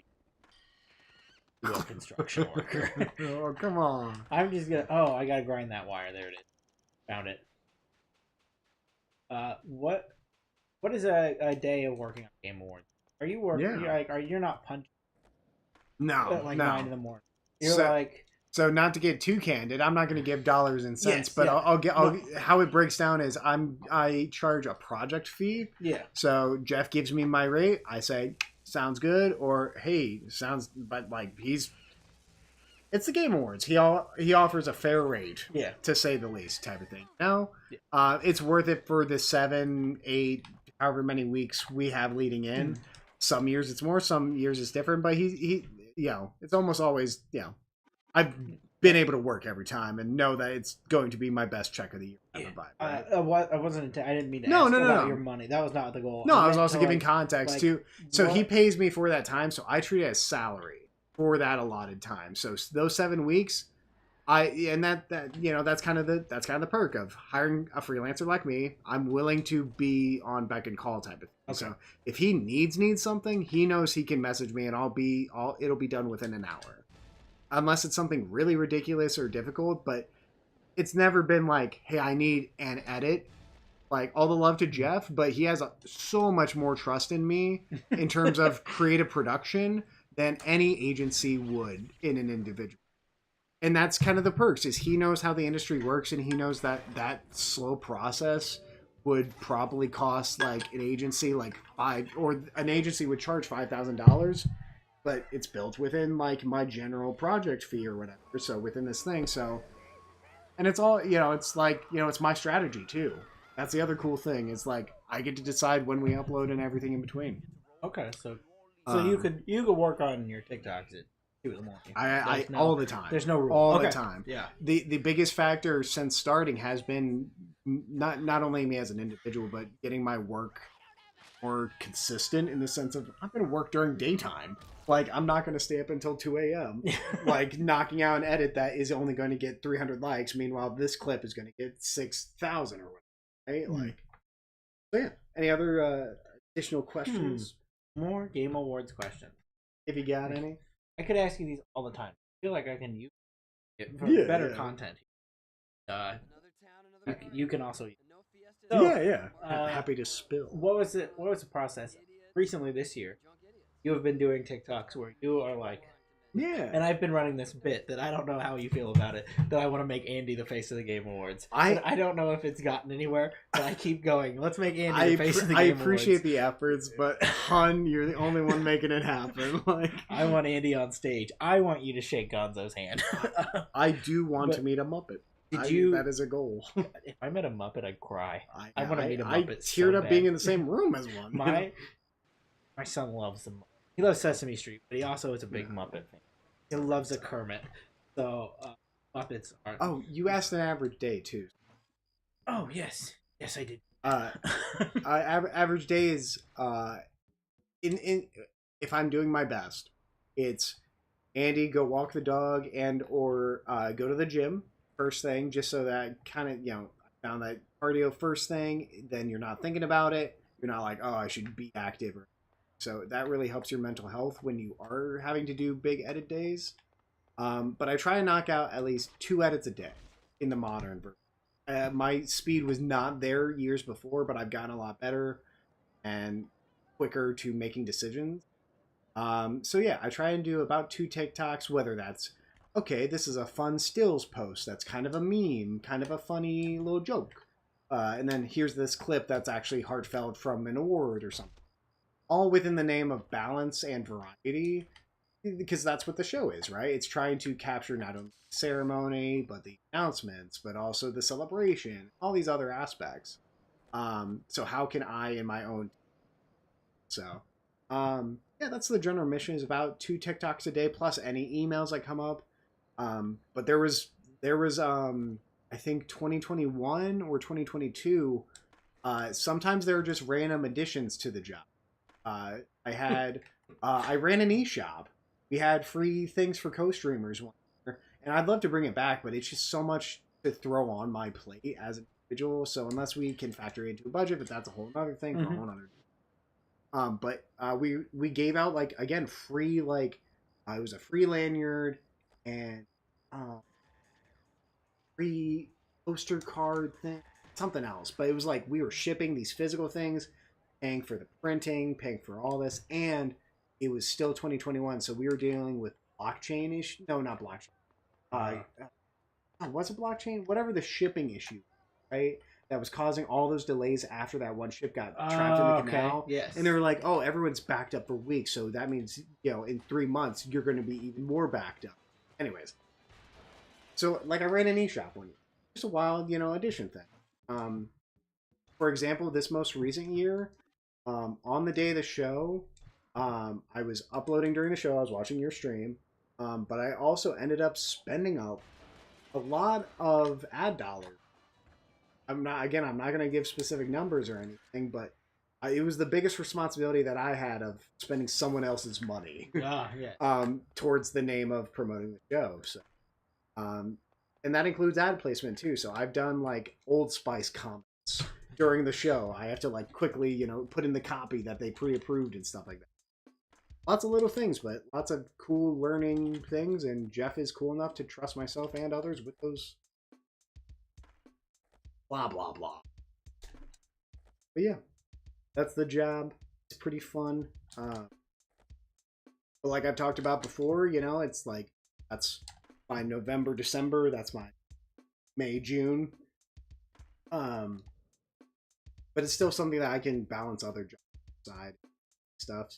a construction worker. Oh, come on. I'm just gonna I gotta grind that wire. There it is. Found it. What is a day of working on Game Awards? Are you working? Yeah. You're not punching? No, at 9 in the morning. You're So not to get too candid, I'm not going to give dollars and cents, but I'll how it breaks down is I charge a project fee. Yeah. So Jeff gives me my rate. I say, sounds good, or hey, sounds, but like it's the Game Awards. He offers a fair rate. Yeah. To say the least, type of thing. It's worth it for the 7, 8, however many weeks we have leading in. Some years it's more, some years it's different, but he it's almost always I've been able to work every time and know that it's going to be my best check of the year ever by. Right? I didn't mean to ask about your money. That was not the goal. No, I was also giving context too. So he pays me for that time, so I treat it as salary for that allotted time. So those 7 weeks, And that that's kind of the perk of hiring a freelancer like me. I'm willing to be on beck and call type of thing. Okay. So if he needs something, he knows he can message me, and it'll be done within an hour, unless it's something really ridiculous or difficult. But it's never been like, hey, I need an edit. Like, all the love to Jeff, but he has so much more trust in me in terms of creative production than any agency would in an individual. And that's kind of the perks, is he knows how the industry works, and he knows that slow process would probably cost like an agency like an agency would charge $5,000, but it's built within like my general project fee or whatever. So within this thing, and it's all, it's like, it's my strategy too. That's the other cool thing, is like I get to decide when we upload and everything in between. Okay, so you could work on your TikToks at 2 in the morning. I all the time. There's no rule. All the time. Yeah. The biggest factor since starting has been not only me as an individual, but getting my work more consistent, in the sense of I'm going to work during daytime. Like, I'm not going to stay up until 2 a.m. like knocking out an edit that is only going to get 300 likes. Meanwhile, this clip is going to get 6,000 or whatever. Right? Like, so yeah. Any other additional questions? More Game Awards questions. If you got any. I could ask you these all the time. I feel like I can use it for better content. You can also use it. So, happy to spill. What was the process? Recently this year, you have been doing TikToks where you are like, and I've been running this bit that I don't know how you feel about it, that I want to make Andy the face of the Game Awards. I don't know if it's gotten anywhere, but I keep going. Let's make Andy the face of the Game Awards. I appreciate the efforts, but hun, you're the only one making it happen. Like, I want Andy on stage. I want you to shake Gonzo's hand. I do want to meet a Muppet. That is a goal. If I met a Muppet, I'd cry. I want to meet a Muppet. I teared up being in the same room as one. My son loves them. He loves Sesame Street, but he also is a big Muppet fan. He loves a Kermit. So, Muppets are... Oh, you asked an average day, too. Oh, yes. Yes, I did. Average day is... if I'm doing my best, it's Andy, go walk the dog or go to the gym first thing, just so that kind of, I found that cardio first thing, then you're not thinking about it. You're not like, oh, I should be active. So that really helps your mental health when you are having to do big edit days. But I try to knock out at least 2 edits a day in the modern version. My speed was not there years before, but I've gotten a lot better and quicker to making decisions. So yeah, I try and do about 2 TikToks, whether that's, okay, this is a fun stills post that's kind of a meme, kind of a funny little joke. And then here's this clip that's actually heartfelt from an award or something. All within the name of balance and variety, because that's what the show is, right? It's trying to capture not only the ceremony, but the announcements, but also the celebration, all these other aspects. So how can I in my own... So, that's the general mission, is about 2 TikToks a day, plus any emails that come up. But there was I think 2021 or 2022, sometimes there were just random additions to the job. I ran an e-shop. We had free things for co-streamers one year, and I'd love to bring it back, but it's just so much to throw on my plate as an individual. So unless we can factor into a budget, but that's a whole other thing, for a whole other. But we gave out, like, again, free, like, it was a free lanyard and free poster card thing, something else. But it was like we were shipping these physical things, paying for the printing, paying for all this, and it was still 2021, so we were dealing with blockchain issue. No, not blockchain. What's a blockchain? Whatever the shipping issue, right? That was causing all those delays after that one ship got trapped in the canal. Okay. Yes. And they were like, oh, everyone's backed up for weeks, so that means, in 3 months, you're going to be even more backed up. Anyways. So, like, I ran an e-shop one year. Just a wild, addition thing. For example, this most recent year, on the day of the show, I was uploading during the show. I was watching your stream, but I also ended up spending a lot of ad dollars. I'm not going to give specific numbers or anything, but it was the biggest responsibility that I had of spending someone else's money yeah. towards the name of promoting the show. So, and that includes ad placement too. So I've done like Old Spice comments during the show. I have to like quickly, you know, put in the copy that they pre-approved and stuff like that. Lots of little things, but lots of cool learning things. And Jeff is cool enough to trust myself and others with those blah, blah, blah. But yeah, that's the job. It's pretty fun. But like I've talked about before, you know, it's like that's my November, December. That's my May, June. But it's still something that I can balance other jobs side stuff.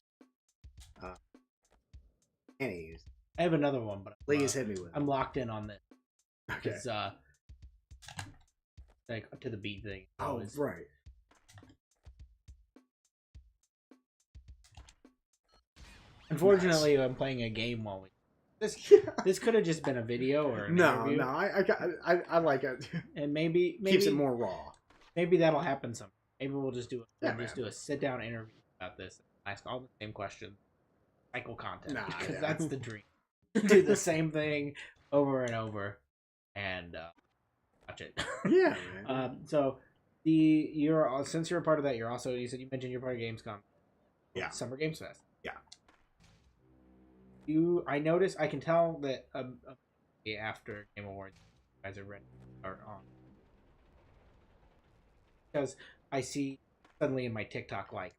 Anyways, I have another one, but please hit me with it. I'm locked in on this. Okay. It's like to the beat thing. Oh, right. Unfortunately, I'm playing a game while we. This could have just been a video or an interview. No, I like it. And maybe Keeps it more raw. Maybe that'll happen sometime. Maybe we'll just do do a sit down interview about this. Ask all the same questions. Cycle content because yeah. that's the dream. Do the same thing over and over, and watch it. Yeah. Man. So since you're a part of that, you mentioned you're part of Gamescom. Yeah. Summer Games Fest. Yeah. I notice. I can tell that after Game Awards, you guys are ready to start on because I see suddenly in my TikTok like.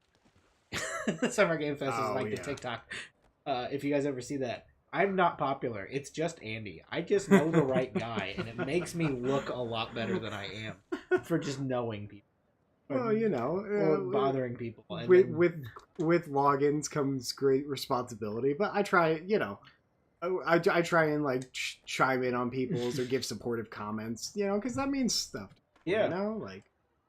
The Summer Game Fest is like the TikTok. If you guys ever see that, I'm not popular. It's just Andy. I just know the right guy, and it makes me look a lot better than I am for just knowing people. Well, you know, or bothering people. And with logins comes great responsibility, but I try, you know, I try and like chime in on people's or give supportive comments, you know, because that means stuff. Yeah, you know, like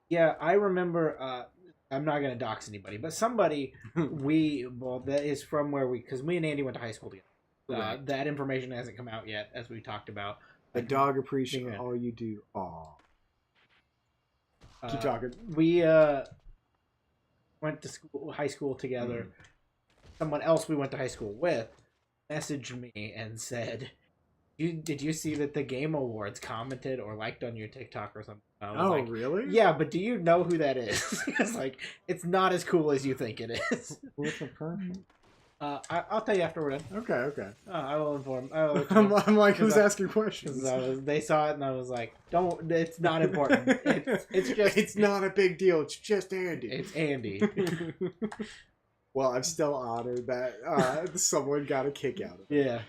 yeah, I remember. I'm not going to dox anybody, but somebody that is from where because me and Andy went to high school together. Right. That information hasn't come out yet, as we talked about. The dog appreciates all you do. Aw. Keep talking. We went to high school together. Someone else we went to high school with messaged me and said, did you see that the Game Awards commented or liked on your TikTok or something? Oh, like, really? Yeah, but do you know who that is? It's like, it's not as cool as you think it is. What's the person? I'll tell you after we're done. Okay. I will inform. I'm like, who's asking questions? They saw it and I was like, don't, it's not important. It's just... It's not a big deal. It's just Andy. It's Andy. Well, I'm still honored that someone got a kick out of it. Yeah.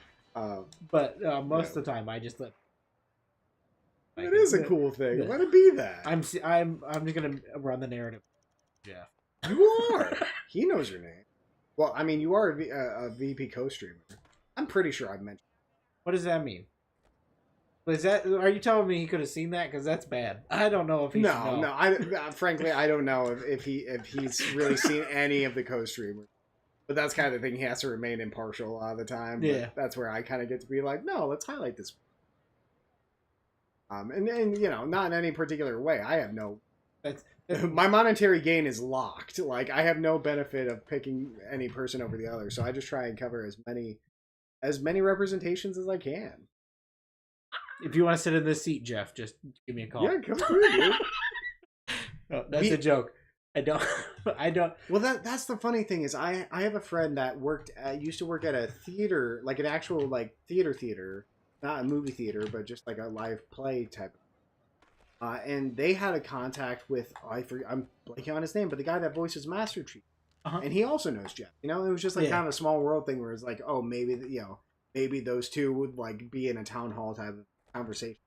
But most of the time, I just let. It is a cool thing. Let it be that. I'm just gonna run the narrative. Jeff, you are. He knows your name. Well, I mean, you are a VP co-streamer. I'm pretty sure I've mentioned. What does that mean? Are you telling me he could have seen that? Because that's bad. I don't know if he. No. Frankly, I don't know if he's really seen any of the co-streamers. But that's kind of the thing. He has to remain impartial a lot of the time. Yeah. But that's where I kind of get to be like, no, let's highlight this. And you know, not in any particular way. I have no. My monetary gain is locked. Like, I have no benefit of picking any person over the other. So I just try and cover as many representations as I can. If you want to sit in this seat, Jeff, just give me a call. Yeah, come through, dude. No, that's a joke. I don't. Well, that's the funny thing is I have a friend that used to work at a theater, like an actual like theater, not a movie theater, but just like a live play type. And they had a contact with I'm blanking on his name, but the guy that voices Master Chief, and he also knows Jeff. You know, it was just like kind of a small world thing where it's like, oh, maybe those two would like be in a town hall type of conversation.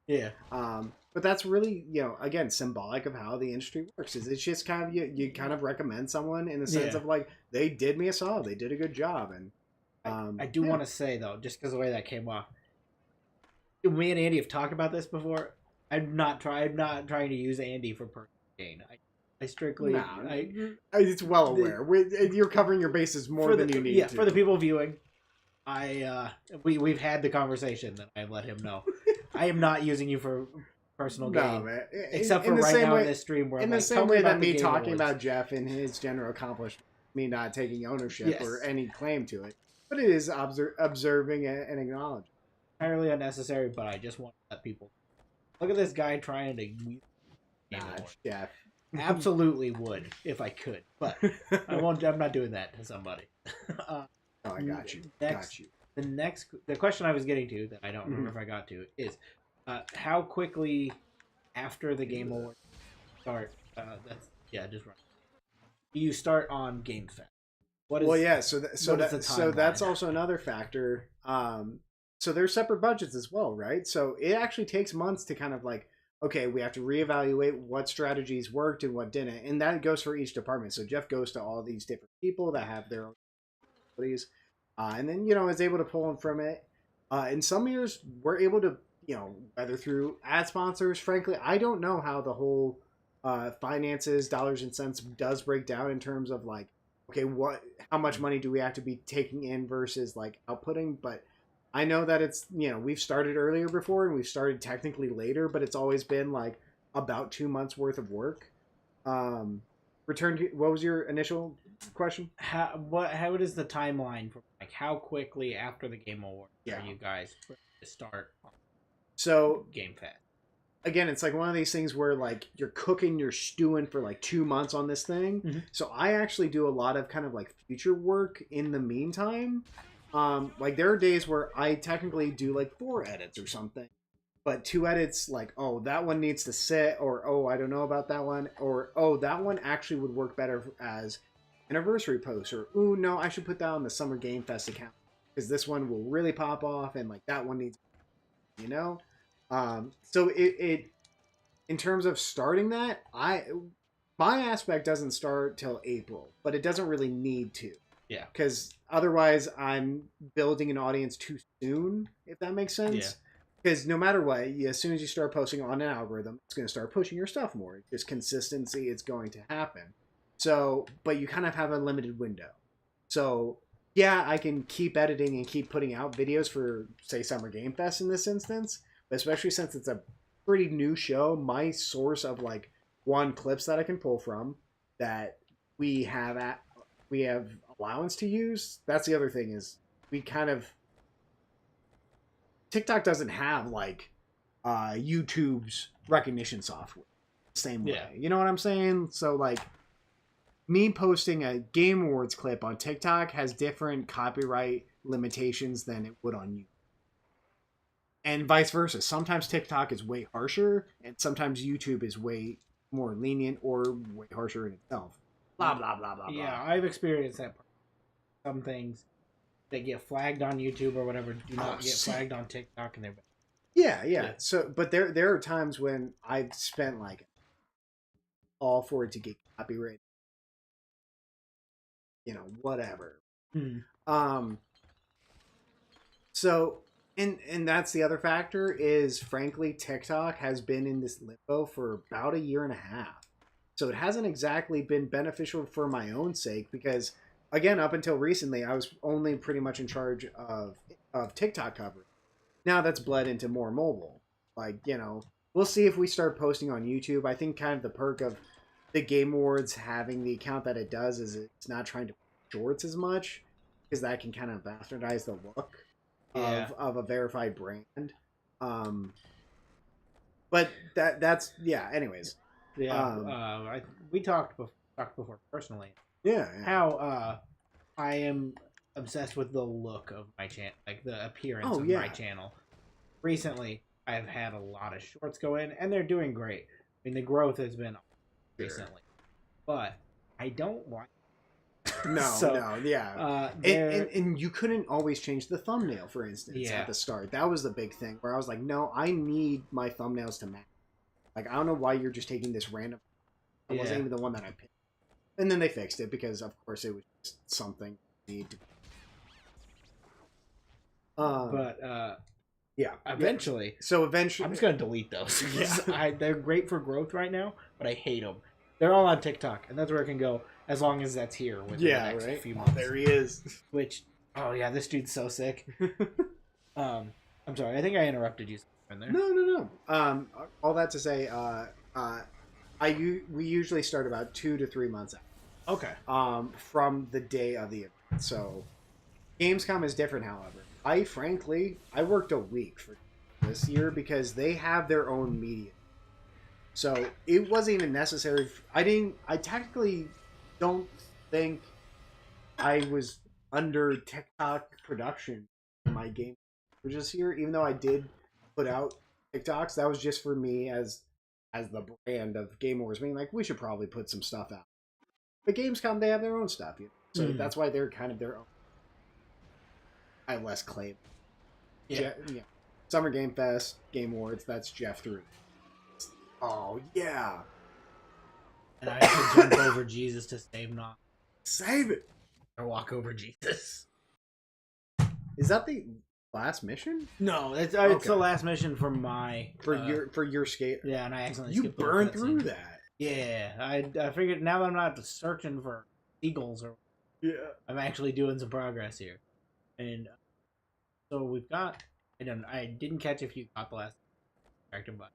Yeah. But that's really, you know, again, symbolic of how the industry works. It's just kind of you kind of recommend someone in the sense of like they did me a solid, they did a good job, and I do want to say though, just because of the way that came off, me and Andy have talked about this before. I'm not trying to use Andy for personal gain. I strictly. It's well aware. You're covering your bases more than you need. Yeah, to. For the people viewing, we've had the conversation that I let him know. I am not using you for personal gain, man. Except for right now in this stream, where in the same way that me talking about Jeff and his general accomplishment, me not taking ownership or any claim to it, but it is observing and acknowledging. entirely unnecessary, but I just want to let people look at this guy trying to Game Nah, Awards. Jeff. Absolutely would if I could, but I won't. I'm not doing that to somebody. Oh, I got you. Next, Got you. the question I was getting to that I don't remember if I got to is how quickly after the Game Awards start. Just right. You start on Game Fest. What is, well, yeah. So that's timeline? also another factor. So there's separate budgets as well, right? So it actually takes months to kind of like, okay, we have to reevaluate what strategies worked and what didn't, and that goes for each department. So Jeff goes to all these different people that have their own abilities, and then is able to pull them from it. In some years, we're able to whether through ad sponsors. Frankly, I don't know how the whole finances, dollars and cents, does break down in terms of like, okay, how much money do we have to be taking in versus like outputting, but I know that it's, we've started earlier before and we've started technically later, but it's always been like about 2 months worth of work. What was your initial question? How is the timeline for like how quickly after the Game Awards Yeah. are you guys ready to start on So Game Fest? again, it's like one of these things where like you're cooking, you're stewing for like 2 months on this thing. Mhm. So I actually do a lot of kind of like future work in the meantime. Like there are days where I technically do like 4 edits or something, but 2 edits like, oh, that one needs to sit, or oh, I don't know about that one, or oh, that one actually would work better as anniversary post, or ooh, no, I should put that on the Summer Game Fest account because this one will really pop off, and like that one needs, so it in terms of starting that, my aspect doesn't start till April, but it doesn't really need to. Yeah. Because otherwise, I'm building an audience too soon, if that makes sense. Yeah. Because no matter what, as soon as you start posting on an algorithm, it's going to start pushing your stuff more. Just consistency, it's going to happen. So, but you kind of have a limited window. So, yeah, I can keep editing and keep putting out videos for, say, Summer Game Fest in this instance, but especially since it's a pretty new show, my source of like clips that I can pull from that we have allowance to use. That's the other thing is TikTok doesn't have like YouTube's recognition software the same way. Yeah. You know what I'm saying? So like me posting a Game Awards clip on TikTok has different copyright limitations than it would on YouTube. And vice versa. Sometimes TikTok is way harsher, and sometimes YouTube is way more lenient or way harsher in itself. Blah, blah, blah, blah, blah. Yeah, I've experienced that. Some things that get flagged on YouTube or whatever do not get flagged on TikTok, and they're Yeah. So, but there are times when I've spent like all for it to get copyright. Whatever. So, and that's the other factor is, frankly, TikTok has been in this limbo for about a year and a half. So it hasn't exactly been beneficial for my own sake because, again, up until recently, I was only pretty much in charge of TikTok coverage. Now that's bled into more mobile. Like, we'll see if we start posting on YouTube. I think kind of the perk of the Game Awards having the account that it does is it's not trying to shorts as much because that can kind of bastardize the look of a verified brand. But that's anyways. Yeah, we talked before personally. Yeah. How I am obsessed with the look of my channel, like the appearance of my channel. Recently, I've had a lot of shorts go in, and they're doing great. I mean, the growth has been recently, but I don't like. And you couldn't always change the thumbnail, for instance, at the start. That was the big thing where I was like, no, I need my thumbnails to match. Like, I don't know why you're just taking this random. It wasn't even the one that I picked. And then they fixed it because, of course, it was just something you need to. Eventually. So eventually, I'm just gonna delete those. They're great for growth right now, but I hate them. They're all on TikTok, and that's where it can go as long as that's here within the next few months. There he is. Which, this dude's so sick. I'm sorry. I think I interrupted you in there. No. All that to say, we usually start about 2 to 3 months out. Okay. From the day of the event. So, Gamescom is different, however. I frankly, I worked a week for this year because they have their own media. So it wasn't even necessary. I technically don't think I was under TikTok production for my game this year, even though I did put out TikToks. That was just for me as the brand of Game Awards, being like, we should probably put some stuff out. But Gamescom, they have their own stuff, so that's why they're kind of their own. I have less claim. Yeah. Summer Game Fest, Game Awards, that's Jeff 3. Oh, yeah. And I have to jump over Jesus to save not. Save it! Or walk over Jesus. Is that the last mission? No, it's the last mission for my... For your skate? Yeah, and I accidentally You skipped burned through that. Yeah, I figured now that I'm not searching for eagles, or I'm actually doing some progress here. And so we've got... I didn't catch if you got the last character, but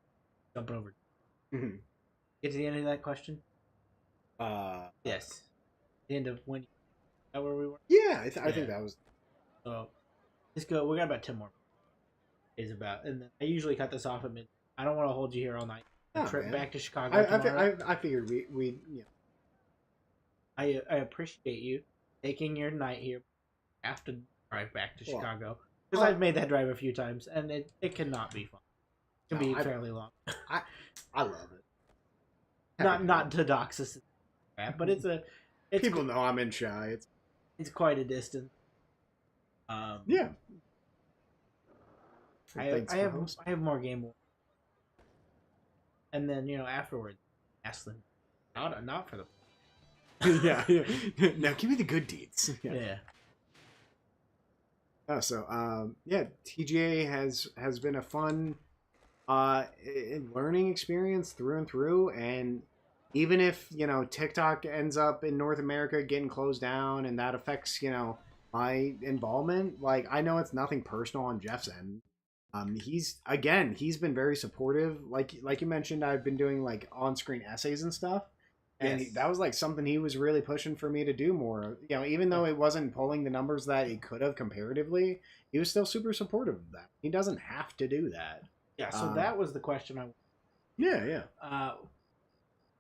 jumping over. Mm-hmm. Get to the end of that question? Yes. The end of when... Is that where we were? Yeah, I think that was... So, let's go. We got about 10 more. Is about, and then I usually cut this off at mid. I don't want to hold you here all night. Trip back to Chicago. I figured we I appreciate you taking your night here. Have to drive back to Chicago because I've made that drive a few times, and it cannot be fun. It can be fairly long. I love it. Not to dox us, but it's people know I'm in shy. It's quite a distance. Yeah. I have more game, and then afterwards, ask them not for the yeah. Now give me the good deeds. Yeah. Oh, so TGA has been a fun learning experience through and through, and even if TikTok ends up in North America getting closed down and that affects my involvement, like, I know it's nothing personal on Jeff's end. He's been very supportive. Like you mentioned, I've been doing like on-screen essays and stuff, and that was like something he was really pushing for me to do more. Even though it wasn't pulling the numbers that it could have comparatively, he was still super supportive of that. He doesn't have to do that. Yeah. So that was the question I. Yeah.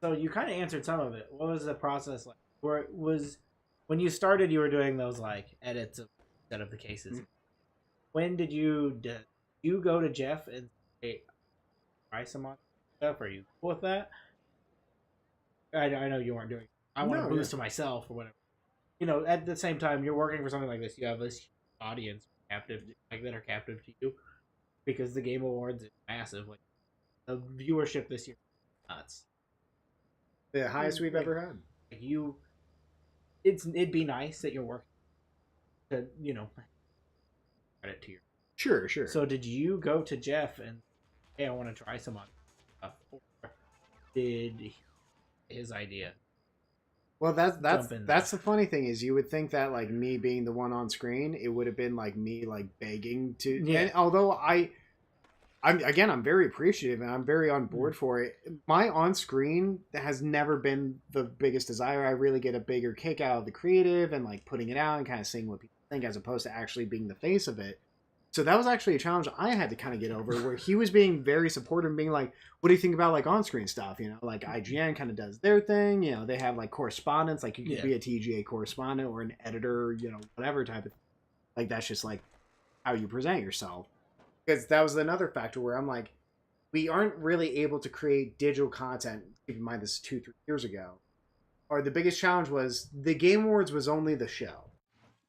So you kind of answered some of it. What was the process like? Where it was when you started, you were doing those like edits instead of the cases. Mm-hmm. When did you go to Jeff and say, try some on stuff? Are you cool with that? I know you weren't doing it. I want to boost to myself or whatever. At the same time, you're working for something like this. You have this audience that are captive to you because the Game Awards is massive. Like, the viewership this year is nuts. The highest we've ever had. Like, it'd be nice that you're working to, credit to your. Sure. So did you go to Jeff and, hey, I want to try some on stuff, or did his idea? Well, that's the funny thing is you would think that like me being the one on screen, it would have been like me like begging to. Yeah. And although I'm very appreciative and I'm very on board for it. My on screen has never been the biggest desire. I really get a bigger kick out of the creative and like putting it out and kind of seeing what people think as opposed to actually being the face of it. So that was actually a challenge I had to kind of get over, where he was being very supportive and being like, what do you think about like on-screen stuff? Like IGN kind of does their thing. They have like correspondence, like you could be a TGA correspondent or an editor, whatever type of thing. Like, that's just like how you present yourself. Because that was another factor where I'm like, we aren't really able to create digital content. Keep in mind, this is 2-3 years ago. Or the biggest challenge was the Game Awards was only the show.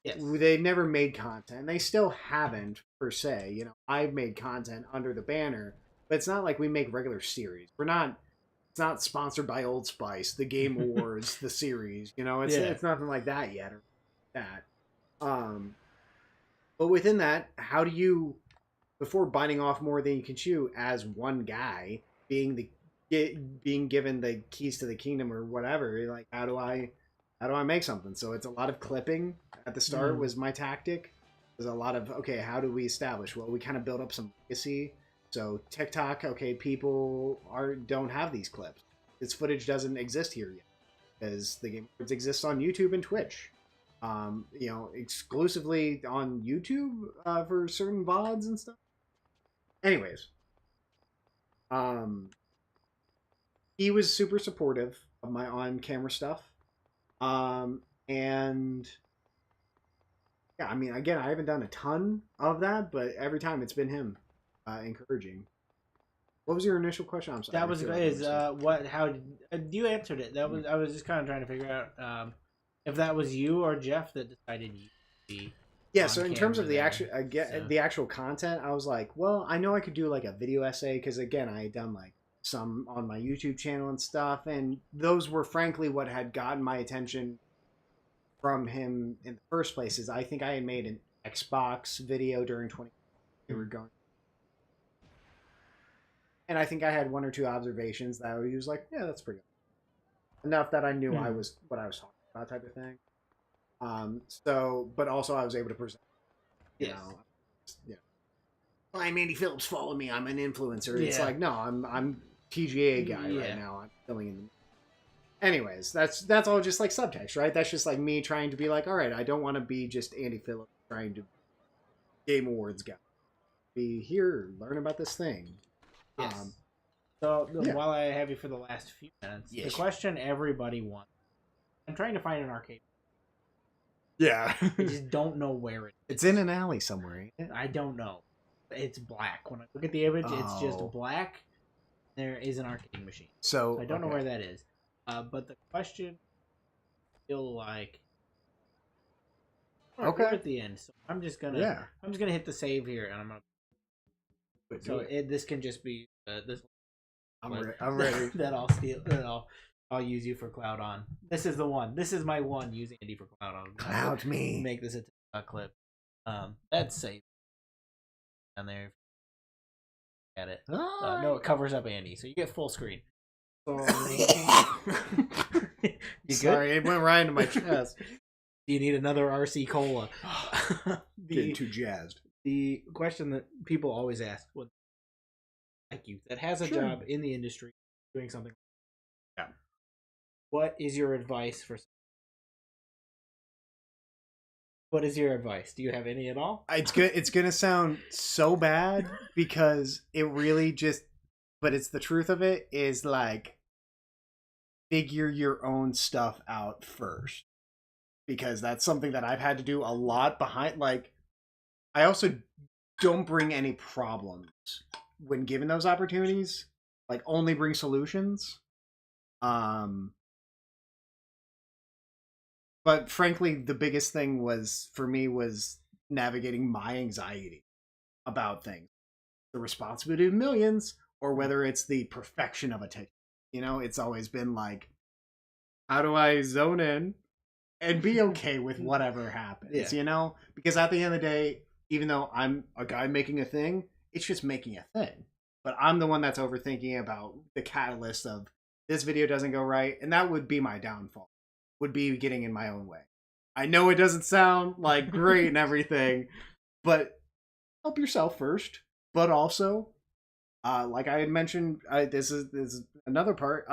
Yes. They never made content. They still haven't, per se. I've made content under the banner, but it's not like we make regular series. It's not sponsored by Old Spice, the Game Awards, the series. It's nothing like that yet. Or that. But within that, how do you, before biting off more than you can chew, as one guy being given the keys to the kingdom or whatever, like, how do I make something? So it's a lot of clipping at the start was my tactic. There's a lot of, okay, how do we establish? Well, we kind of build up some legacy. So TikTok, okay, people don't have these clips. This footage doesn't exist here yet because the Game Awards exists on YouTube and Twitch. exclusively on YouTube for certain VODs and stuff. Anyways, he was super supportive of my on-camera stuff. And yeah, I mean, again, I haven't done a ton of that, but every time it's been him encouraging. What was your initial question? I'm sorry. That was what? How did you answered it? That was I was just kind of trying to figure out if that was you or Jeff that decided you to be. Yeah. So in terms of the actual content, I was like, well, I know I could do like a video essay because again, I had done like some on my YouTube channel and stuff, and those were frankly what had gotten my attention from him in the first place. Is I think I had made an Xbox video during 20. They were going. And I think I had one or two observations that he was like, yeah, that's pretty good. Enough that I knew I was what I was talking about type of thing. But also I was able to present, yeah. I'm Andy Phillips, follow me, I'm an influencer. It's like, no, I'm TGA guy right now. I'm filling in the... Anyways, that's all just like subtext, right? That's just like me trying to be like, all right, I don't want to be just Andy Phillips trying to Game Awards guy. Be here, learn about this thing. Yes. While I have you for the last few minutes, the question everybody wants. I'm trying to find an arcade. Yeah. I just don't know where it is. It's in an alley somewhere. Ain't it? I don't know. It's black. When I look at the image, it's just black. There is an arcade machine. So I don't know where that is. But the question, feel like we're at the end. So I'm just gonna hit the save here, and I'm gonna. So this can just be this. I'm ready. That I'll use you for cloud on. This is the one. This is my one. Use Andy for cloud on. Cloud me. Make this a TikTok clip. That's safe. Down there. Get it. No, it covers up Andy, so you get full screen. You good? Sorry, it went right into my chest. You need another RC Cola. Getting too jazzed. The question that people always ask, like you, that has a job in the industry, doing something. Yeah. What is your advice for? What is your advice? Do you have any at all? It's good. It's gonna sound so bad because it really but it's the truth of it is like figure your own stuff out first, because that's something that I've had to do a lot behind. Like, I also don't bring any problems when given those opportunities. Like, only bring solutions. But frankly, the biggest thing for me was navigating my anxiety about things. The responsibility of millions, or whether it's the perfection of a ticket. It's always been like, how do I zone in and be okay with whatever happens, Because at the end of the day, even though I'm a guy making a thing, it's just making a thing. But I'm the one that's overthinking about the catalyst of this video doesn't go right, and that would be my downfall. Would be getting in my own way. I know it doesn't sound like great and everything, but help yourself first. But also, like I had mentioned, this is another part.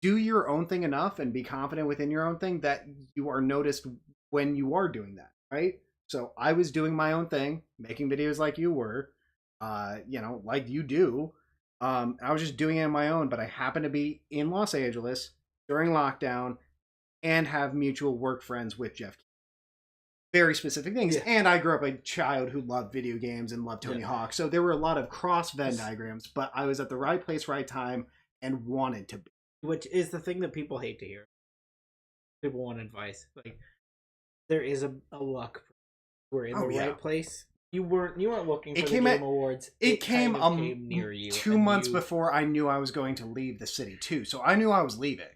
Do your own thing enough and be confident within your own thing that you are noticed when you are doing that, right? So I was doing my own thing, making videos like you were, like you do. I was just doing it on my own, but I happened to be in Los Angeles during lockdown and have mutual work friends with Jeff. Very specific things. Yeah. And I grew up a child who loved video games and loved Tony Hawk. So there were a lot of cross Venn diagrams, but I was at the right place, right time, and wanted to be. Which is the thing that people hate to hear. People want advice. Like, there is a luck. We're in the right place. You weren't looking for the Game Awards. It came near you 2 months before I knew I was going to leave the city too. So I knew I was leaving.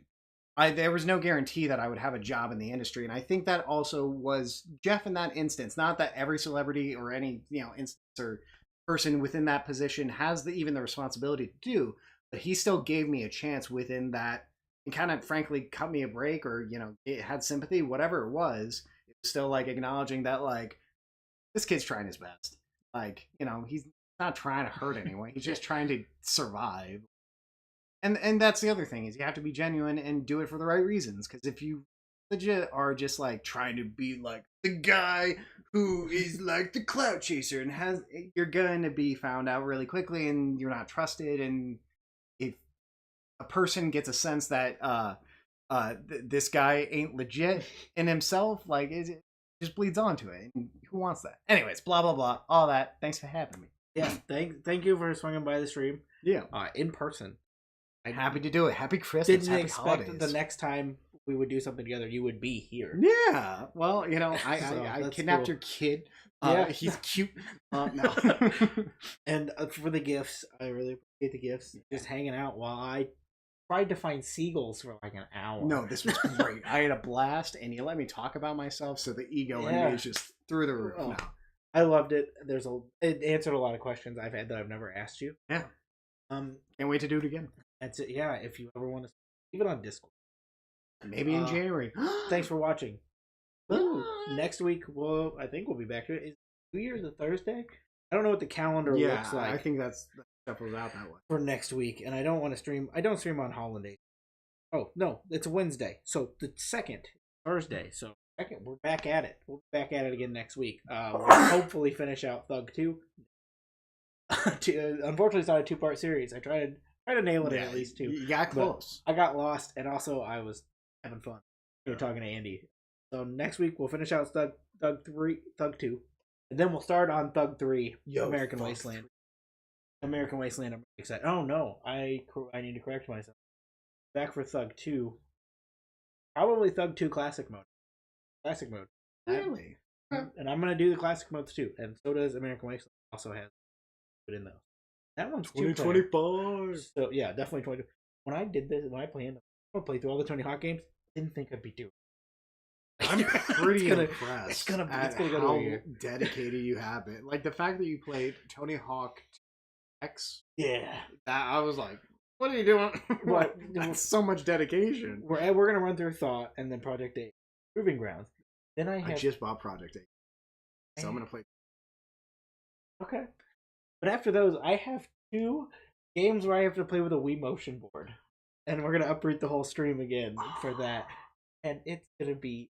There was no guarantee that I would have a job in the industry, and I think that also was Jeff in that instance. Not that every celebrity or any instance or person within that position has even the responsibility to do, but he still gave me a chance within that, and kind of frankly cut me a break, or it had sympathy, whatever it was. It was still like acknowledging that like this kid's trying his best. Like he's not trying to hurt anyone. He's just trying to survive. And that's the other thing is you have to be genuine and do it for the right reasons. Because if you legit are just like trying to be like the guy who is like the clout chaser and you're going to be found out really quickly and you're not trusted. And if a person gets a sense that this guy ain't legit in himself, like it just bleeds onto it. And who wants that? Anyways, blah blah blah, all that. Thanks for having me. Yeah, thank you for swinging by the stream. Yeah, in person. I'm happy to do it. Happy Christmas. Didn't happy expect holidays. the next time we would do something together, you would be here. Yeah, well, you know, I That's kidnapped cool. your kid. Yeah. He's cute. No. And for the gifts, I really appreciate the gifts. Just hanging out while I tried to find seagulls for like an hour. No, this was great. I had a blast, and you let me talk about myself, so the ego in me is just through the roof now. I loved it. It answered a lot of questions I've had that I've never asked you. Yeah. Can't wait to do it again. That's it. Yeah, if you ever want to, even on Discord. Maybe in January. Thanks for watching. Next week, I think we'll be back to it. Is New Year's a Thursday? I don't know what the calendar looks like. I think that's stuff was out that way for next week, and I don't want to stream. I don't stream on holiday. Oh no, it's Wednesday, so the second Thursday. So second, we're back at it. We'll be back at it again next week. We'll hopefully finish out Thug 2. Unfortunately, it's not a 2-part series. I tried to nail it at least 2. You got close. I got lost, and also I was having fun. We were talking to Andy. So next week we'll finish out Thug 2, and then we'll start on Thug 3, American Wasteland. American Wasteland. I'm excited. Oh no, I need to correct myself. Back for Thug 2. Probably Thug 2 Classic Mode. Classic Mode. Really? And I'm gonna do the Classic Modes too, and so does American Wasteland. Also has it in those. That one's 2025. So yeah, definitely 20. When I did this, when I planned, I play through all the Tony Hawk games. Didn't think I'd be doing. I'm pretty impressed. It's gonna at go how to a year. dedicated you have been. Like the fact that you played Tony Hawk X. Yeah, That I was like, what are you doing? What? That's so much dedication. We're gonna run through Thought and then Project 8, Proving Grounds. Then I just bought Project 8, so I'm gonna play. Okay, but after those, I have 2 games where I have to play with a Wii motion board, and we're gonna uproot the whole stream again for that, and it's gonna be.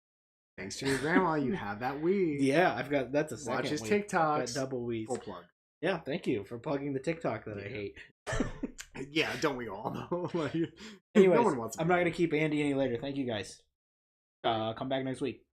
Thanks to your grandma, you have that Wii. Yeah, I've got that's a second. Watch his Wii. TikToks. Double Wii's. Full plug. Yeah, thank you for plugging the TikTok that I hate. Yeah, don't we all know? Like, Anyways, no one wants. I'm not gonna keep Andy any later. Thank you guys. Come back next week.